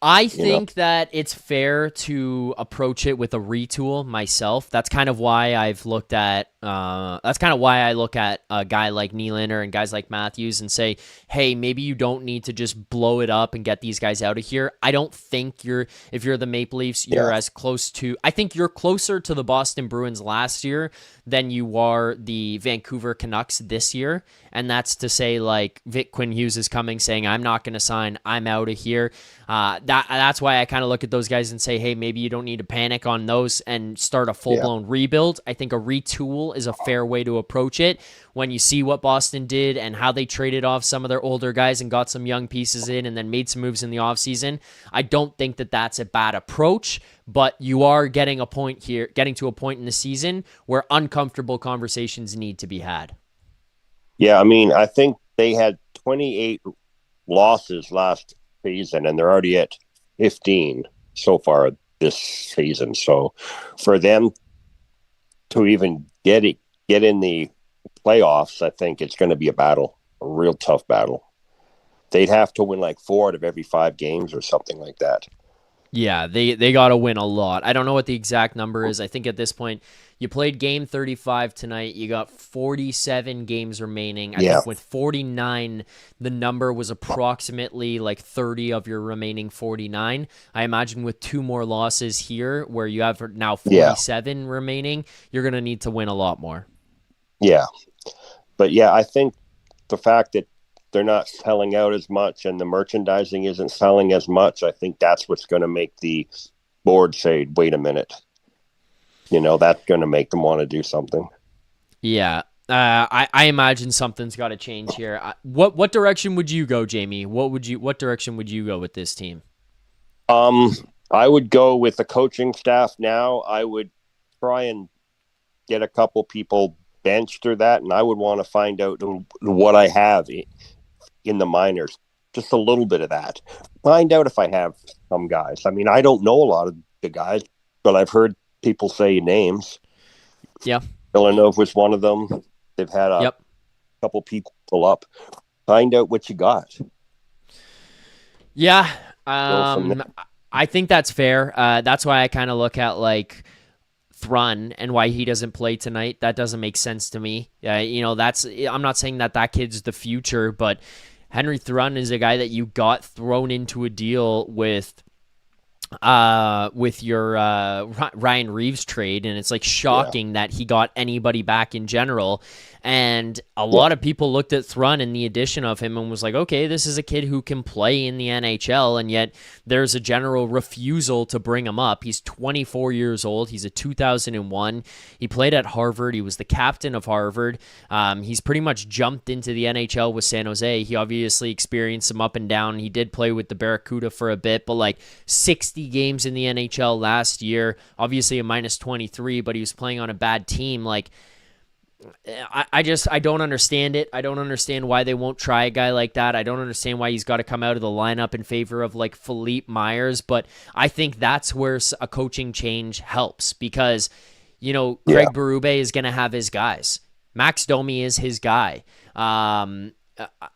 I think that it's fair to approach it with a retool myself. That's kind of why I've looked at that's kind of why I look at a guy like Nylander and guys like Matthews and say, hey, maybe you don't need to just blow it up and get these guys out of here. I don't think if you're the Maple Leafs, you're as close to, I think you're closer to the Boston Bruins last year than you are the Vancouver Canucks this year. And that's to say, like, Vic Quinn Hughes is coming saying, I'm not going to sign, I'm out of here. That's why I kind of look at those guys and say, hey, maybe you don't need to panic on those and start a full-blown rebuild. I think a retool is a fair way to approach it. When you see what Boston did and how they traded off some of their older guys and got some young pieces in and then made some moves in the offseason, I don't think that that's a bad approach, but you are getting to a point in the season where uncomfortable conversations need to be had. Yeah, I mean, I think they had 28 losses last season, and they're already at 15 so far this season. So for them to even get in the playoffs, I think it's going to be a battle, a real tough battle. They'd have to win like 4 out of every 5 games or something like that. Yeah, they got to win a lot. I don't know what the exact number is. I think at this point, you played game 35 tonight. You got 47 games remaining. I think with 49, the number was approximately like 30 of your remaining 49. I imagine with 2 more losses here, where you have now 47 remaining, you're going to need to win a lot more. Yeah. But yeah, I think the fact that they're not selling out as much and the merchandising isn't selling as much, I think that's what's going to make the board say, wait a minute. You know, that's going to make them want to do something. Yeah. I imagine something's got to change here. What direction would you go, Jamie? What direction would you go with this team? I would go with the coaching staff now. I would try and get a couple people benched or that, and I would want to find out what I have in the minors, just a little bit of that. Find out if I have some guys. I mean, I don't know a lot of the guys, but I've heard people say names. Yeah. Villanova was one of them. They've had a couple people pull up. Find out what you got. Yeah. I think that's fair. That's why I kind of look at like Thrun and why he doesn't play tonight. That doesn't make sense to me. I'm not saying that kid's the future, but Henry Thrun is a guy that you got thrown into a deal with with your Ryan Reeves trade, and it's like shocking that he got anybody back in general. And a lot of people looked at Thrun and the addition of him and was like, okay, this is a kid who can play in the NHL, and yet there's a general refusal to bring him up. He's 24 years old. He's a 2001. He played at Harvard. He was the captain of Harvard. He's pretty much jumped into the NHL with San Jose. He obviously experienced some up and down. He did play with the Barracuda for a bit, but like 60 games in the NHL last year, obviously a minus 23, but he was playing on a bad team. Like, I don't understand it. I don't understand why they won't try a guy like that. I don't understand why he's got to come out of the lineup in favor of like Philippe Myers, but I think that's where a coaching change helps, because, you know, Craig Berube is going to have his guys. Max Domi is his guy.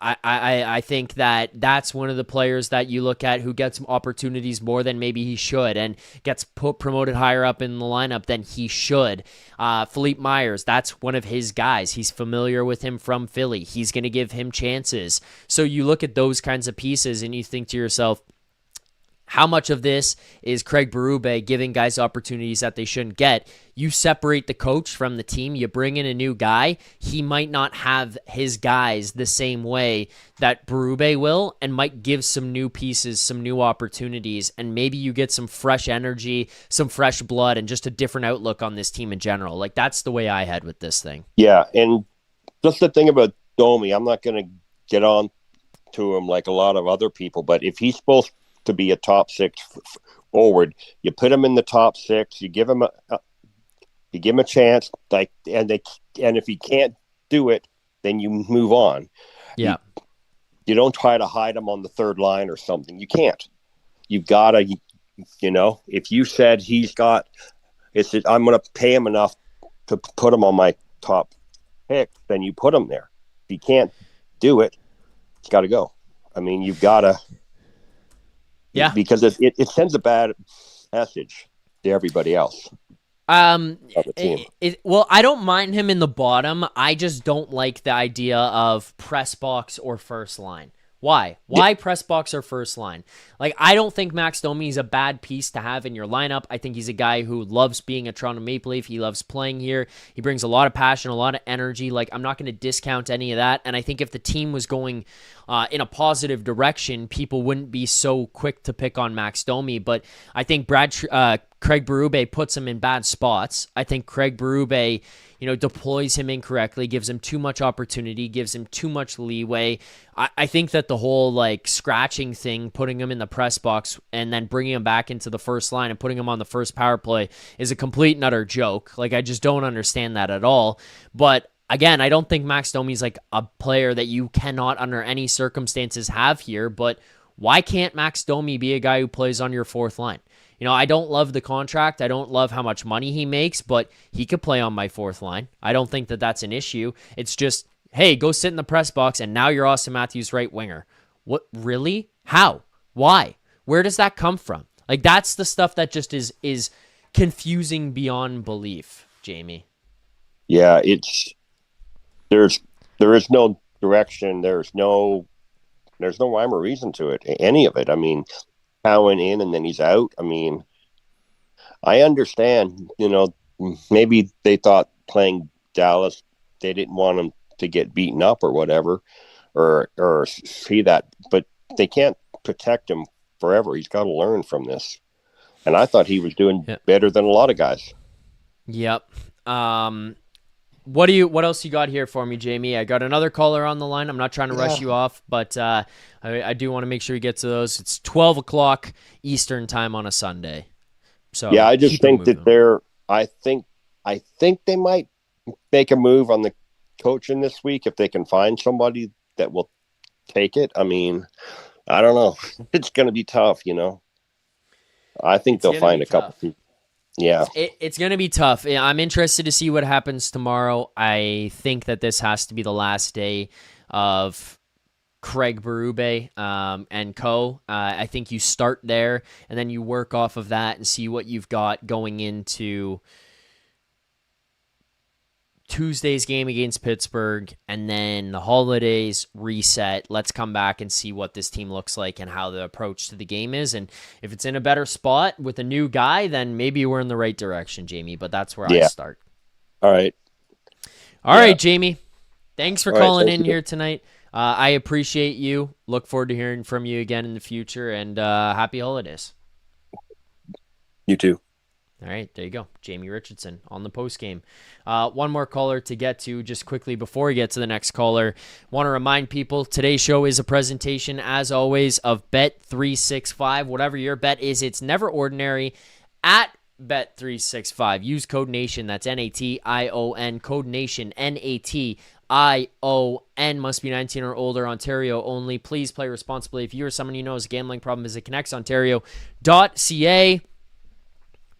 I think that's one of the players that you look at who gets opportunities more than maybe he should, and gets promoted higher up in the lineup than he should. Philippe Myers, that's one of his guys. He's familiar with him from Philly. He's going to give him chances. So you look at those kinds of pieces and you think to yourself, how much of this is Craig Berube giving guys opportunities that they shouldn't get? You separate the coach from the team, you bring in a new guy, he might not have his guys the same way that Berube will, and might give some new pieces, some new opportunities, and maybe you get some fresh energy, some fresh blood, and just a different outlook on this team in general. Like, that's the way I head with this thing. Yeah, and just the thing about Domi, I'm not going to get on to him like a lot of other people, but if he's supposed to be a top six forward, you put him in the top six, you give him a chance, like, and if he can't do it, then you move on. Yeah. You don't try to hide him on the third line or something. You can't. You've got to, you know, if you said I'm going to pay him enough to put him on my top pick, then you put him there. If he can't do it, it's got to go. I mean, you've got to. Yeah, because it sends a bad message to everybody else. Well, I don't mind him in the bottom. I just don't like the idea of press box or first line. Why? Why press box or first line? Like, I don't think Max Domi is a bad piece to have in your lineup. I think he's a guy who loves being a Toronto Maple Leaf. He loves playing here. He brings a lot of passion, a lot of energy. Like, I'm not going to discount any of that. And I think if the team was going in a positive direction, people wouldn't be so quick to pick on Max Domi. But I think Craig Berube puts him in bad spots. I think Craig Berube, you know, deploys him incorrectly, gives him too much opportunity, gives him too much leeway. I think that the whole, like, scratching thing, putting him in the press box and then bringing him back into the first line and putting him on the first power play is a complete and utter joke. Like, I just don't understand that at all. But again, I don't think Max Domi's like a player that you cannot under any circumstances have here, but why can't Max Domi be a guy who plays on your fourth line? You know, I don't love the contract. I don't love how much money he makes, but he could play on my fourth line. I don't think that that's an issue. It's just, hey, go sit in the press box, and now you're Auston Matthews' right winger. What? Really? How? Why? Where does that come from? Like, that's the stuff that just is confusing beyond belief, Jamie. Yeah, there is no direction. There's no rhyme or reason to it. Any of it. I mean, Cowan in and then he's out. I mean, I understand, you know, maybe they thought playing Dallas, they didn't want him to get beaten up or whatever, or see that, but they can't protect him forever. He's got to learn from this. And I thought he was doing better than a lot of guys. Yep. What else you got here for me, Jamie? I got another caller on the line. I'm not trying to rush you off, but I do want to make sure you get to those. It's 12 o'clock Eastern time on a Sunday. So yeah, I just think that I think they might make a move on the coaching this week if they can find somebody that will take it. I mean, I don't know. It's going to be tough, you know. I think they'll find a couple people. Yeah. It's going to be tough. I'm interested to see what happens tomorrow. I think that this has to be the last day of Craig Berube and co. I think you start there, and then you work off of that and see what you've got going into Tuesday's game against Pittsburgh, and then the holidays reset. Let's come back and see what this team looks like and how the approach to the game is. And if it's in a better spot with a new guy, then maybe we're in the right direction, Jamie. But that's where I start. All right. All right, Jamie. Thanks for calling in here tonight. I appreciate you. Look forward to hearing from you again in the future, and happy holidays. You too. All right, there you go. Jamie Richardson on the post game. One more caller to get to just quickly before we get to the next caller. Want to remind people today's show is a presentation, as always, of Bet365. Whatever your bet is, it's never ordinary at Bet365. Use code NATION. That's NATION. Code NATION. NATION. Must be 19 or older. Ontario only. Please play responsibly. If you or someone you know has a gambling problem, visit connectsontario.ca.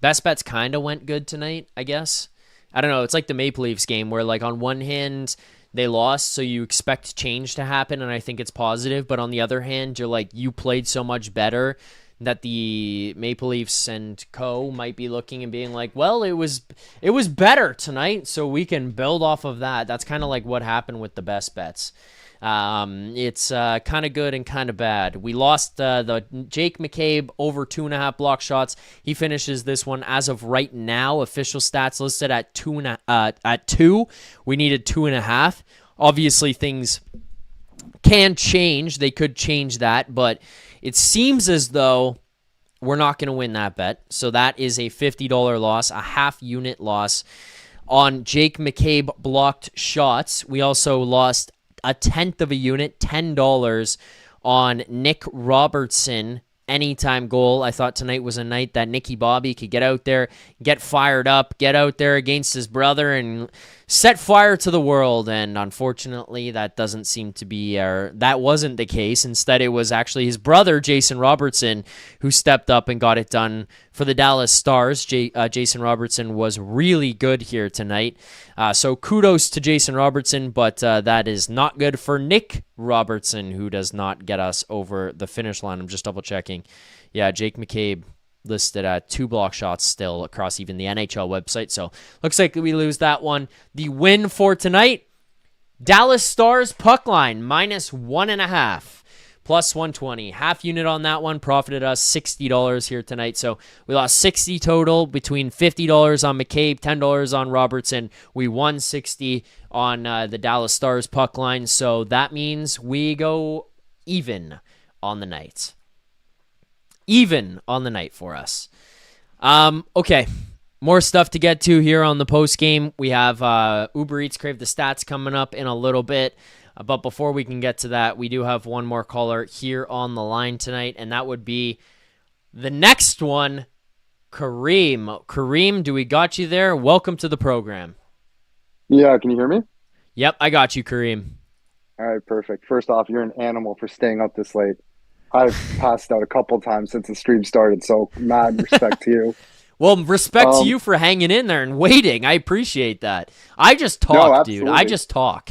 Best bets kind of went good tonight, I guess. I don't know. It's like the Maple Leafs game where, like, on one hand, they lost, so you expect change to happen, and I think it's positive. But on the other hand, you're like, you played so much better that the Maple Leafs and co might be looking and being like, well, it was better tonight, so we can build off of that. That's kind of like what happened with the best bets. It's kind of good and kind of bad. We lost the Jake McCabe over 2.5 block shots. He finishes this one as of right now. Official stats listed at 2. We needed 2.5. Obviously, things can change. They could change that, but it seems as though we're not going to win that bet. So that is a $50 loss, a half unit loss on Jake McCabe blocked shots. We also lost a tenth of a unit, $10 on Nick Robertson anytime goal. I thought tonight was a night that Nicky Bobby could get out there, get fired up, get out there against his brother and set fire to the world. And unfortunately, that doesn't seem to be, that wasn't the case. Instead, it was actually his brother, Jason Robertson, who stepped up and got it done for the Dallas Stars. Jason Robertson was really good here tonight. So kudos to Jason Robertson, but that is not good for Nick Robertson, who does not get us over the finish line. I'm just double checking. Yeah, Jake McCabe listed at 2 block shots still across even the NHL website. So looks like we lose that one. The win for tonight, Dallas Stars puck line -1.5. Plus 120. Half unit on that one profited us $60 here tonight. So we lost 60 total between $50 on McCabe, $10 on Robertson. We won 60 on the Dallas Stars puck line. So that means we go even on the night. Even on the night for us. Okay. More stuff to get to here on the post game. We have Uber Eats Crave the Stats coming up in a little bit. But before we can get to that, we do have one more caller here on the line tonight, and that would be the next one, Kareem. Kareem, do we got you there? Welcome to the program. Yeah, can you hear me? Yep, I got you, Kareem. All right, perfect. First off, you're an animal for staying up this late. I've passed out a couple times since the stream started, so mad respect to you. Well, respect to you for hanging in there and waiting. I appreciate that. I just talk, dude. I just talk.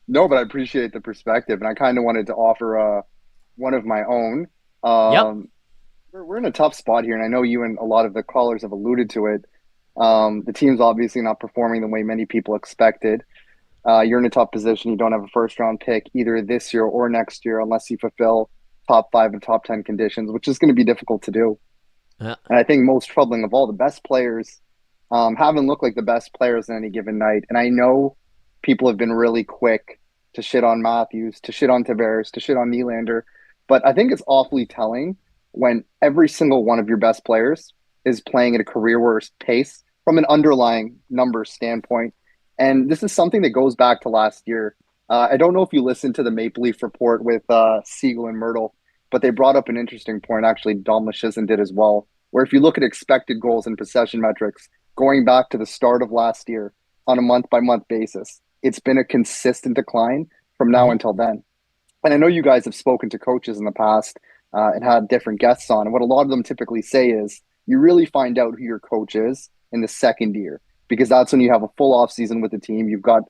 No, but I appreciate the perspective, and I kind of wanted to offer one of my own. We're in a tough spot here, and I know you and a lot of the callers have alluded to it. The team's obviously not performing the way many people expected. You're in a tough position. You don't have a first-round pick either this year or next year unless you fulfill top 5 and top 10 conditions, which is going to be difficult to do. And I think most troubling of all, the best players haven't looked like the best players on any given night. And I know people have been really quick to shit on Matthews, to shit on Tavares, to shit on Nylander. But I think it's awfully telling when every single one of your best players is playing at a career worst pace from an underlying numbers standpoint. And this is something that goes back to last year. I don't know if you listened to the Maple Leaf report with Siegel and Myrtle, but they brought up an interesting point. Actually, Dom Luszczyszyn did as well, where if you look at expected goals and possession metrics going back to the start of last year on a month-by-month basis, it's been a consistent decline from now until then. And I know you guys have spoken to coaches in the past and had different guests on. And what a lot of them typically say is you really find out who your coach is in the second year, because that's when you have a full off season with the team. You've got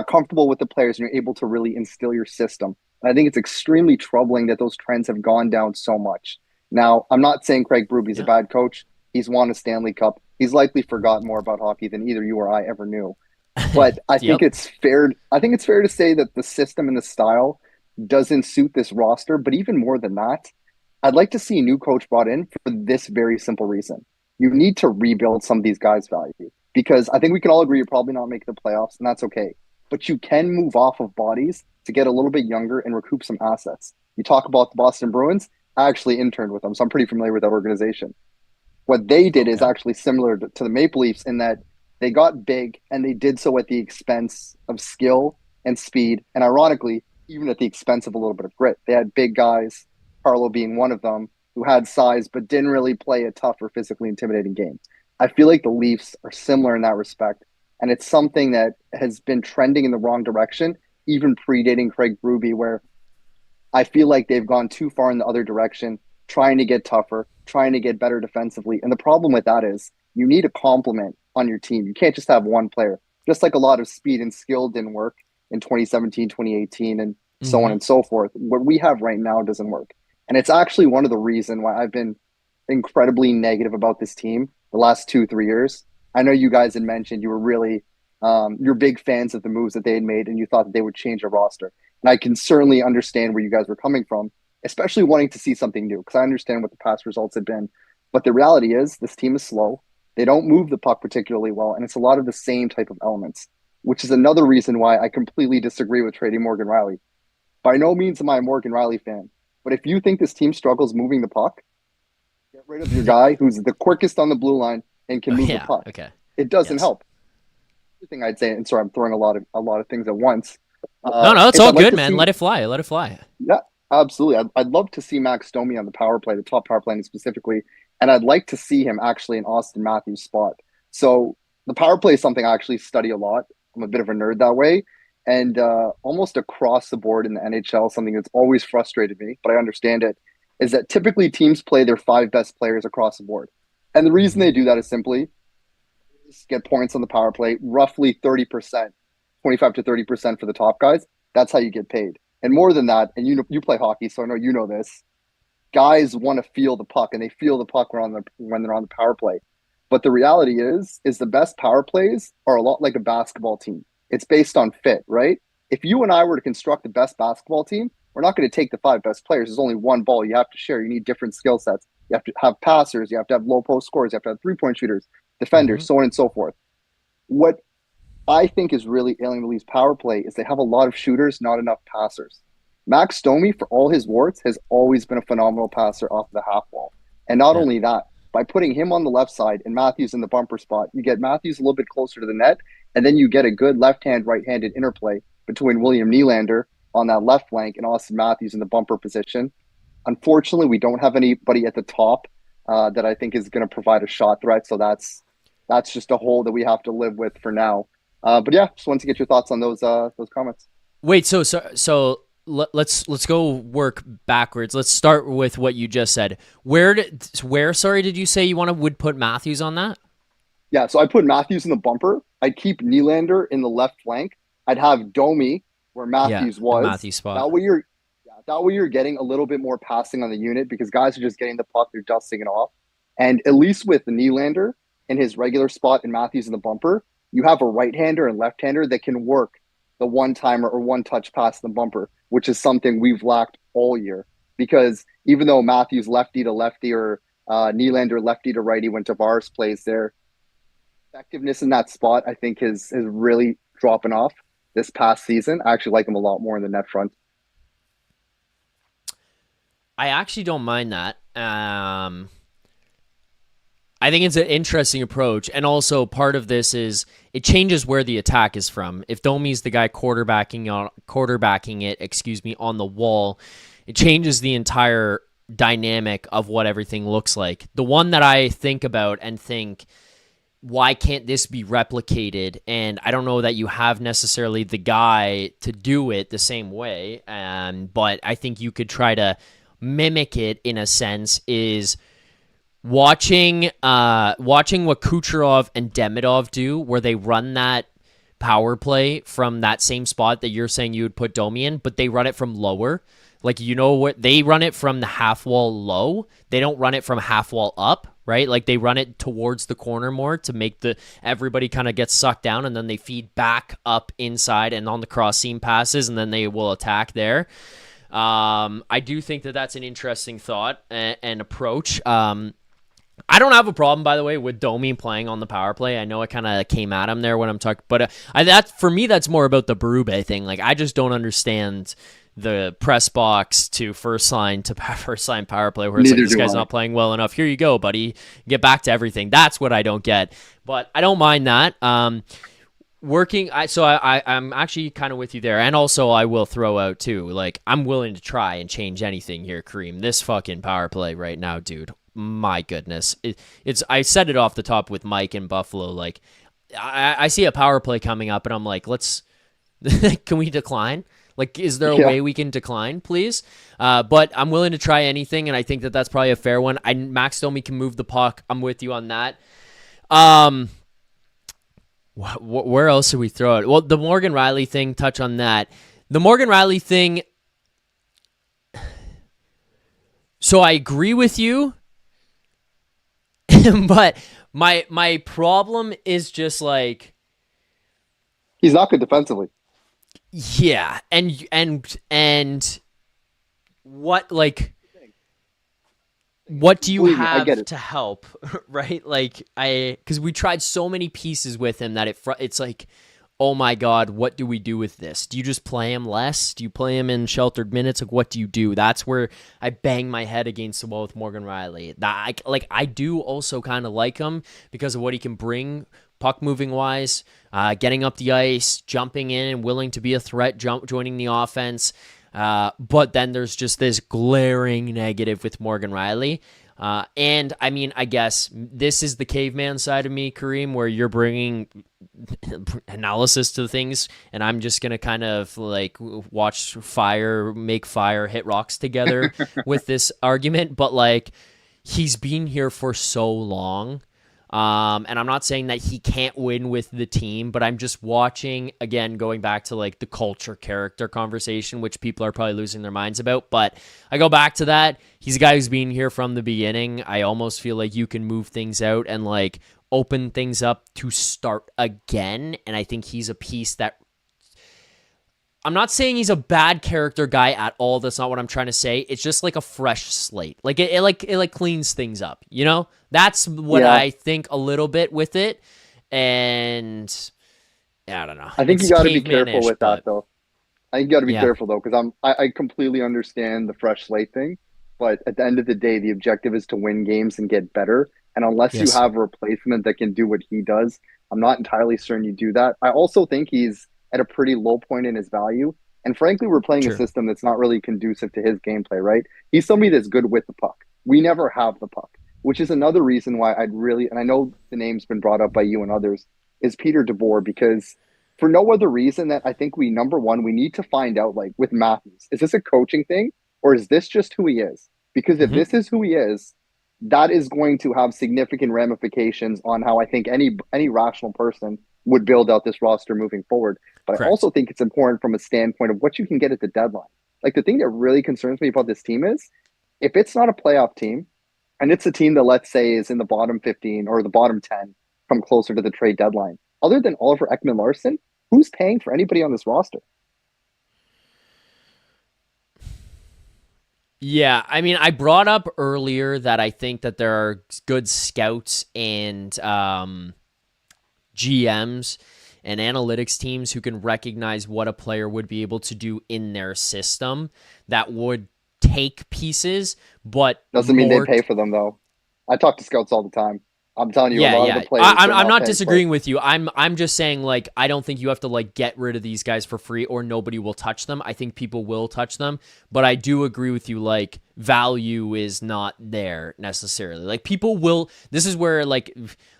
comfortable with the players and you're able to really instill your system. And I think it's extremely troubling that those trends have gone down so much. Now, I'm not saying Craig Berube is a bad coach. He's won a Stanley Cup. He's likely forgotten more about hockey than either you or I ever knew. But I think Yep. it's fair. I think it's fair to say that the system and the style doesn't suit this roster. But even more than that, I'd like to see a new coach brought in for this very simple reason. You need to rebuild some of these guys' value because I think we can all agree you're probably not making the playoffs, and that's okay. But you can move off of bodies to get a little bit younger and recoup some assets. You talk about the Boston Bruins. I actually interned with them, so I'm pretty familiar with that organization. What they did is actually similar to the Maple Leafs in that they got big and they did so at the expense of skill and speed, and ironically, even at the expense of a little bit of grit. They had big guys, Carlo being one of them, who had size but didn't really play a tough or physically intimidating game. I feel like the Leafs are similar in that respect, and it's something that has been trending in the wrong direction, even predating Craig Berube, where I feel like they've gone too far in the other direction, trying to get tougher, trying to get better defensively. And the problem with that is you need a complement on your team. You can't just have one player. Just like a lot of speed and skill didn't work in 2017, 2018, and so on and so forth. What we have right now doesn't work. And it's actually one of the reasons why I've been incredibly negative about this team the last 2-3 years. I know you guys had mentioned you were really you're big fans of the moves that they had made and you thought that they would change their roster. And I can certainly understand where you guys were coming from, especially wanting to see something new, because I understand what the past results have been. But the reality is this team is slow. They don't move the puck particularly well, and it's a lot of the same type of elements, which is another reason why I completely disagree with trading Morgan Rielly. By no means am I a Morgan Rielly fan, but if you think this team struggles moving the puck, get rid of your guy who's the quickest on the blue line and can move the puck. Okay. It doesn't help. The thing I'd say, and sorry, I'm throwing a lot of things at once. No, it's all good, man. Let it fly. Let it fly. Yeah, absolutely. I'd love to see Max Domi on the power play, the top power play specifically, and I'd like to see him actually in Auston Matthews' spot. So the power play is something I actually study a lot. I'm a bit of a nerd that way. And almost across the board in the NHL, something that's always frustrated me, but I understand it, is that typically teams play their 5 best players across the board. And the reason they do that is simply get points on the power play, roughly 30%, 25 to 30% for the top guys. That's how you get paid. And more than that, and you play hockey, so I know you know this, guys want to feel the puck, and they feel the puck when they're on the power play. But the reality is the best power plays are a lot like a basketball team. It's based on fit, right? If you and I were to construct the best basketball team, we're not going to take the 5 best players. There's only one ball you have to share. You need different skill sets. You have to have passers. You have to have low post scorers. You have to have 3-point shooters, defenders, so on and so forth. What I think is really ailing the Leafs power play is they have a lot of shooters, not enough passers. Max Domi, for all his warts, has always been a phenomenal passer off the half wall. And not only that, by putting him on the left side and Matthews in the bumper spot, you get Matthews a little bit closer to the net, and then you get a good left-hand, right-handed interplay between William Nylander on that left flank and Auston Matthews in the bumper position. Unfortunately, we don't have anybody at the top that I think is going to provide a shot threat, so that's just a hole that we have to live with for now. But yeah, just wanted to get your thoughts on those comments. Wait, so let's go work backwards. Let's start with what you just said. Where did you say you would put Matthews on that? Yeah, so I put Matthews in the bumper. I'd keep Nylander in the left flank. I'd have Domi where Matthews was. Matthews spot. That way you're getting a little bit more passing on the unit because guys are just getting the puck, they're dusting it off. And at least with the Nylander in his regular spot and Matthews in the bumper, you have a right-hander and left-hander that can work the one-timer or one-touch pass in the bumper, which is something we've lacked all year. Because even though Matthews lefty to lefty or Nylander lefty to righty when Tavares plays there, effectiveness in that spot, I think, is really dropping off this past season. I actually like him a lot more in the net front. I actually don't mind that. I think it's an interesting approach, and also part of this is it changes where the attack is from. If Domi's the guy quarterbacking it, on the wall, it changes the entire dynamic of what everything looks like. The one that I think about and think, why can't this be replicated? And I don't know that you have necessarily the guy to do it the same way, but I think you could try to mimic it in a sense is watching what Kucherov and Demidov do, where they run that power play from that same spot that you're saying you would put Domi in, but they run it from lower. Like, you know what? They run it from the half wall low. They don't run it from half wall up, right? Like, they run it towards the corner more to make everybody kind of get sucked down, and then they feed back up inside and on the cross seam passes, and then they will attack there. I do think that that's an interesting thought and approach. I don't have a problem, by the way, with Domi playing on the power play. I know I kind of came at him there when I'm talking, but for me, that's more about the Berube thing. Like, I just don't understand the press box to first line power play where it's like, this guy's not playing well enough. Here you go, buddy. Get back to everything. That's what I don't get. But I don't mind that. I'm actually kind of with you there. And also I will throw out too, like, I'm willing to try and change anything here, Kareem. This fucking power play right now, dude. My goodness. I said it off the top with Mike in Buffalo. Like, I see a power play coming up and I'm like, can we decline? Like, is there a way we can decline, please? But I'm willing to try anything, and I think that that's probably a fair one. Max Domi can move the puck. I'm with you on that. Where else should we throw it? Well, the Morgan Rielly thing, touch on that. The Morgan Rielly thing, so I agree with you, but my problem is just like... He's not good defensively. Yeah, and what do you have to help, right? Like, because we tried so many pieces with him that it's like, oh my God, what do we do with this? Do you just play him less? Do you play him in sheltered minutes? Like, what do you do? That's where I bang my head against the wall with Morgan Rielly. I do also kind of like him because of what he can bring puck moving wise, getting up the ice, jumping in and willing to be a threat, joining the offense. But then there's just this glaring negative with Morgan Rielly. And I mean, I guess this is the caveman side of me, Kareem, where you're bringing analysis to things, and I'm just going to kind of like watch make fire, hit rocks together with this argument. But like, he's been here for so long. And I'm not saying that he can't win with the team, but I'm just watching, again, going back to like the culture character conversation, which people are probably losing their minds about. But I go back to that. He's a guy who's been here from the beginning. I almost feel like you can move things out and like open things up to start again. And I think he's a piece that, I'm not saying he's a bad character guy at all. That's not what I'm trying to say. It's just like a fresh slate. Like it cleans things up, you know? That's what I think a little bit with it. And I don't know. I think you got to be careful with that though. I think you got to be careful though, because I completely understand the fresh slate thing, but at the end of the day, the objective is to win games and get better. And unless you have a replacement that can do what he does, I'm not entirely certain you do that. I also think he's at a pretty low point in his value. And frankly, we're playing a system that's not really conducive to his gameplay, right? He's somebody that's good with the puck. We never have the puck, which is another reason why I'd really, and I know the name's been brought up by you and others, is Peter DeBoer, because for no other reason that I think number one, we need to find out, like with Matthews, is this a coaching thing or is this just who he is? Because if this is who he is, that is going to have significant ramifications on how I think any rational person would build out this roster moving forward. But I also think it's important from a standpoint of what you can get at the deadline. Like, the thing that really concerns me about this team is if it's not a playoff team and it's a team that, let's say, is in the bottom 15 or the bottom 10 from closer to the trade deadline, other than Oliver Ekman-Larsson, who's paying for anybody on this roster? Yeah, I mean, I brought up earlier that I think that there are good scouts and GMs and analytics teams who can recognize what a player would be able to do in their system that would take pieces, but doesn't mean they pay for them though. I talk to scouts all the time. I'm telling you, a lot of the players. I'm not disagreeing with you. I'm just saying, like, I don't think you have to like get rid of these guys for free or nobody will touch them. I think people will touch them, but I do agree with you. Like, value is not there necessarily. Like, people will. This is where like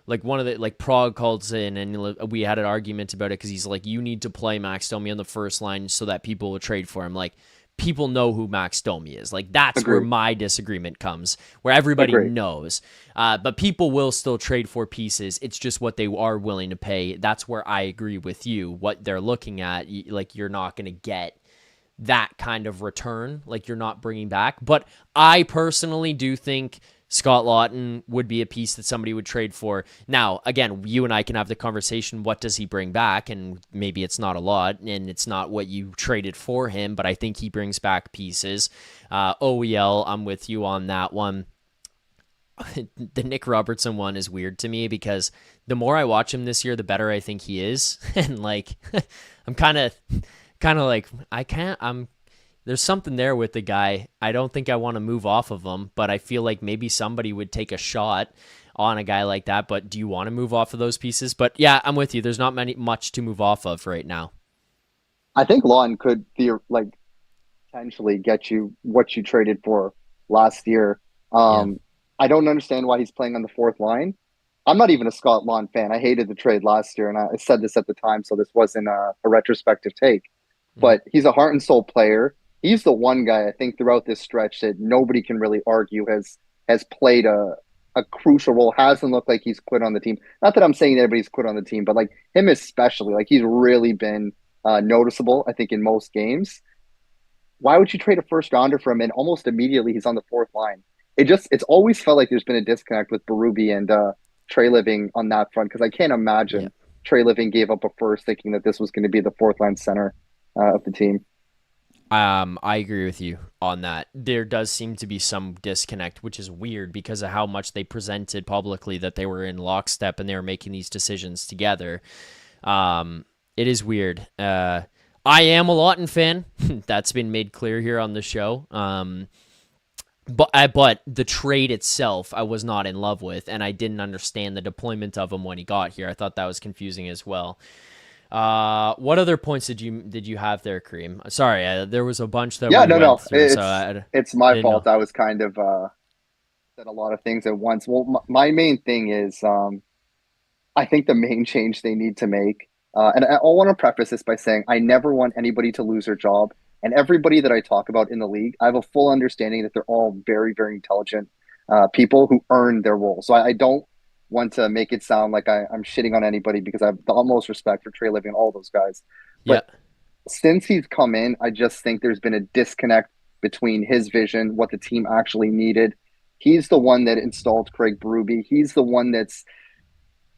one of the, like, Prague calls in and we had an argument about it because he's like, you need to play Max Domi on the first line so that people will trade for him. Like, people know who Max Domi is. Like, that's where my disagreement comes, where everybody knows. But people will still trade for pieces. It's just what they are willing to pay. That's where I agree with you. What they're looking at, like, you're not going to get that kind of return, like you're not bringing back. But I personally do think Scott Laughton would be a piece that somebody would trade for. Now, again, you and I can have the conversation, what does he bring back? And maybe it's not a lot, and it's not what you traded for him, but I think he brings back pieces. OEL, I'm with you on that one. The Nick Robertson one is weird to me because the more I watch him this year, the better I think he is. And like, I'm kind of like, there's something there with the guy. I don't think I want to move off of him, but I feel like maybe somebody would take a shot on a guy like that. But do you want to move off of those pieces? But yeah, I'm with you. There's not much to move off of right now. I think Lawton could be like potentially get you what you traded for last year. I don't understand why he's playing on the fourth line. I'm not even a Scott Laughton fan. I hated the trade last year, and I said this at the time, so this wasn't a retrospective take. But he's a heart and soul player. He's the one guy I think throughout this stretch that nobody can really argue has played a crucial role. Hasn't looked like he's quit on the team. Not that I'm saying that everybody's quit on the team, but like him especially, like he's really been noticeable, I think, in most games. Why would you trade a first rounder for him? And almost immediately he's on the fourth line. It's always felt like there's been a disconnect with Berube and Treliving on that front, because I can't imagine Treliving gave up a first thinking that this was going to be the fourth line center of the team. I agree with you on that. There does seem to be some disconnect, which is weird because of how much they presented publicly that they were in lockstep and they were making these decisions together. It is weird. I am a Laughton fan. That's been made clear here on the show. But the trade itself, I was not in love with, and I didn't understand the deployment of him when he got here. I thought that was confusing as well. What other points did you have there, Kareem? Sorry, there was a bunch that it's my fault. I was kind of said a lot of things at once. Well, my main thing is I think the main change they need to make, and I want to preface this by saying I never want anybody to lose their job. And everybody that I talk about in the league, I have a full understanding that they're all very, very intelligent people who earn their role. So I don't want to make it sound like I'm shitting on anybody, because I have the utmost respect for Treliving and all those guys. But since he's come in, I just think there's been a disconnect between his vision, what the team actually needed. He's the one that installed Craig Berube. He's the one that's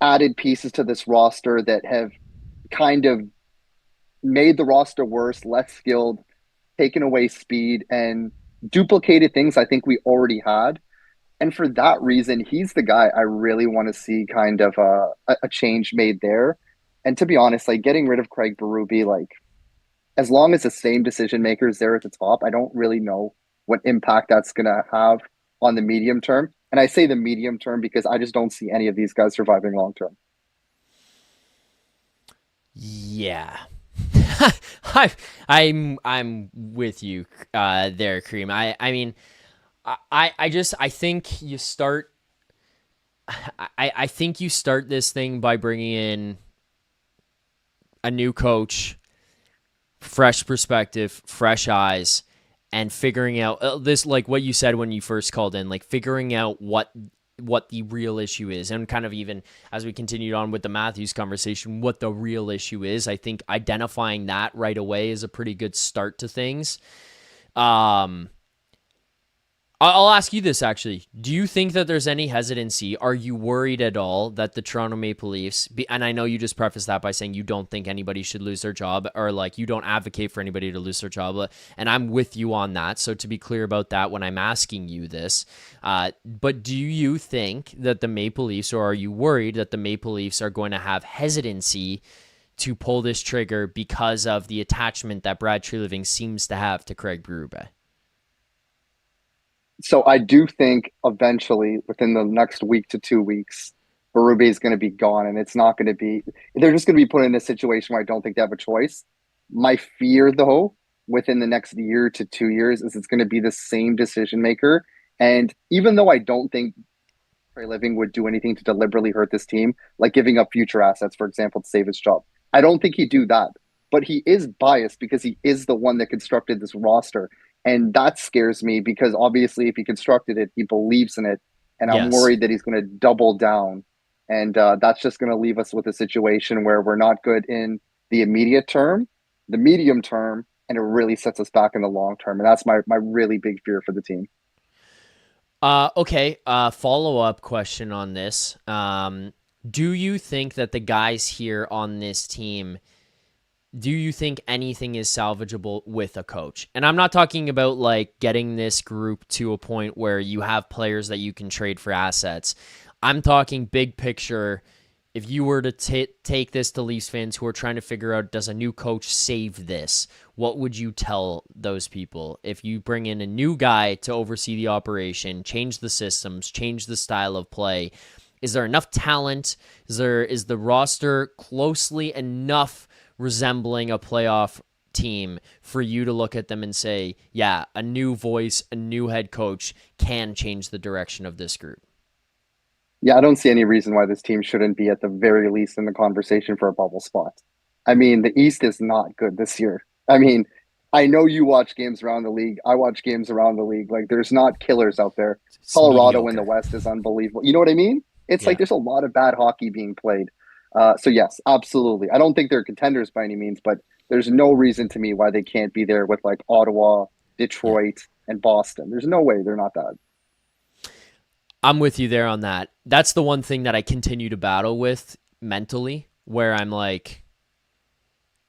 added pieces to this roster that have kind of made the roster worse, less skilled, taken away speed, and duplicated things I think we already had. And for that reason, he's the guy I really want to see kind of a change made there. And to be honest, like getting rid of Craig Berube, like as long as the same decision maker is there at the top, I don't really know what impact that's going to have on the medium term. And I say the medium term because I just don't see any of these guys surviving long term. Yeah. I'm with you there, Kareem. I mean, I think you start. I think you start this thing by bringing in a new coach, fresh perspective, fresh eyes, and figuring out this, like what you said when you first called in, like figuring out what the real issue is, and kind of even as we continued on with the Matthews conversation, what the real issue is. I think identifying that right away is a pretty good start to things. I'll ask you this, actually. Do you think that there's any hesitancy? Are you worried at all that the Toronto Maple Leafs, and I know you just prefaced that by saying you don't think anybody should lose their job, or like you don't advocate for anybody to lose their job, and I'm with you on that. So to be clear about that when I'm asking you this, but do you think that the Maple Leafs, or are you worried that the Maple Leafs are going to have hesitancy to pull this trigger because of the attachment that Brad Treliving seems to have to Craig Berube? So I do think eventually, within the next week to 2 weeks, Berube is going to be gone, and it's not going to be. They're just going to be put in a situation where I don't think they have a choice. My fear, though, within the next year to 2 years, is it's going to be the same decision maker. And even though I don't think Treliving would do anything to deliberately hurt this team, like giving up future assets, for example, to save his job, I don't think he'd do that. But he is biased because he is the one that constructed this roster. And that scares me because obviously if he constructed it, he believes in it. And I'm worried that he's going to double down. And that's just going to leave us with a situation where we're not good in the immediate term, the medium term, and it really sets us back in the long term. And that's my really big fear for the team. Okay. Follow-up question on this. Do you think that the guys here on this team, do you think anything is salvageable with a coach? And I'm not talking about like getting this group to a point where you have players that you can trade for assets. I'm talking big picture. If you were to take this to Leafs fans who are trying to figure out, does a new coach save this? What would you tell those people? If you bring in a new guy to oversee the operation, change the systems, change the style of play, is there enough talent? Is the roster closely enough resembling a playoff team for you to look at them and say, yeah, a new voice, a new head coach can change the direction of this group? Yeah, I don't see any reason why this team shouldn't be at the very least in the conversation for a bubble spot. I mean, the East is not good this year. I mean, I know you watch games around the league. I watch games around the league. Like, there's not killers out there. It's Colorado mediocre. in the West is unbelievable. You know what I mean? It's like there's a lot of bad hockey being played. So yes, absolutely. I don't think they're contenders by any means, but there's no reason to me why they can't be there with like Ottawa, Detroit, and Boston. There's no way they're not that. I'm with you there on that. That's the one thing that I continue to battle with mentally, where I'm like,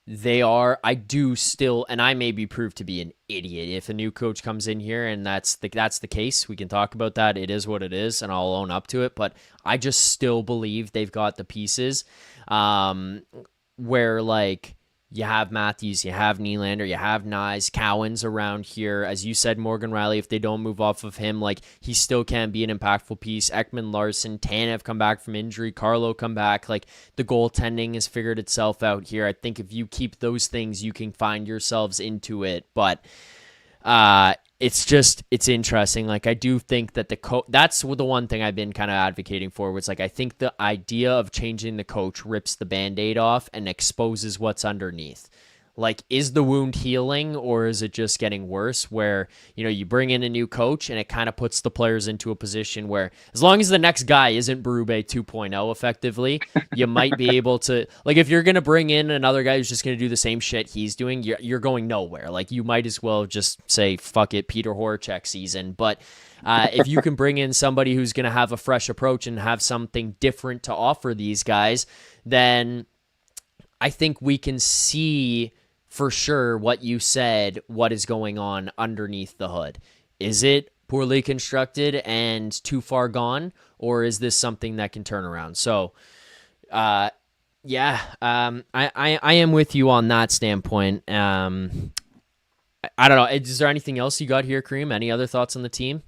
I do still, and I may be proved to be an idiot if a new coach comes in here and that's the case. We can talk about that. It is what it is, and I'll own up to it. But I just still believe they've got the pieces where, like, you have Matthews, you have Nylander, you have Nyes, Cowan's around here. As you said, Morgan Rielly, if they don't move off of him, like, he still can be an impactful piece. Ekman Larson, Tanev come back from injury, Carlo come back. Like, the goaltending has figured itself out here. I think if you keep those things, you can find yourselves into it. But it's interesting. Like, I do think that that's the one thing I've been kind of advocating for, was like, I think the idea of changing the coach rips the Band-Aid off and exposes what's underneath. Like, is the wound healing, or is it just getting worse, where, you know, you bring in a new coach and it kind of puts the players into a position where, as long as the next guy isn't Berube 2.0 effectively, you might be able to, like, if you're going to bring in another guy who's just going to do the same shit he's doing, you're going nowhere. Like, you might as well just say, fuck it, Peter Horacek season. But if you can bring in somebody who's going to have a fresh approach and have something different to offer these guys, then I think we can see for sure what you said, what is going on underneath the hood. Is it poorly constructed and too far gone, or is this something that can turn around? So, I am with you on that standpoint. I don't know. Is there anything else you got here, Kareem? Any other thoughts on the team?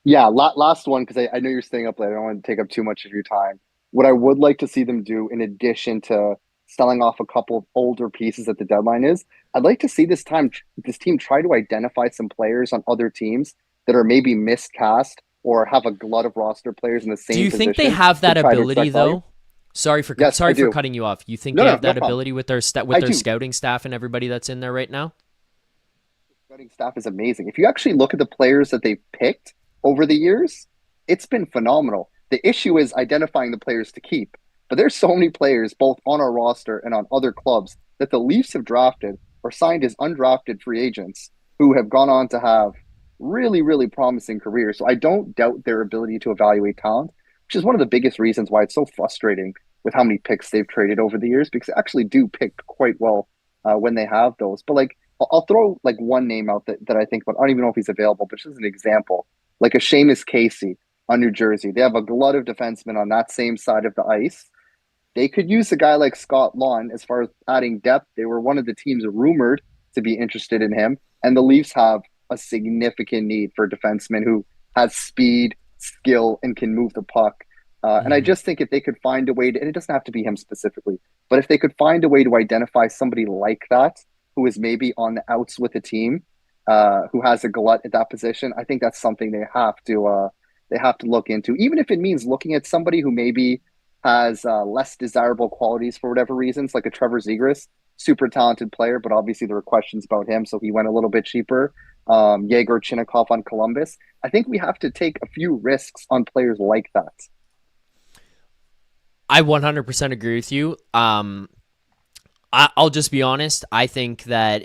Yeah, last one, because I know you're staying up late. I don't want to take up too much of your time. What I would like to see them do, in addition to selling off a couple of older pieces at the deadline, is I'd like to see this team try to identify some players on other teams that are maybe miscast or have a glut of roster players in the same position. Do you think they have that ability, though? Sorry for cutting you off. You think they have that ability with their scouting staff and everybody that's in there right now? The scouting staff is amazing. If you actually look at the players that they've picked over the years, it's been phenomenal. The issue is identifying the players to keep. But there's so many players, both on our roster and on other clubs, that the Leafs have drafted or signed as undrafted free agents who have gone on to have really, really promising careers. So I don't doubt their ability to evaluate talent, which is one of the biggest reasons why it's so frustrating with how many picks they've traded over the years, because they actually do pick quite well when they have those. But like, I'll throw like one name out that I think about. I don't even know if he's available, but just as an example, like a Seamus Casey on New Jersey. They have a glut of defensemen on that same side of the ice. They could use a guy like Scott Lawn as far as adding depth. They were one of the teams rumored to be interested in him. And the Leafs have a significant need for a defenseman who has speed, skill, and can move the puck. And I just think if they could find a way to, and it doesn't have to be him specifically, but if they could find a way to identify somebody like that, who is maybe on the outs with a team, who has a glut at that position, I think that's something they have to look into. Even if it means looking at somebody who maybe has less desirable qualities for whatever reasons, like a Trevor Zegras, super talented player, but obviously there were questions about him, so he went a little bit cheaper. Yegor Chinnikov on Columbus. I think we have to take a few risks on players like that. I 100% agree with you. I'll just be honest. I think that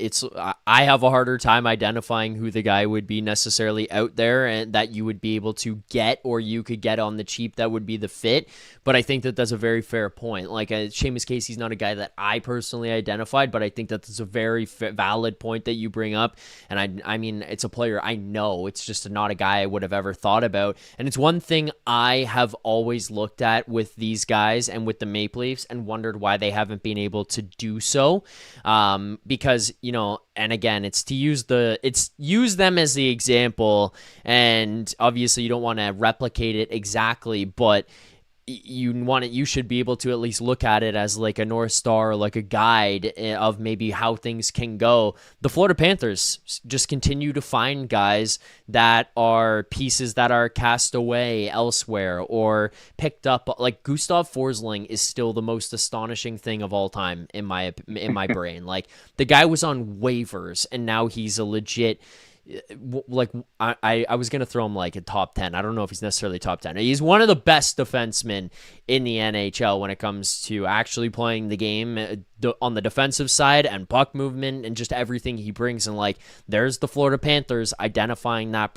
I have a harder time identifying who the guy would be necessarily out there and that you would be able to get or you could get on the cheap that would be the fit. But I think that that's a very fair point. Like Seamus Casey's not a guy that I personally identified, but I think that that's a very valid point that you bring up. And I mean, it's a player I know. It's just not a guy I would have ever thought about. And it's one thing I have always looked at with these guys and with the Maple Leafs and wondered why they haven't been able to do so, because, you know, and again, it's use them as the example, and obviously you don't want to replicate it exactly, but you should be able to at least look at it as like a North Star, or like a guide of maybe how things can go. The Florida Panthers just continue to find guys that are pieces that are cast away elsewhere or picked up. Like Gustav Forsling is still the most astonishing thing of all time in my brain. Like the guy was on waivers and now he's a legit. Like I was gonna throw him like a top 10. I don't know if he's necessarily top 10. He's one of the best defensemen in the NHL when it comes to actually playing the game on the defensive side and puck movement and just everything he brings. And like, there's the Florida Panthers identifying that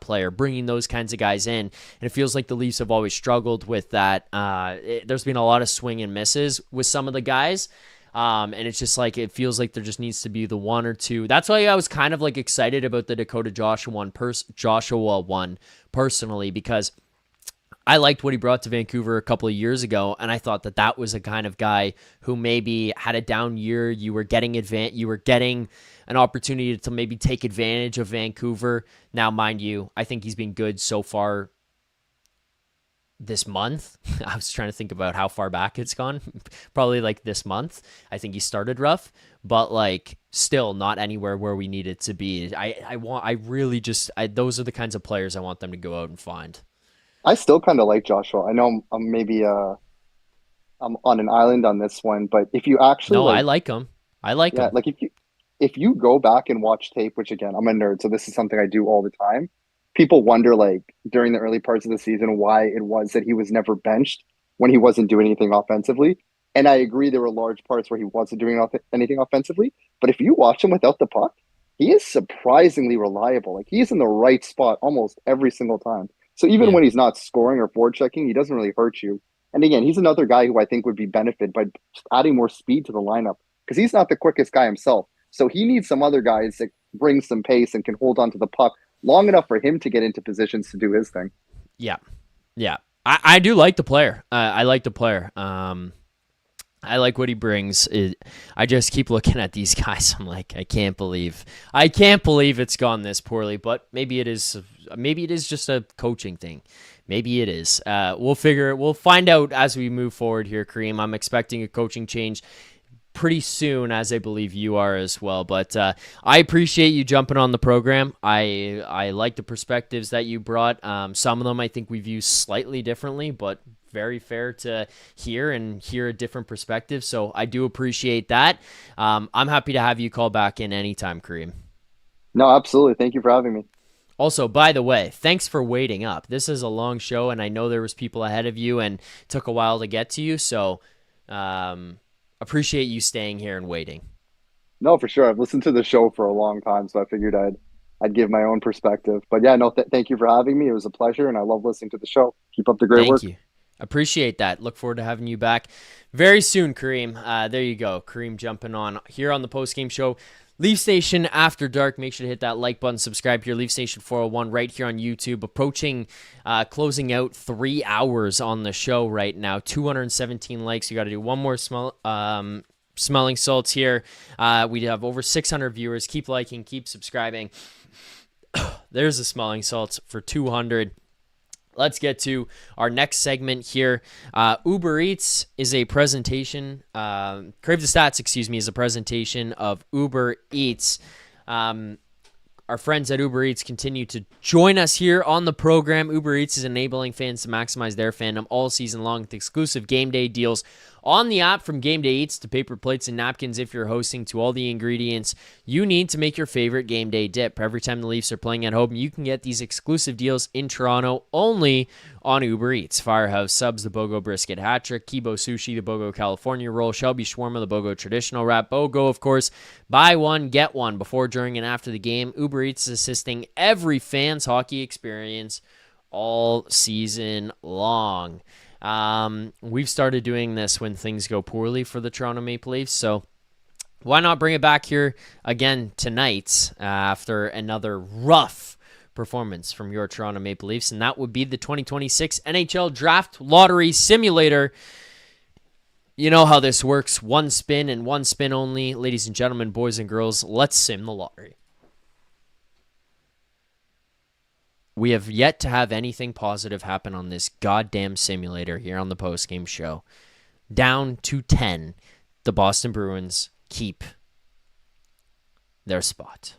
player, bringing those kinds of guys in. And it feels like the Leafs have always struggled with that. There's been a lot of swing and misses with some of the guys. And it's just like, it feels like there just needs to be the one or two. That's why I was kind of like excited about the Dakota Joshua one personally, because I liked what he brought to Vancouver a couple of years ago. And I thought that was a kind of guy who maybe had a down year. You were getting an opportunity to maybe take advantage of Vancouver. Now, mind you, I think he's been good so far this month. I was trying to think about how far back it's gone. Probably like this month. I think he started rough, but like still not anywhere where we need it to be. Those are the kinds of players I want them to go out and find. I still kind of like Joshua. I know I'm maybe I'm on an island on this one, but if you actually I like him. I like him. Like if you go back and watch tape, which again, I'm a nerd, so this is something I do all the time. People wonder, like, during the early parts of the season, why it was that he was never benched when he wasn't doing anything offensively. And I agree there were large parts where he wasn't doing anything offensively. But if you watch him without the puck, he is surprisingly reliable. Like, he's in the right spot almost every single time. So even when he's not scoring or forechecking, he doesn't really hurt you. And again, he's another guy who I think would be benefited by just adding more speed to the lineup, because he's not the quickest guy himself. So he needs some other guys that bring some pace and can hold on to the puck long enough for him to get into positions to do his thing. Yeah. I do like the player. I like the player. I like what he brings. I just keep looking at these guys. I'm like, I can't believe it's gone this poorly. But maybe it is. Maybe it is just a coaching thing. Maybe it is. We'll find out as we move forward here, Kareem. I'm expecting a coaching change pretty soon, as I believe you are as well. But I appreciate you jumping on the program. I like the perspectives that you brought. Some of them I think we view slightly differently, but very fair to hear a different perspective. So I do appreciate that. I'm happy to have you call back in anytime, Kareem. No, absolutely. Thank you for having me. Also, by the way, thanks for waiting up. This is a long show, and I know there was people ahead of you and it took a while to get to you. So appreciate you staying here and waiting. No, for sure. I've listened to the show for a long time, so I figured I'd give my own perspective. But yeah, no, thank you for having me. It was a pleasure, and I love listening to the show. Keep up the great work. Thank you. Appreciate that. Look forward to having you back very soon, Kareem. There you go. Kareem jumping on here on the postgame show. Leaf Station After Dark. Make sure to hit that like button. Subscribe here. Leaf Station 401 right here on YouTube. Approaching, closing out 3 hours on the show right now. 217 likes. You got to do one more smelling salts here. We have over 600 viewers. Keep liking. Keep subscribing. There's the smelling salts for 200. Let's get to our next segment here. Uber Eats is a presentation. Crave the Stats, is a presentation of Uber Eats. our friends at Uber Eats continue to join us here on the program. Uber Eats is enabling fans to maximize their fandom all season long with exclusive game day deals on the app, from game day eats to paper plates and napkins if you're hosting, to all the ingredients you need to make your favorite game day dip. Every time the Leafs are playing at home, you can get these exclusive deals in Toronto only on Uber Eats. Firehouse Subs, the BOGO Brisket Hat Trick, Kibo Sushi, the BOGO California Roll, Shelby Shawarma, the BOGO Traditional Wrap, BOGO, of course, buy one, get one before, during, and after the game. Uber Eats is assisting every fan's hockey experience all season long. We've started doing this when things go poorly for the Toronto Maple Leafs, so why not bring it back here again tonight after another rough performance from your Toronto Maple Leafs, and that would be the 2026 NHL Draft Lottery Simulator. You know how this works. One spin and one spin only. Ladies and gentlemen, boys and girls, let's sim the lottery. We have yet to have anything positive happen on this goddamn simulator here on the postgame show. Down to 10, the Boston Bruins keep their spot.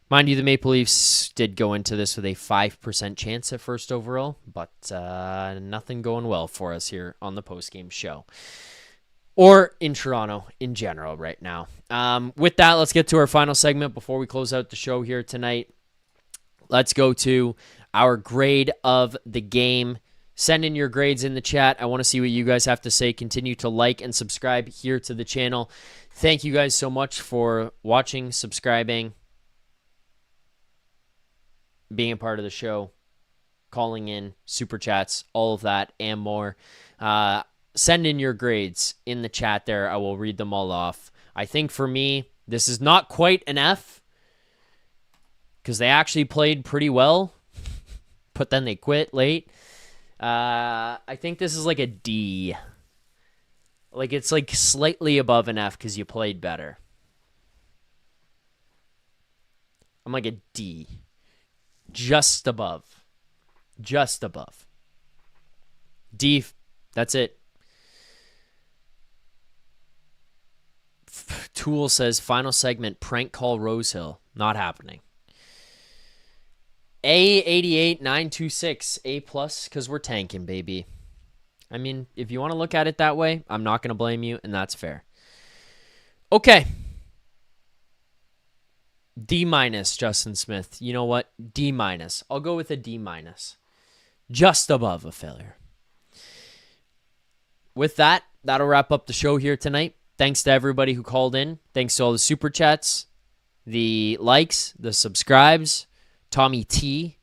Mind you, the Maple Leafs did go into this with a 5% chance at first overall, but nothing going well for us here on the postgame show. Or in Toronto in general right now. With that, let's get to our final segment before we close out the show here tonight. Let's go to our grade of the game. Send in your grades in the chat. I want to see what you guys have to say. Continue to like and subscribe here to the channel. Thank you guys so much for watching, subscribing, being a part of the show, calling in, super chats, all of that and more. Send in your grades in the chat there. I will read them all off. I think for me, this is not quite an F, because they actually played pretty well, but then they quit late. I think this is like a D. Like, it's like slightly above an F because you played better. I'm like a D. Just above. Just above. D. That's it. Tool says, final segment, prank call Rosehill. Not happening. A88926, A+, because we're tanking, baby. I mean, if you want to look at it that way, I'm not going to blame you, and that's fair. Okay. D-, Justin Smith. You know what? D-. I'll go with a D-. Just above a failure. With that, that'll wrap up the show here tonight. Thanks to everybody who called in. Thanks to all the super chats, the likes, the subscribes, Tommy T,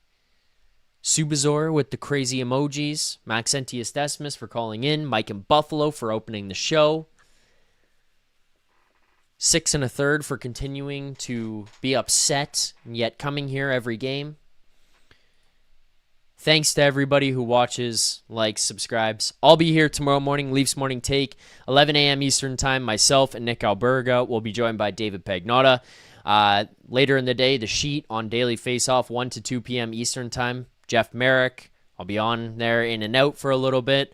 Subazor with the crazy emojis, Maxentius Decimus for calling in, Mike and Buffalo for opening the show, 6 1/3 for continuing to be upset and yet coming here every game. Thanks to everybody who watches, likes, subscribes. I'll be here tomorrow morning, Leafs Morning Take, 11 a.m. Eastern Time. Myself and Nick Alberga will be joined by David Pagnotta. Later in the day, the sheet on Daily Faceoff, 1 to 2 p.m. Eastern Time. Jeff Merrick, I'll be on there in and out for a little bit.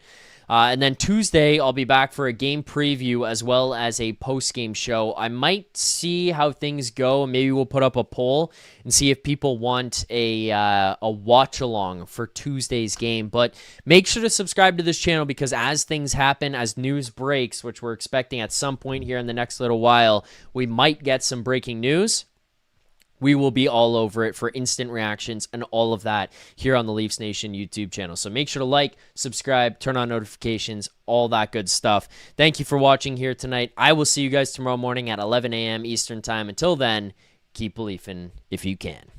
And then Tuesday, I'll be back for a game preview as well as a post-game show. I might see how things go, and maybe we'll put up a poll and see if people want a watch-along for Tuesday's game. But make sure to subscribe to this channel, because as things happen, as news breaks, which we're expecting at some point here in the next little while, we might get some breaking news. We will be all over it for instant reactions and all of that here on the Leafs Nation YouTube channel. So make sure to like, subscribe, turn on notifications, all that good stuff. Thank you for watching here tonight. I will see you guys tomorrow morning at 11 a.m. Eastern Time. Until then, keep believing if you can.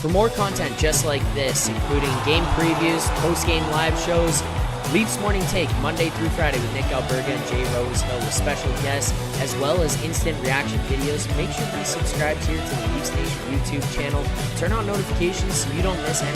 For more content just like this, including game previews, post-game live shows, Leafs Morning Take, Monday through Friday with Nick Alberga and Jay Rosehill with special guests, as well as instant reaction videos. Make sure to be subscribed here to the Leafs Nation YouTube channel. Turn on notifications so you don't miss any